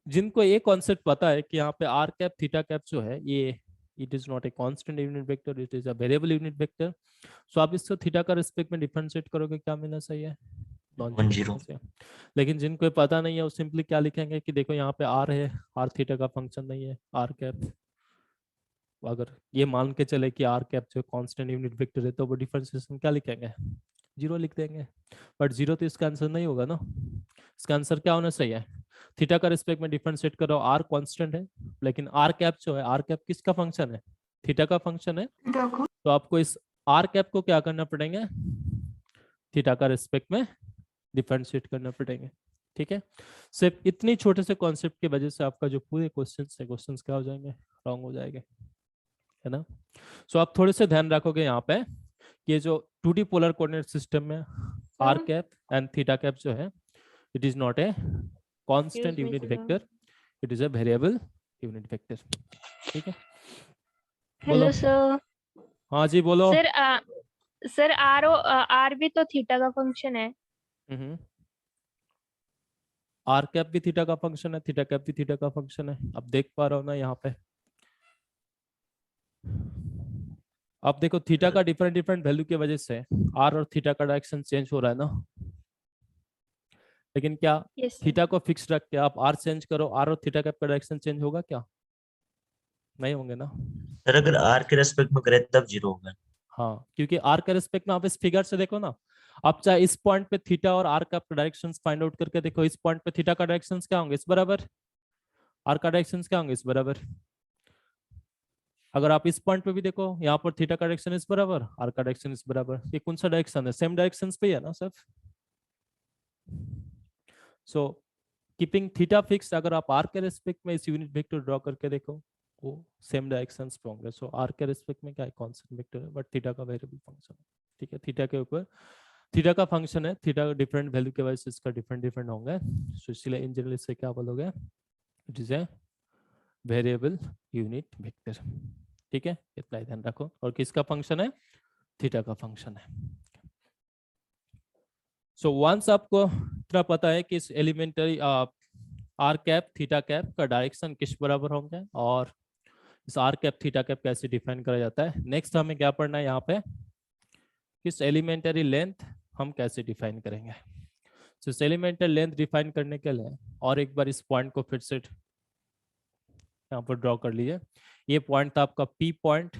जिनको ये कॉन्सेप्ट पता है कि यहाँ पे आर कैप थीटा कैप जो है ये it is not a constant unit vector, it is a variable unit vector. So आप इसको थीटा का रिस्पेक्ट में डिफरेंशिएट करोगे क्या मिलना चाहिए, नॉन जीरो। लेकिन जिनको पता नहीं है वो सिंपली क्या लिखेंगे कि देखो यहाँ पे आर है, आर थीटा का फंक्शन नहीं है, आर कैप, अगर ये मान के चले कि आर कैप जो कांस्टेंट यूनिट वेक्टर है तो वो डिफरेंशिएशन क्या लिखेंगे, 0 लिख देंगे, बट 0 तो इसका आंसर नहीं होगा ना। इसका आंसर क्या होना चाहिए, थीटा का रिस्पेक्ट में डिफरेंशिएट करो, आर कांस्टेंट है, लेकिन आर कैप जो है, आर कैप किसका फंक्शन है, थीटा का फंक्शन है, तो आपको इस आर कैप को क्या करना पड़ेगा, थीटा का रिस्पेक्ट में डिफरेंशिएट करना पड़ेगा। ठीक है, सिर्फ इतनी छोटे से कॉन्सेप्ट की वजह से आपका जो पूरे क्वेश्चंस है, क्वेश्चंस क्या हो जाएंगे, रॉन्ग हो जाएंगे, है ना। सो आप थोड़े से ध्यान रखोगे यहाँ पे, ये जो 2D पोलर कोऑर्डिनेट सिस्टम में r cap and theta cap जो है, it is not a constant unit vector, it is a variable unit vector. ठीक है, हेलो सर। हाँ जी बोलो। सर आर भी तो थीटा का फंक्शन है। आर कैप भी थीटा का फंक्शन है, थीटा कैप भी थीटा का फंक्शन है। अब देख पा रहा हो ना यहाँ पे, अब देखो थीटा का डिफरेंट डिफरेंट वैल्यू की वजह से आर और थीटा का डायरेक्शन चेंज हो रहा है ना, लेकिन क्या थीटा को फिक्स रख के आप आर चेंज करो, आर और थीटा का डायरेक्शन चेंज होगा क्या, नहीं होंगे ना। सर अगर आर के रेस्पेक्ट में करें तब 0 होगा। हाँ, क्योंकि आर के रेस्पेक्ट में आप इस फिगर से देखो ना, आप चाहे इस पॉइंट पे थीटा और आर का डायरेक्शंस फाइंड आउट करके देखो, इस पॉइंट पे थीटा का डायरेक्शंस क्या होंगे, इस बराबर, आर का डायरेक्शंस क्या होंगे, इस बराबर। अगर आप इस पॉइंट पे भी देखो, यहाँ पर थीटा का डायरेक्शन इस बराबर, आर का डायरेक्शन इस बराबर, ये कौन सा डायरेक्शन है, सेम डायरेक्शन पे ही है ना सिर्फ। सो कीपिंग थीटा फिक्स, अगर आप आर के रेस्पेक्ट में इस यूनिट वेक्टर ड्रॉ करके देखो, वो सेम डायरेक्शंस पे होंगे। सो आर के रेस्पेक्ट में क्या है, कांस्टेंट वेक्टर है, बट थीटा का वेरिएबल फंक्शन है। ठीक है, थीटा के ऊपर थीटा का फंक्शन है, थीटा डिफरेंट वैल्यू के वजह से इसका डिफरेंट डिफरेंट होंगे। सो इसलिए इन जनरल इससे क्या बोलोगे, it is a variable unit vector. ठीक है, इतना ही ध्यान रखो। और किसका फंक्शन है, थीटा का फंक्शन है। सो वंस आपको इतना पता है कि इस elementary r cap theta cap का डायरेक्शन किस बराबर होंगे, और इस आर कैप थीटा कैप कैसे डिफाइन करा जाता है, नेक्स्ट हमें क्या पढ़ना है यहाँ पे, किस एलिमेंटरी लेंथ हम कैसे डिफाइन करेंगे। तो इस एलिमेंटरी लेंथ डिफाइन करने के लिए और एक बार इस पॉइंट को फिर से यहाँ पर ड्रॉ कर लीजिए। ये पॉइंट था आपका पी पॉइंट,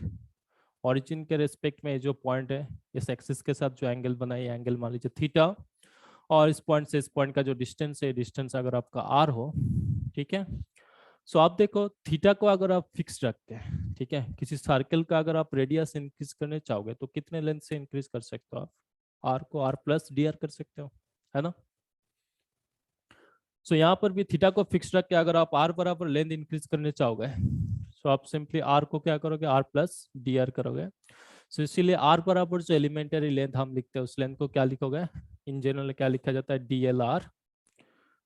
ओरिजिन के रेस्पेक्ट में जो पॉइंट है, इस एक्सिस के साथ जो एंगल बना है, एंगल मान लीजिए थीटा, और इस पॉइंट से इस पॉइंट का जो डिस्टेंस है, डिस्टेंस अगर आपका आर हो, ठीक है। सो आप देखो थीटा को अगर आप फिक्स रखते हैं, ठीक है, किसी सर्कल का अगर आप रेडियस इंक्रीज करने चाहोगे तो कितने लेंथ से इंक्रीज कर सकते हो आप, आर को आर प्लस डी आर कर सकते हो, है ना। सो यहाँ पर भी थीटा को फिक्स रख के अगर आप आर बराबर लेंथ इंक्रीज करने चाहोगे, सो आप सिंपली आर को क्या करोगे, आर प्लस डी आर करोगे। सो इसीलिए आर बराबर जो एलिमेंटरी लेंथ हम लिखते हैं, उस लेंथ को क्या लिखोगे, इन जनरल क्या लिखा जाता है, D L R.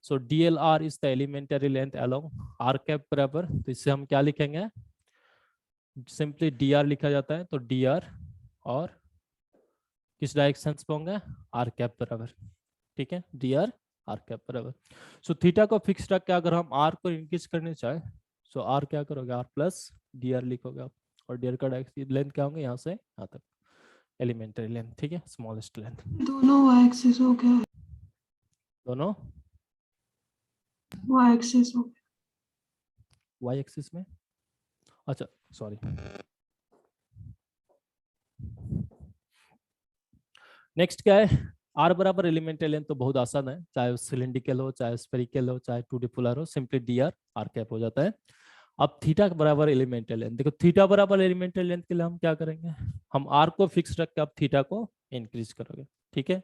So D L R is the elementary length along are cap बराबर, तो इससे हम क्या लिखेंगे, सिंपली डी आर लिखा जाता है। तो डी आर और किस डायरेक्शन पे होंगे, आर कैप बराबर। ठीक है, डी आर आर कैप बराबर। सो थीटा को फिक्स रख के अगर हम आर को इंक्रीज करने चाहे, सो आर क्या करोगे, आर प्लस डी आर लिखोगे आप, और डी आर का लेंथ क्या होंगे, यहाँ से यहाँ तक एलिमेंटरी लेंथ। ठीक है, स्मॉलेस्ट लेंथ। दोनों y एक्सिस हो गया, दोनों y एक्सिस हो गया, वाई एक्सिस में, अच्छा सॉरी। नेक्स्ट क्या है, आर बराबर एलिमेंटरी लेंथ, तो बहुत आसान है, चाहे वो सिलिंड्रिकल हो, चाहे स्फेरिकल हो, चाहे 2D पोलर हो, simply d r r cap हो जाता है। अब थीटा बराबर एलिमेंटरी लेंथ, देखो थीटा बराबर एलिमेंटरी लेंथ के लिए हम क्या करेंगे, हम आर को फिक्स रख के आप थीटा को इंक्रीज करोगे। ठीक है,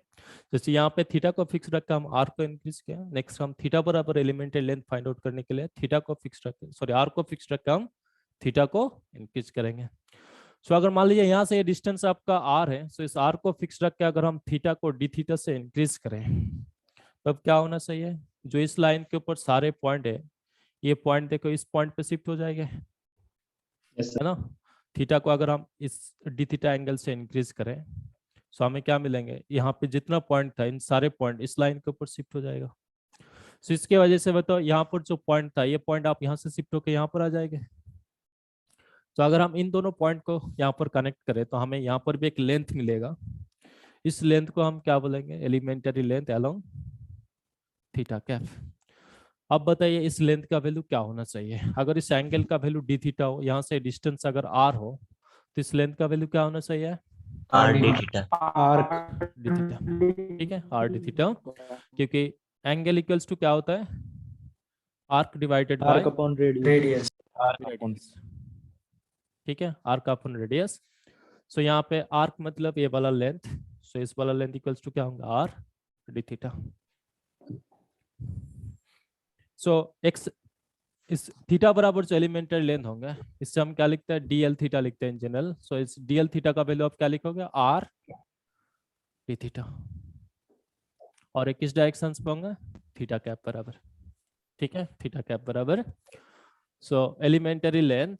जैसे यहाँ पे थीटा को फिक्स रख के हम आर को इंक्रीज किया, नेक्स्ट हम थीटा बराबर एलिमेंटरी लेंथ फाइंड आउट करने के लिए थीटा को फिक्स रख के, सॉरी आर को फिक्स रख के हम थीटा को इंक्रीज करेंगे। सो अगर मान लीजिए यहाँ से ये डिस्टेंस आपका आर है, सो इस आर को फिक्स रख के अगर हम थीटा को डी थीटा से इंक्रीज करें, तब क्या होना चाहिए, जो इस लाइन के ऊपर सारे पॉइंट है, ये पॉइंट देखो इस पॉइंट पे शिफ्ट हो जाएंगे, है ना। थीटा को अगर हम इस डी थीटा एंगल से इंक्रीज करें, सो हमें क्या मिलेंगे, यहाँ पे जितना पॉइंट था, इन सारे पॉइंट इस लाइन के ऊपर शिफ्ट हो जाएगा। सो इसके वजह से बताओ, यहाँ पर जो पॉइंट था, ये पॉइंट आप यहाँ से शिफ्ट होकर यहाँ पर आ जाएंगे। तो अगर हम इन दोनों पॉइंट को यहाँ पर कनेक्ट करें, तो हमें यहाँ पर भी एक लेंथ मिलेगा। इस लेंथ को हम क्या बोलेंगे, elementary length along theta cap. अब बताइए इस लेंथ का वैल्यू क्या होना चाहिए, अगर इस एंगल का वैल्यू डी थीटा हो, यहाँ से डिस्टेंस अगर आर हो, तो इस लेंथ का वैल्यू क्या होना चाहिए, are d theta. D theta, ठीक है, आर डी थीटा, क्योंकि एंगल इक्वल्स टू क्या होता है, arc divided by arc upon radius. Radius, ठीक है, आर्क अपॉन रेडियस। सो यहाँ पे आर्क मतलब ये वाला लेंथ, सो इस वाला लेंथ इक्वल्स टू क्या होगा, are d theta. So x, इस थीटा बराबर जो एलिमेंटरी लेंथ होंगे, इससे हम क्या लिखते हैं, डीएल थीटा लिखते हैं इन जनरल। सो इस डीएल थीटा का वैल्यू आप क्या लिखोगे, आर डी थीटा, और एक किस डायरेक्शन पे होंगे, थीटा कैप बराबर, ठीक है, थीटा कैप बराबर। सो एलिमेंटरी लेंथ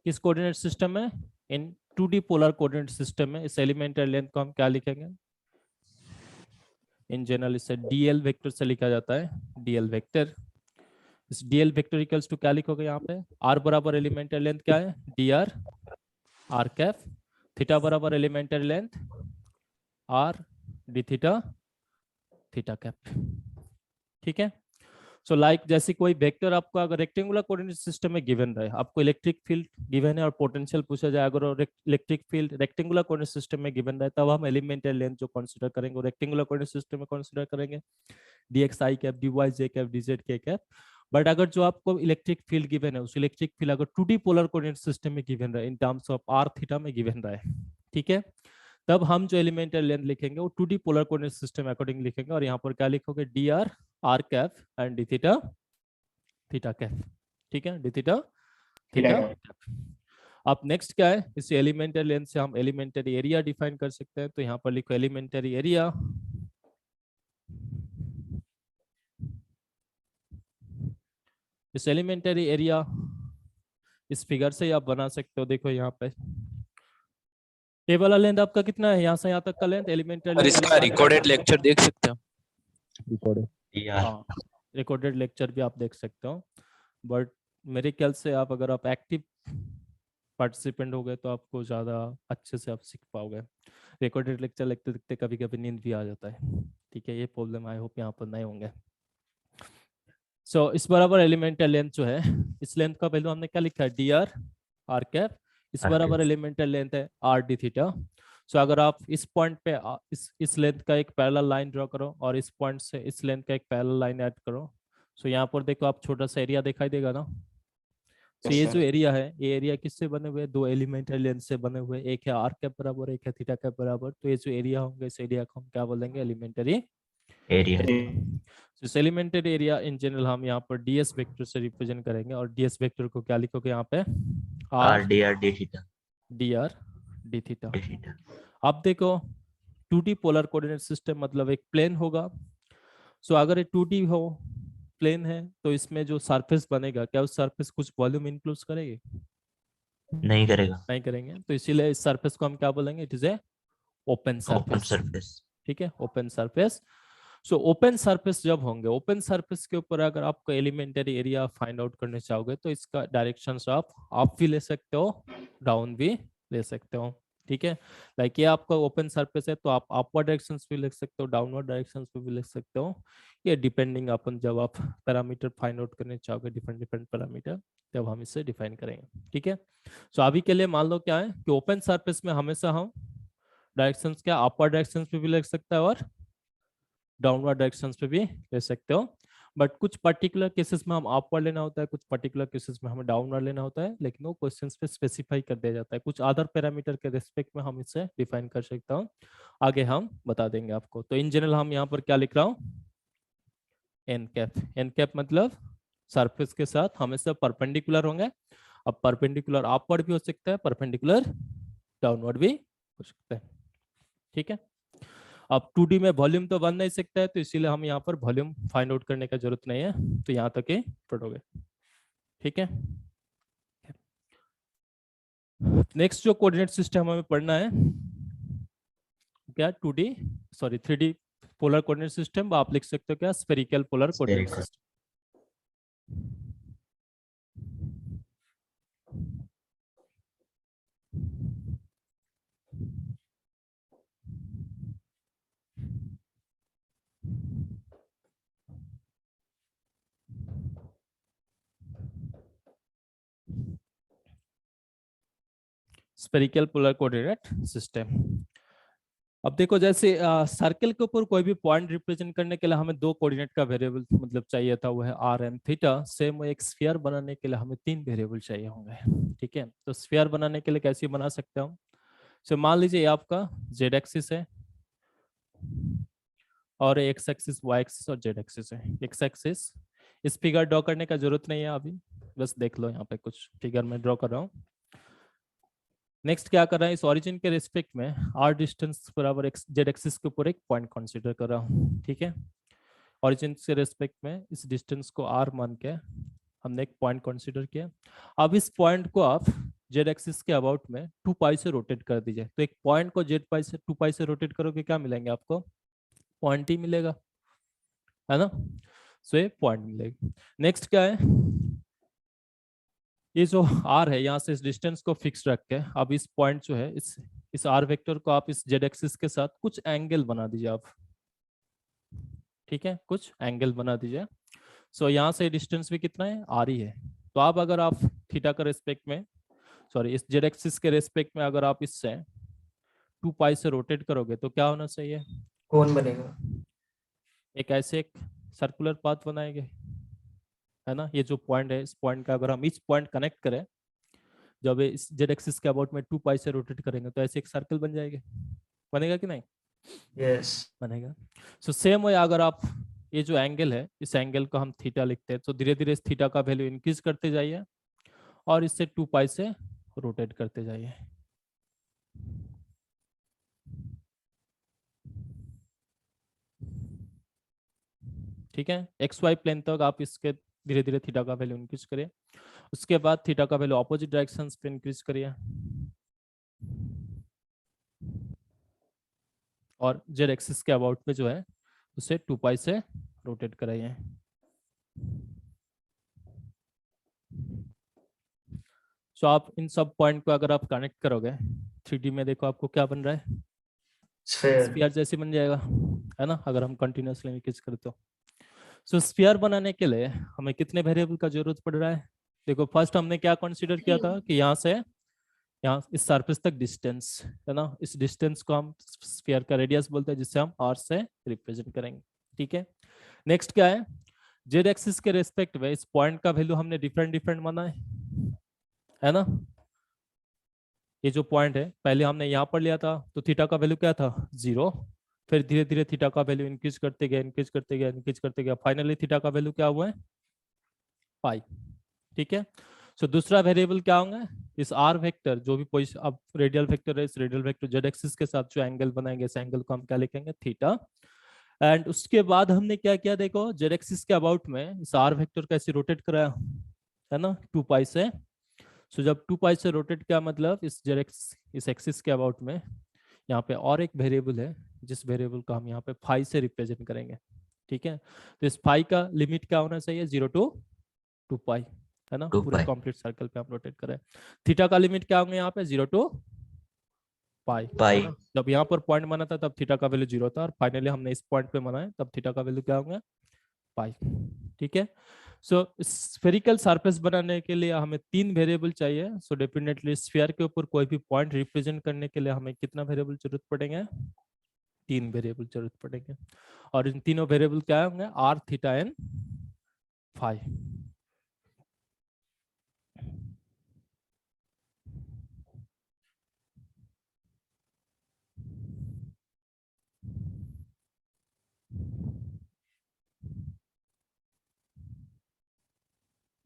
किस कोऑर्डिनेट सिस्टम में, इन 2D पोलर कोऑर्डिनेट सिस्टम में इस एलिमेंटरी लेंथ को हम क्या लिखेंगे, इन जनरल इसे डीएल वेक्टर से लिखा जाता है, डीएल वेक्टर। इस डीएल वेक्टर इक्वल्स टू क्या लिखोगे यहाँ पे, आर बराबर एलिमेंटरी लेंथ क्या है, d r, r cap, theta बराबर elementary length r d theta, theta cap, ठीक है। सो लाइक जैसे कोई वेक्टर आपको अगर रेक्टेंगुलर कोऑर्डिनेट सिस्टम में गिवन रहे, आपको इलेक्ट्रिक फील्ड गिवन है और पोटेंशियल पूछा जाए, अगर electric field rectangular coordinate system में गिवन रहे, तब हम एलिमेंटरी लेंथ जो कंसीडर करेंगे वो रेक्टेंगुलर कोऑर्डिनेट सिस्टम में कंसीडर करेंगे, dx i cap, dy j cap, dz k cap. But अगर जो आपको इलेक्ट्रिक फील्ड गिवन है, उस इलेक्ट्रिक फील्ड अगर 2D पोलर कोऑर्डिनेट सिस्टम में गिवन रहे, in terms of r theta में गिवन रहे, ठीक है, तब हम जो एलिमेंटरी लेंथ लिखेंगे वो 2D polar coordinate system according लिखेंगे, और यहाँ पर क्या लिखोगे, d r, r cap and d theta, theta cap, ठीक है, डी थीटा, थीटा कैप। अब नेक्स्ट क्या है, इस एलिमेंटरी लेंथ से हम एलिमेंटरी एरिया डिफाइन कर सकते हैं। तो यहाँ पर लिखो एलिमेंटरी एरिया, इस एलिमेंटरी एरिया इस फिगर से आप बना सकते हो। देखो यहाँ पे ये वाला लेंथ आपका कितना है, यहाँ से यहाँ तक का लेंथ एलिमेंटरी और इसका रिकॉर्डेड लेक्चर देख सकते हो, हाँ, रिकॉर्डेड लेक्चर भी आप देख सकते हो। बट मेरे ख्याल से आप अगर आप एक्टिव पार्टिसिपेंट हो गए तो आपको ज़्यादा अच्छे से आप सीख पाओगे। रिकॉर्डेड लेक्चर लिखते लिखते कभी कभी नींद भी आ जाता है, ठीक है, ये प्रॉब्लम आई होप यहाँ पर नहीं होंगे। सो इस बराबर एलिमेंटरी लेंथ जो है, इस लेंथ का वैल्यू हमने क्या लिखा है, डी आर, आर कैप, इस बराबर एलिमेंटरी लेंथ है आर डी थीटा। सो अगर आप इस पॉइंट पे इस लेंथ का एक पैरेलल लाइन ड्रॉ करो और इस पॉइंट से इस लेंथ का एक पैरेलल लाइन ऐड करो, सो यहाँ पर देखो आप छोटा सा एरिया दिखाई देगा ना। तो ये जो एरिया है, ये एरिया किससे बने हुए, दो एलिमेंटरी लेंथ से बने हुए, एक है आर कैप बराबर, एक है थीटा कैप बराबर। तो ये जो एरिया होंगे, इस एरिया को हम क्या बोलेंगे, एलिमेंटरी एरिया। इस एलिमेंटरी एरिया इन जनरल हम यहाँ पर डीएस वेक्टर से रिप्रेजेंट करेंगे, और डीएस वेक्टर को क्या लिखोगे यहाँ पे, are d theta, D R d theta. अब देखो 2D पोलर कोऑर्डिनेट सिस्टम मतलब एक प्लेन होगा। सो अगर ये 2D हो, प्लेन है, तो इसमें जो सरफेस बनेगा, क्या उस सरफेस कुछ वॉल्यूम इंक्लूड करेगी, नहीं करेगा, नहीं करेंगे। तो इसीलिए इस सरफेस को हम क्या बोलेंगे, it is a open open surface, surface, ठीक है, open surface. So open surface जब होंगे, ओपन सरफेस के ऊपर अगर आपको एलिमेंटरी एरिया फाइंड आउट करने चाहोगे, तो इसका डायरेक्शन आप अप भी ले सकते हो, डाउन भी ले सकते हो, ठीक है। लाइक ये आपका ओपन सरफेस है, तो आप अपवर्ड डायरेक्शन भी लिख सकते हो, डाउनवर्ड डायरेक्शन भी लिख सकते हो, ये डिपेंडिंग अपन जब आप पैरामीटर फाइंड आउट करने चाहोगे, डिफरेंट डिफरेंट पैरामीटर, तब हम इसे डिफाइन करेंगे, ठीक है। सो अभी के लिए मान लो क्या है कि ओपन सरफेस में हमेशा हम डायरेक्शंस क्या, अपवर्ड डायरेक्शंस पे भी लिख सकता है और डाउनवर्ड डायरेक्शंस पे भी ले सकते हो। बट कुछ पर्टिकुलर केसेस में हम अपवर्ड लेना होता है, कुछ पर्टिकुलर केसेस में हमें डाउनवर्ड लेना होता है, लेकिन वो क्वेश्चंस पे स्पेसिफाई कर दिया जाता है। कुछ अदर पैरामीटर के रिस्पेक्ट में हम इसे डिफाइन कर सकता हूँ, आगे हम बता देंगे आपको। तो इन जनरल हम यहाँ पर क्या लिख रहा हूँ, एन कैप। एन कैप मतलब सरफेस के साथ हमेशा परपेंडिकुलर होंगे। अब परपेंडिकुलर अपवर्ड भी हो सकता है, परपेंडिकुलर डाउनवर्ड भी हो सकता है, ठीक है। अब 2D में वॉल्यूम तो बन नहीं सकता है, तो इसीलिए हम यहाँ पर वॉल्यूम फाइंड आउट करने का जरूरत नहीं है, तो यहाँ तक ही पढ़ोगे, ठीक है। नेक्स्ट जो कोऑर्डिनेट सिस्टम हमें पढ़ना है क्या, 3D पोलर कोऑर्डिनेट सिस्टम, आप लिख सकते हो क्या, spherical polar coordinate system. Spherical polar coordinate system. अब देखो जैसे सर्कल के ऊपर कोई भी पॉइंट रिप्रेजेंट करने के लिए हमें दो कोऑर्डिनेट का वेरिएबल मतलब चाहिए था, वो है आर एंड थीटा। सेम एक स्फीयर बनाने के लिए हमें तीन वेरिएबल चाहिए होंगे। ठीक है, तो स्फीयर बनाने के लिए कैसे बना सकते हैं हम? सो मान लीजिए ये आपका जेड एक्सिस है और एक्स एक्सिस वाई एक्सिस और जेड एक्सिस है। एक्स एक्सिस इस फिगर ड्रॉ करने का जरूरत नहीं है अभी, बस देख लो यहाँ पे कुछ फिगर में ड्रॉ कर रहा हूँ। नेक्स्ट क्या कर रहा है, इस ओरिजिन के रिस्पेक्ट में आर डिस्टेंस बराबर जेड एक्सिस के ऊपर एक पॉइंट कंसीडर कर रहा हूँ। ठीक है, ओरिजिन के रिस्पेक्ट में इस डिस्टेंस को आर मान के हमने एक पॉइंट कंसीडर किया। अब इस पॉइंट को आप जेड एक्सिस के अबाउट में 2 पाई से रोटेट कर दीजिए। तो एक पॉइंट को जेड पाई से 2 पाई से रोटेट करोगे क्या मिलेंगे आपको? पॉइंट ही मिलेगा, है ना। सो ये पॉइंट मिलेगी। नेक्स्ट क्या है, ये जो आर है यहाँ से इस डिस्टेंस को फिक्स रख के अब इस पॉइंट जो है इस आर वेक्टर को आप इस जेड एक्सिस के साथ कुछ एंगल बना दीजिए आप। ठीक है, कुछ एंगल बना दीजिए। सो यहाँ से डिस्टेंस भी कितना है, आर ही है। तो आप अगर आप थीटा का रेस्पेक्ट में सॉरी इस जेड एक्सिस के रेस्पेक्ट में अगर आप इससे 2 पाई से रोटेट करोगे तो क्या होना चाहिए? कौन बनेगा? एक ऐसे एक सर्कुलर पाथ बनाएंगे, है ना। ये जो पॉइंट है इस पॉइंट का अगर हम इस पॉइंट कनेक्ट करें, जब इस जेड एक्सिस के अबाउट में 2 पाई से रोटेट करेंगे तो ऐसे एक सर्कल बन जाएगा। बनेगा कि नहीं? यस बनेगा। सो सेम वे अगर आप ये जो एंगल है इस एंगल को हम थीटा लिखते हैं, तो धीरे धीरे इस थीटा का वैल्यू इंक्रीज करते जाइए और इससे 2 पाई से रोटेट करते जाइए। ठीक है, एक्स वाई प्लेन तक आप इसके धीरे धीरे थीटा का वैल्यू इंक्रीज करिए। उसके बाद थीटा का वैल्यू ऑपोजिट डायरेक्शन पे इंक्रीज करिए और जेड एक्सिस के अबाउट पे जो है उसे 2 पाई से रोटेट कराइए। सो आप इन सब पॉइंट को अगर आप कनेक्ट करोगे 3D में, देखो आपको क्या बन रहा है, स्फीयर जैसे बन जाएगा, है ना, अगर हम कंटिन्यूअसली इंक्रीज करें तो। सो स्फीयर बनाने के लिए हमें कितने वेरिएबल का जरूरत पड़ रहा है? देखो फर्स्ट हमने क्या कंसीडर किया था कि यहाँ से यहाँ इस सरफेस तक डिस्टेंस, है ना, इस डिस्टेंस को हम स्फीयर का रेडियस बोलते हैं, जिससे हम आर से रिप्रेजेंट करेंगे। ठीक है, नेक्स्ट क्या है, जेड एक्सिस के रेस्पेक्ट में इस पॉइंट का वैल्यू हमने डिफरेंट माना है ना। ये जो पॉइंट है पहले हमने यहाँ पर लिया था तो थीटा का वैल्यू क्या था, 0। फिर धीरे धीरे थीटा का वैल्यू इंक्रीज करते गया, फाइनली थीटा का वैल्यू क्या हुआ है, पाई। ठीक है, सो दूसरा वेरिएबल क्या होंगे, इस आर वेक्टर जो भी पोजीशन अब रेडियल वेक्टर है, इस रेडियल वेक्टर जेड एक्सिस के साथ जो एंगल बनाएंगे इस एंगल को हम क्या लिखेंगे, थीटा। एंड उसके बाद हमने क्या किया, देखो जेड एक्सिस के अबाउट में इस आर वेक्टर को ऐसे रोटेट कराया, है ना, 2 पाई से। सो जब 2 पाई से रोटेट किया मतलब इस एक्सिस के अबाउट में यहाँ पे और एक वेरिएबल है जिस वेरिएबल को हम यहाँ पे फाई से रिप्रेजेंट करेंगे। ठीक है, तो इस फाई का लिमिट क्या होना चाहिए, 0 to 2 पाई, है ना, पूरे कंप्लीट सर्कल पे हम रोटेट करें। थीटा का लिमिट क्या होंगे यहाँ पे, 0 to पाई। जब यहाँ पर पॉइंट बना था तब थीटा का वैल्यू 0 था और फाइनली हमने इस पॉइंट पे बनाया तब थीटा का वैल्यू क्या होंगे, पाई। ठीक है, सो स्फेरिकल सरफेस बनाने के लिए हमें 3 वेरिएबल चाहिए। सो डेफिनेटली स्फीयर के ऊपर कोई भी पॉइंट रिप्रेजेंट करने के लिए हमें कितना वेरिएबल जरूरत पड़ेंगे, 3 वेरिएबल जरूरत पड़ेंगे। और इन तीनों वेरिएबल क्या होंगे, आर, थीटा एंड फाई।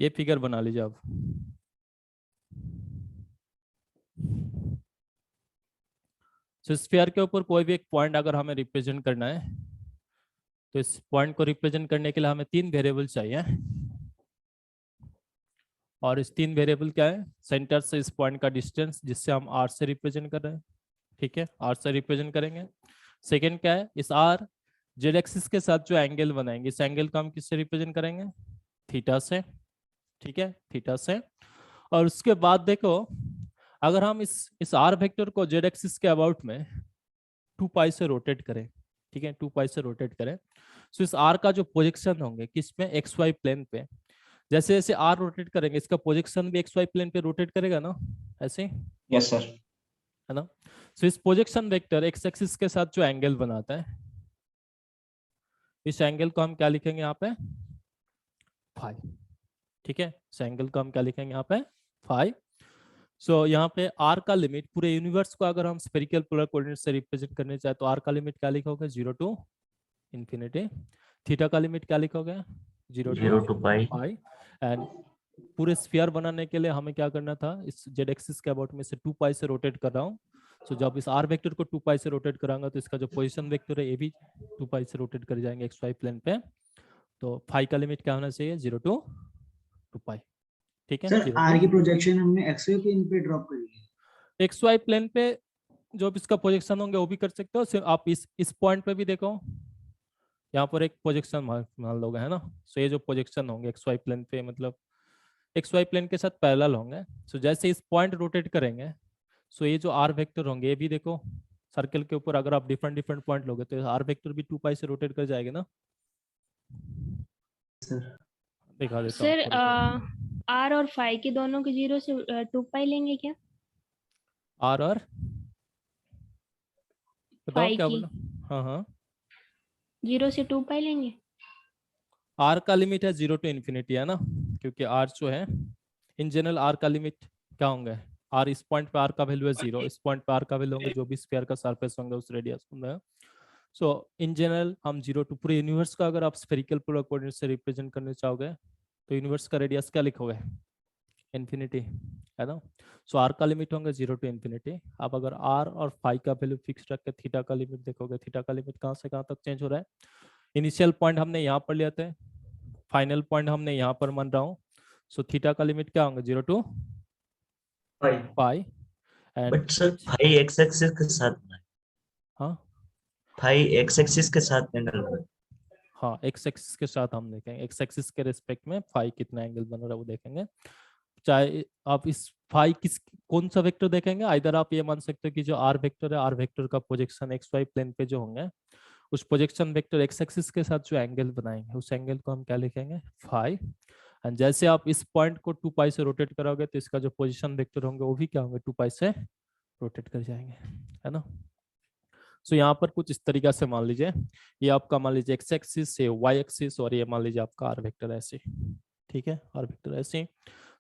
ये फिगर बना लीजिए आप। स्फीयर के ऊपर कोई भी एक पॉइंट अगर हमें रिप्रेजेंट करना है तो इस पॉइंट को रिप्रेजेंट करने के लिए हमें 3 वेरिएबल चाहिए। और इस 3 वेरिएबल क्या है, सेंटर से इस पॉइंट का डिस्टेंस जिससे हम आर से रिप्रेजेंट कर रहे हैं। ठीक है, आर से रिप्रेजेंट करेंगे। सेकेंड क्या है, इस आर जेड एक्सिस के साथ जो एंगल बनाएंगे इस एंगल को हम किससे रिप्रेजेंट करेंगे, थीटा से। ठीक है, थीटा से। और उसके बाद देखो अगर हम इस आर वेक्टर को जेड एक्सिस के अबाउट में 2 पाई से रोटेट करें, ठीक है, 2 पाई से रोटेट करें, तो इस आर का जो प्रोजेक्शन होंगे किसमें, एक्स वाई प्लेन पे। जैसे जैसे आर रोटेट करेंगे इसका प्रोजेक्शन भी एक्स वाई प्लेन पे रोटेट करेगा ना, ऐसे। Yes sir. है ना। सो इस प्रोजेक्शन वेक्टर एक्स एक्सिस के साथ जो एंगल बनाता है, इस एंगल को हम क्या लिखेंगे यहाँ पे, फाई। ठीक है, इस एंगल को हम क्या लिखेंगे यहाँ पे, फाई। सो यहाँ पे आर का लिमिट, पूरे यूनिवर्स को अगर हम स्फेरिकल पोलर कोऑर्डिनेट से रिप्रेजेंट करने चाहे तो आर का लिमिट क्या लिखोगे, 0 टू इंफिनिटी। थीटा का लिमिट क्या लिखोगे, 0 टू पाई। पाई। एंड पूरे स्फीयर बनाने के लिए हमें क्या करना था, इस जेड एक्सिस के अबाउट में से 2 पाई से रोटेट कर रहा हूँ। सो जब इस आर वेक्टर को 2 पाई से रोटेट करांगा तो इसका जो पोजीशन वेक्टर है ये भी 2 पाई से रोटेट कर जाएंगे एक्स वाई प्लेन पे। तो फाई का लिमिट क्या होना चाहिए, 0 टू 2 पाई। ठीक है, सर आर की प्रोजेक्शन हमने एक्स वाई प्लेन पे ड्रॉप करी है। एक्स वाई प्लेन पे जो भी इसका प्रोजेक्शन होंगे वो भी कर सकते हो। सिर्फ आप इस पॉइंट पे भी देखो, यहाँ पर एक प्रोजेक्शन मान लोगे, है ना। सो ये जो प्रोजेक्शन होंगे एक्स वाई प्लेन पे, मतलब एक्स वाई प्लेन के साथ पैरेलल होंगे। सो जैसे इस पॉइंट रोटेट करेंगे, सो ये जो आर वेक्टर होंगे ये भी देखो सर्कल के ऊपर अगर आप डिफरेंट डिफरेंट पॉइंट लोगे तो आर वेक्टर भी 2 पाई से रोटेट कर जाएगा ना। सर दिखा देता सर हूँ। आर और फाई के दोनों के 0 से 2 पाई लेंगे क्या, आर और बताओ फाई क्या की बोला। हाँ हाँ, 0 से 2 पाई लेंगे। आर का लिमिट है 0 टू इन्फिनिटी, है ना, क्योंकि आर जो है इन जनरल आर का लिमिट क्या होंगे, आर इस पॉइंट पे आर का वैल्यू है 0, इस पॉइंट पे आर का वैल्यू होंगे जो भी स्फीयर का सरफेस होंगे उस रेडियस होंगे। सो इन जनरल हम 0 टू, पूरे यूनिवर्स का अगर आप स्फेरिकल पोलर कोऑर्डिनेट से रिप्रेजेंट करना चाहोगे तो यूनिवर्स का रेडियस क्या लिखोगे, इन्फिनिटी, है ना। सो आर का लिमिट होंगे 0 टू इन्फिनिटी। आप अगर आर और फाई का वैल्यू फिक्स रख के थीटा का लिमिट देखोगे, थीटा का लिमिट कहाँ से कहाँ तक चेंज हो रहा है। इनिशियल पॉइंट हमने यहाँ पर लिया था, फाइनल पॉइंट हमने यहाँ पर मान रहा हूँ। सो थीटा का लिमिट क्या होंगे, 0 to pi. And but sir phi x axis के साथ ना, हाँ फाई एक्स एक्सिस के साथ एंगल बना है। हाँ, एक्स एक्सिस के साथ हम देखेंगे, एक्स एक्सिस के रिस्पेक्ट में फाई कितना एंगल बन रहा है वो देखेंगे। चाहे आप इस फाई किस कौन सा वेक्टर देखेंगे, इधर आप ये मान सकते हो कि जो आर वेक्टर है, आर वेक्टर का प्रोजेक्शन एक्स वाई प्लेन पे जो होंगे उस प्रोजेक्शन वेक्टर एक्स एक्सिस के साथ जो एंगल बनाएंगे उस एंगल को हम क्या लिखेंगे, फाई। एंड जैसे आप इस पॉइंट को 2 पाई से रोटेट कराओगे तो इसका जो पोजीशन वेक्टर होंगे वो भी क्या होंगे, 2 पाई से रोटेट कर जाएंगे, है ना। सो यहाँ पर कुछ इस तरीका से मान लीजिए, ये आपका मान लीजिए एक्स एक्सिस, ये वाई एक्सिस, और ये मान लीजिए आपका आर वेक्टर ऐसे। ठीक है, आर वेक्टर ऐसे।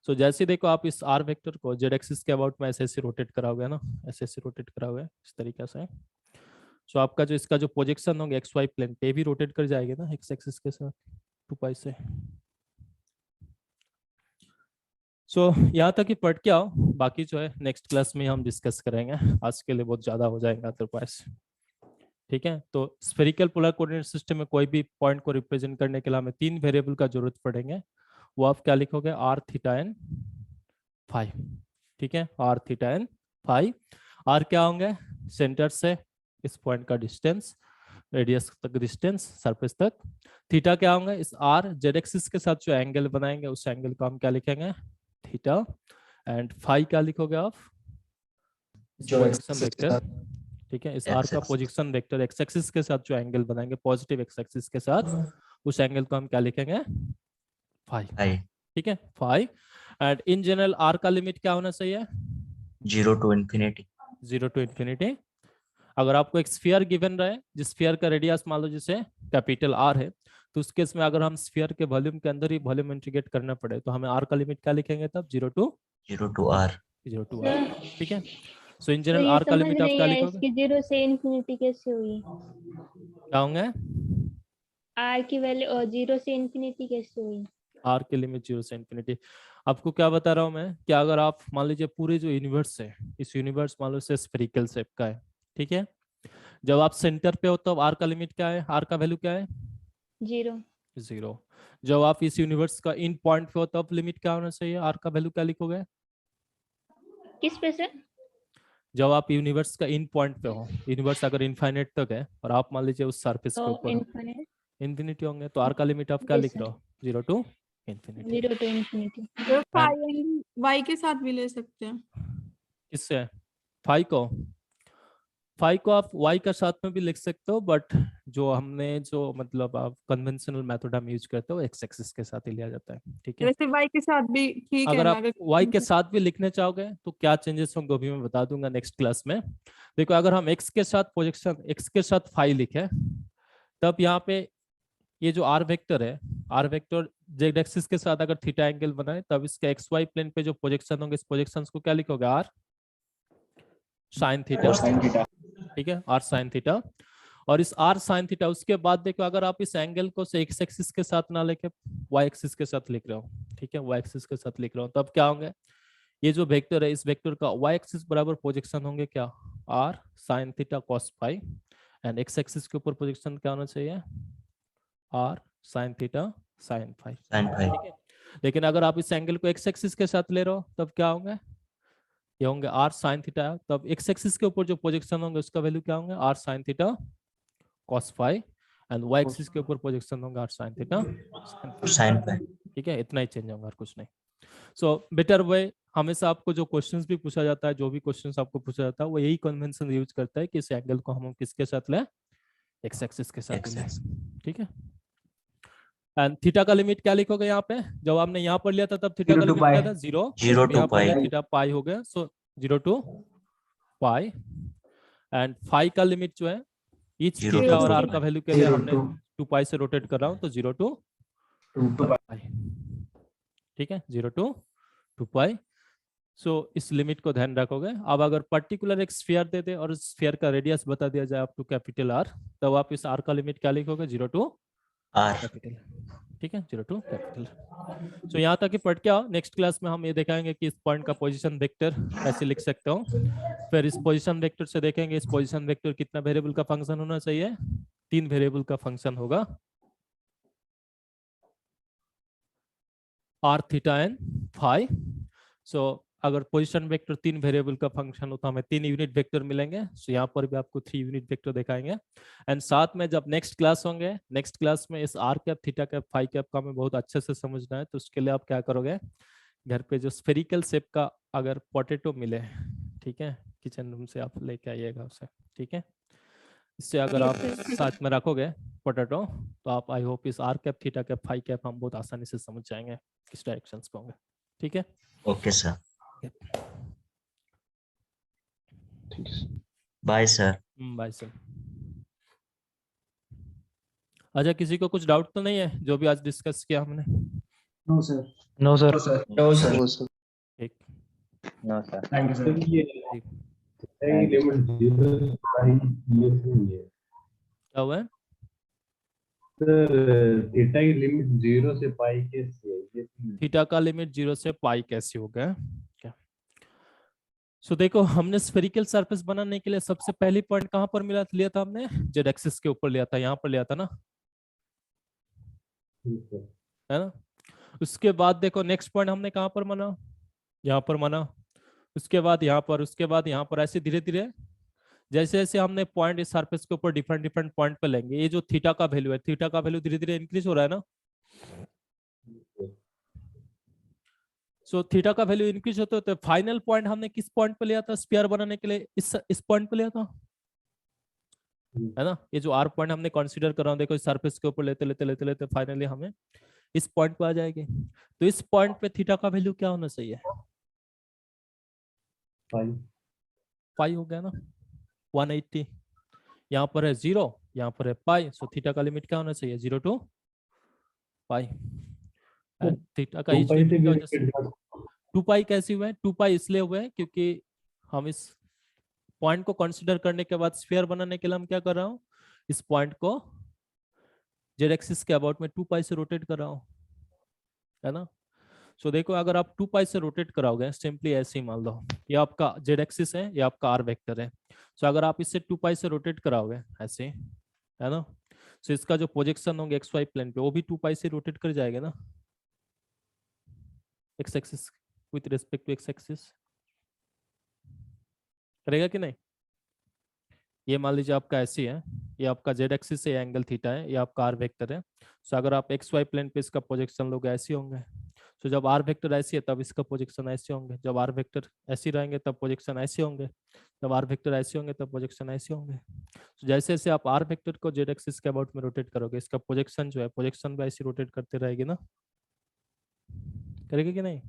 सो जैसे देखो आप इस आर वेक्टर को जेड एक्सिस के अबाउट में ऐसे ऐसे रोटेट कराओगे ना, ऐसे ऐसे रोटेट कराओगे इस तरीके से। सो आपका जो इसका जो प्रोजेक्शन होंगे एक्स वाई प्लेन पे भी रोटेट कर जाएगा ना एक्स एक्सिस के साथ 2 पाई से। सो यहाँ तक ही पढ़ के आओ, बाकी जो है नेक्स्ट क्लास में हम डिस्कस करेंगे, आज के लिए बहुत ज़्यादा हो जाएगा अदरवाइज। ठीक है, तो स्फेरिकल पोलर कोऑर्डिनेट सिस्टम में कोई भी पॉइंट को रिप्रेजेंट करने के लिए हमें 3 वेरिएबल का जरूरत पड़ेंगे। वो आप क्या लिखोगे, आर थीटा एन फाई। ठीक है, r theta and phi. R क्या होंगे, सेंटर से इस पॉइंट का डिस्टेंस, रेडियस तक डिस्टेंस, सरफेस तक। थीटा क्या होंगे, इस आर जेड एक्सिस के साथ जो एंगल बनाएंगे उस एंगल को हम क्या लिखेंगे, थीटा। एंड फाई क्या लिखोगे आप, प्रोजेक्शन वेक्टर। ठीक है, इस आर का प्रोजेक्शन वेक्टर एक्स एक्सिस के साथ जो एंगल बनाएंगे पॉजिटिव एक्स एक्सिस के साथ, उस एंगल को हम क्या लिखेंगे, फाई। ठीक है, phi. And in general r का लिमिट क्या होना चाहिए, 0 टू इन्फिनिटी। 0 to infinity. अगर आपको एक स्फीयर गिवन रहे जिस स्फीयर का रेडियस मान लो जैसे कैपिटल आर है, तो उस केस में अगर हम स्फीयर के वॉल्यूम के अंदर ही वॉल्यूम इंटीग्रेट करना पड़े तो हमें आर का लिमिट क्या लिखेंगे तब, 0 टू आर। ठीक है। सो इन जनरल आर का लिमिट आप क्या लिखोगे, इसकी 0 से इन्फिनिटी कैसे हुई, क्या होंगे, आर की वैल्यू 0 से इन्फिनिटी कैसे हुई। आर की लिमिट 0 से इन्फिनिटी। आपको क्या बता रहा हूँ मैं, कि अगर आप मान लीजिए पूरे जो यूनिवर्स है, इस यूनिवर्स मान लो से स्फेरिकल शेप का है। ठीक है, जब आप सेंटर पे हो तो आर का लिमिट क्या है, आर का वैल्यू क्या है, 0। जब आप इस यूनिवर्स का इन पॉइंट पे हो तब लिमिट क्या होना चाहिए, आर का वैल्यू क्या लिखोगे, किस पे से, जब आप यूनिवर्स का इन पॉइंट पे हो, यूनिवर्स अगर इनफाइनाइट तक है और आप मान लीजिए उस सरफेस के ऊपर इन्फिनिटी होंगे तो आर का लिमिट आप क्या लिख रहे हो, 0 टू इन्फिनिटी। 0 to infinity. तो फाई वाई के साथ भी ले सकते हैं। किससे, फाई को, फाई को आप वाई का साथ में भी लिख सकते हो, बट जो हमने जो मतलब आप कन्वेंशनल मेथड हम यूज करते हो एक्स एक्सिस के साथ ही लिया जाता है, ठीक है। वैसे वाई के साथ भी ठीक है अगर ना, आप वाई के साथ भी लिखने चाहोगे तो क्या चेंजेस होंगे वो भी मैं बता दूंगा नेक्स्ट क्लास में। देखो अगर हम एक्स के साथ प्रोजेक्शन एक्स के साथ फाई लिखे तब यहाँ पे ये जो आर वेक्टर है, आर वेक्टर जेड एक्सिस के साथ अगर थीटा एंगल बनाए तब इसके एक्स वाई प्लेन पे जो प्रोजेक्शन होंगे इस प्रोजेक्शन को क्या लिखोगे, r sine theta, sin theta. ठीक है, आर साइन थीटा। और इस आर साइन थीटा उसके बाद देखो अगर आप इस एंगल को से एक्स एक्सिस के साथ ना लेके वाई एक्सिस के साथ लिख रहे हो, ठीक है, वाई एक्सिस के साथ लिख रहे हो, तब क्या होंगे, ये जो वेक्टर है इस वेक्टर का वाई एक्सिस बराबर प्रोजेक्शन होंगे क्या, r sine theta cos phi, and x axis के ऊपर प्रोजेक्शन क्या होना चाहिए, r sine theta sine phi, sin phi. ठीक है। लेकिन अगर आप इस एंगल को एक्स एक्सिस के साथ ले रहे हो तब क्या होंगे, ये होंगे आर साइन थीटा, तब एक्स एक्सिस के ऊपर जो प्रोजेक्शन होंगे उसका वैल्यू क्या होंगे, r sine theta cos phi, and y axis के ऊपर प्रोजेक्शन होंगे r sine theta sin phi. ठीक है, इतना ही चेंज होगा और कुछ नहीं। सो बेटर वे, हमेशा आपको जो क्वेश्चंस भी पूछा जाता है, जो भी क्वेश्चंस आपको पूछा जाता है वो यही कन्वेंशन यूज करता है कि इस एंगल को हम किसके साथ लें, एक्स एक्सिस के साथ X लें, axis. ठीक है। एंड थीटा का लिमिट क्या लिखोगे यहाँ पे, जब आपने यहाँ पर लिया था तब थीटा 0 का to लिमिट pi. क्या था, 0 0 to यहाँ पर pi. थीटा पाई हो गया, सो 0 to पाई, एंड फाई का लिमिट जो है ईच 0 थीटा to और 2 आर का pi. वैल्यू के लिए 0 हमने to 2 पाई से रोटेट कर रहा हूँ तो 0 to 2 पाई, ठीक है, 0 to 2 पाई। सो इस लिमिट को ध्यान रखोगे। अब अगर पर्टिकुलर एक स्फीयर दे दे और स्फीयर का रेडियस बता दिया जाए अप टू कैपिटल आर, तब आप इस आर का लिमिट क्या लिखोगे, 0 to R. कैपिटल, ठीक है, 0 to कैपिटल। सो यहाँ तक ही पढ़ के आओ, नेक्स्ट क्लास में हम ये देखेंगे कि इस पॉइंट का पोजीशन वेक्टर कैसे लिख सकते हो, फिर इस पोजीशन वेक्टर से देखेंगे इस पोजीशन वेक्टर कितना वेरिएबल का फंक्शन होना चाहिए, 3 वेरिएबल का फंक्शन होगा, आर थीटा एंड फाई। सो अगर पोजीशन वेक्टर 3 वेरिएबल का फंक्शन हो तो हमें 3 यूनिट वेक्टर मिलेंगे। सो यहाँ पर भी आपको 3 यूनिट वेक्टर दिखाएंगे, एंड साथ में जब नेक्स्ट क्लास होंगे, नेक्स्ट क्लास में इस r cap theta cap phi cap का हमें बहुत अच्छे से समझना है, तो उसके लिए आप क्या करोगे, घर पे जो स्फेरिकल शेप का अगर पोटैटो मिले, ठीक है, किचन रूम से आप लेके आइएगा उसे, ठीक है, इससे अगर आप साथ में रखोगे पोटैटो तो आप आई होप इस r cap theta cap phi cap हम बहुत आसानी से समझ जाएंगे किस डायरेक्शन पे होंगे, ठीक है। Okay, sir. Bye, sir. Bye sir. अच्छा, किसी को कुछ डाउट तो नहीं है जो भी आज डिस्कस किया हमने, no sir. No sir, no sir. ठीक, No, sir. Thank you sir sir. ये लिमिट 0 से pi ये नहीं है क्या हुआ है, सर, थीटा की लिमिट 0 से pi कैसे है ये नहीं है। थीटा का लिमिट 0 से पाई कैसे हो गया क्या। सो देखो हमने स्फेरिकल सरफेस बनाने के लिए सबसे पहली पॉइंट कहां पर लिया था हमने, जेड एक्सिस के ऊपर लिया था, यहाँ पर लिया था ना, ठीक है। है ना। उसके बाद देखो नेक्स्ट पॉइंट हमने कहां पर माना, यहाँ पर माना, उसके बाद यहाँ पर, उसके बाद यहाँ पर, ऐसे धीरे धीरे जैसे जैसे हमने पॉइंट इस सरफेस के ऊपर डिफरेंट डिफरेंट पॉइंट पे लेंगे, ये जो थीटा का वैल्यू है, थीटा का वैल्यू धीरे धीरे इंक्रीज हो रहा है ना। सो थीटा का वैल्यू इंक्रीज होते होते फाइनल पॉइंट हमने किस पॉइंट पे लिया था स्फीयर बनाने के लिए, इस पॉइंट पे लिया था, है ना। ये जो आर पॉइंट हमने कंसीडर कर रहा हूं, देखो इस सरफेस के ऊपर लेते लेते लेते लेते फाइनली हमें इस पॉइंट पे आ जाएंगे, तो इस पॉइंट पे थीटा का वैल्यू क्या होना चाहिए, पाई हो गया ना, 180, यहाँ पर है 0, यहाँ पर है पाई, सो थीटा का लिमिट क्या होना चाहिए, 0 to पाई, थीटा का ईच लिमिट की वजह से 2 पाई कैसे हुआ है, 2 पाई इसलिए हुआ है क्योंकि हम इस पॉइंट को कंसीडर करने के बाद स्फीयर बनाने के लिए हम क्या कर रहा हूँ, इस पॉइंट को जेड एक्सिस के अबाउट में 2 पाई से रोटेट कर रहा हूँ, है ना। सो देखो अगर आप 2 पाई से रोटेट कराओगे, सिंपली ऐसे ही मान लो ये आपका जेड एक्सिस है, ये आपका आर वेक्टर है, सो अगर आप इससे 2 पाई से रोटेट कराओगे ऐसे, है ना, सो इसका जो प्रोजेक्शन होंगे एक्स वाई प्लेन पे वो भी 2 पाई से रोटेट कर जाएगा ना, x axis with respect to x axis करेगा कि नहीं। ये मान लीजिए आपका ऐसी है, ये आपका जेड एक्सिस है, एंगल थीटा है, ये आपका आर वेक्टर है, सो अगर आप एक्स वाई प्लेन पे इसका प्रोजेक्शन लोगे ऐसे होंगे, तो जब आर वेक्टर ऐसी है तब इसका प्रोजेक्शन ऐसे होंगे, जब आर वेक्टर ऐसी रहेंगे तब प्रोजेक्शन ऐसे होंगे, जब आर वेक्टर ऐसे होंगे तब प्रोजेक्शन ऐसे होंगे। तो जैसे जैसे आप आर वेक्टर को जेड एक्सिस के अबाउट में रोटेट करोगे, इसका प्रोजेक्शन जो है प्रोजेक्शन भी ऐसे रोटेट करते रहेगी ना, करेगी कि नहीं?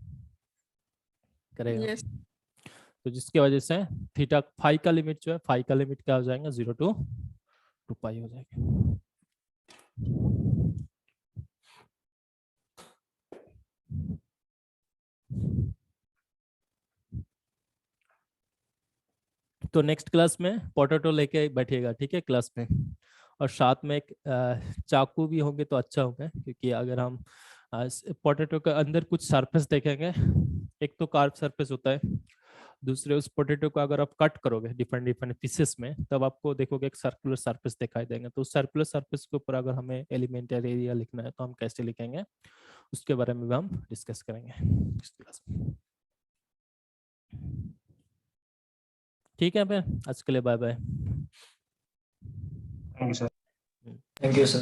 करेगा। तो जिसकी वजह से थीटा फाई का लिमिट जो है, फाई का लिमिट क्या हो जाएगा, 0 to 2 पाई हो जाएगा। तो नेक्स्ट क्लास में पोटैटो लेके बैठिएगा, ठीक है, क्लास में, और साथ में एक चाकू भी होंगे तो अच्छा होगा, क्योंकि अगर हम पोटैटो के अंदर कुछ सरफेस देखेंगे, एक तो कार्ब सरफेस होता है, दूसरे उस पोटैटो को अगर आप कट करोगे डिफरेंट डिफरेंट पीसेस में, तब आपको देखोगे एक सर्कुलर सरफेस दिखाई देंगे। तो उस सर्कुलर सरफेस के ऊपर अगर हमें एलिमेंटल एरिया लिखना है तो हम कैसे लिखेंगे, उसके बारे में भी हम डिस्कस करेंगे इस क्लास में। ठीक है फिर आज के लिए bye bye. Thank you, sir. Thank you, sir.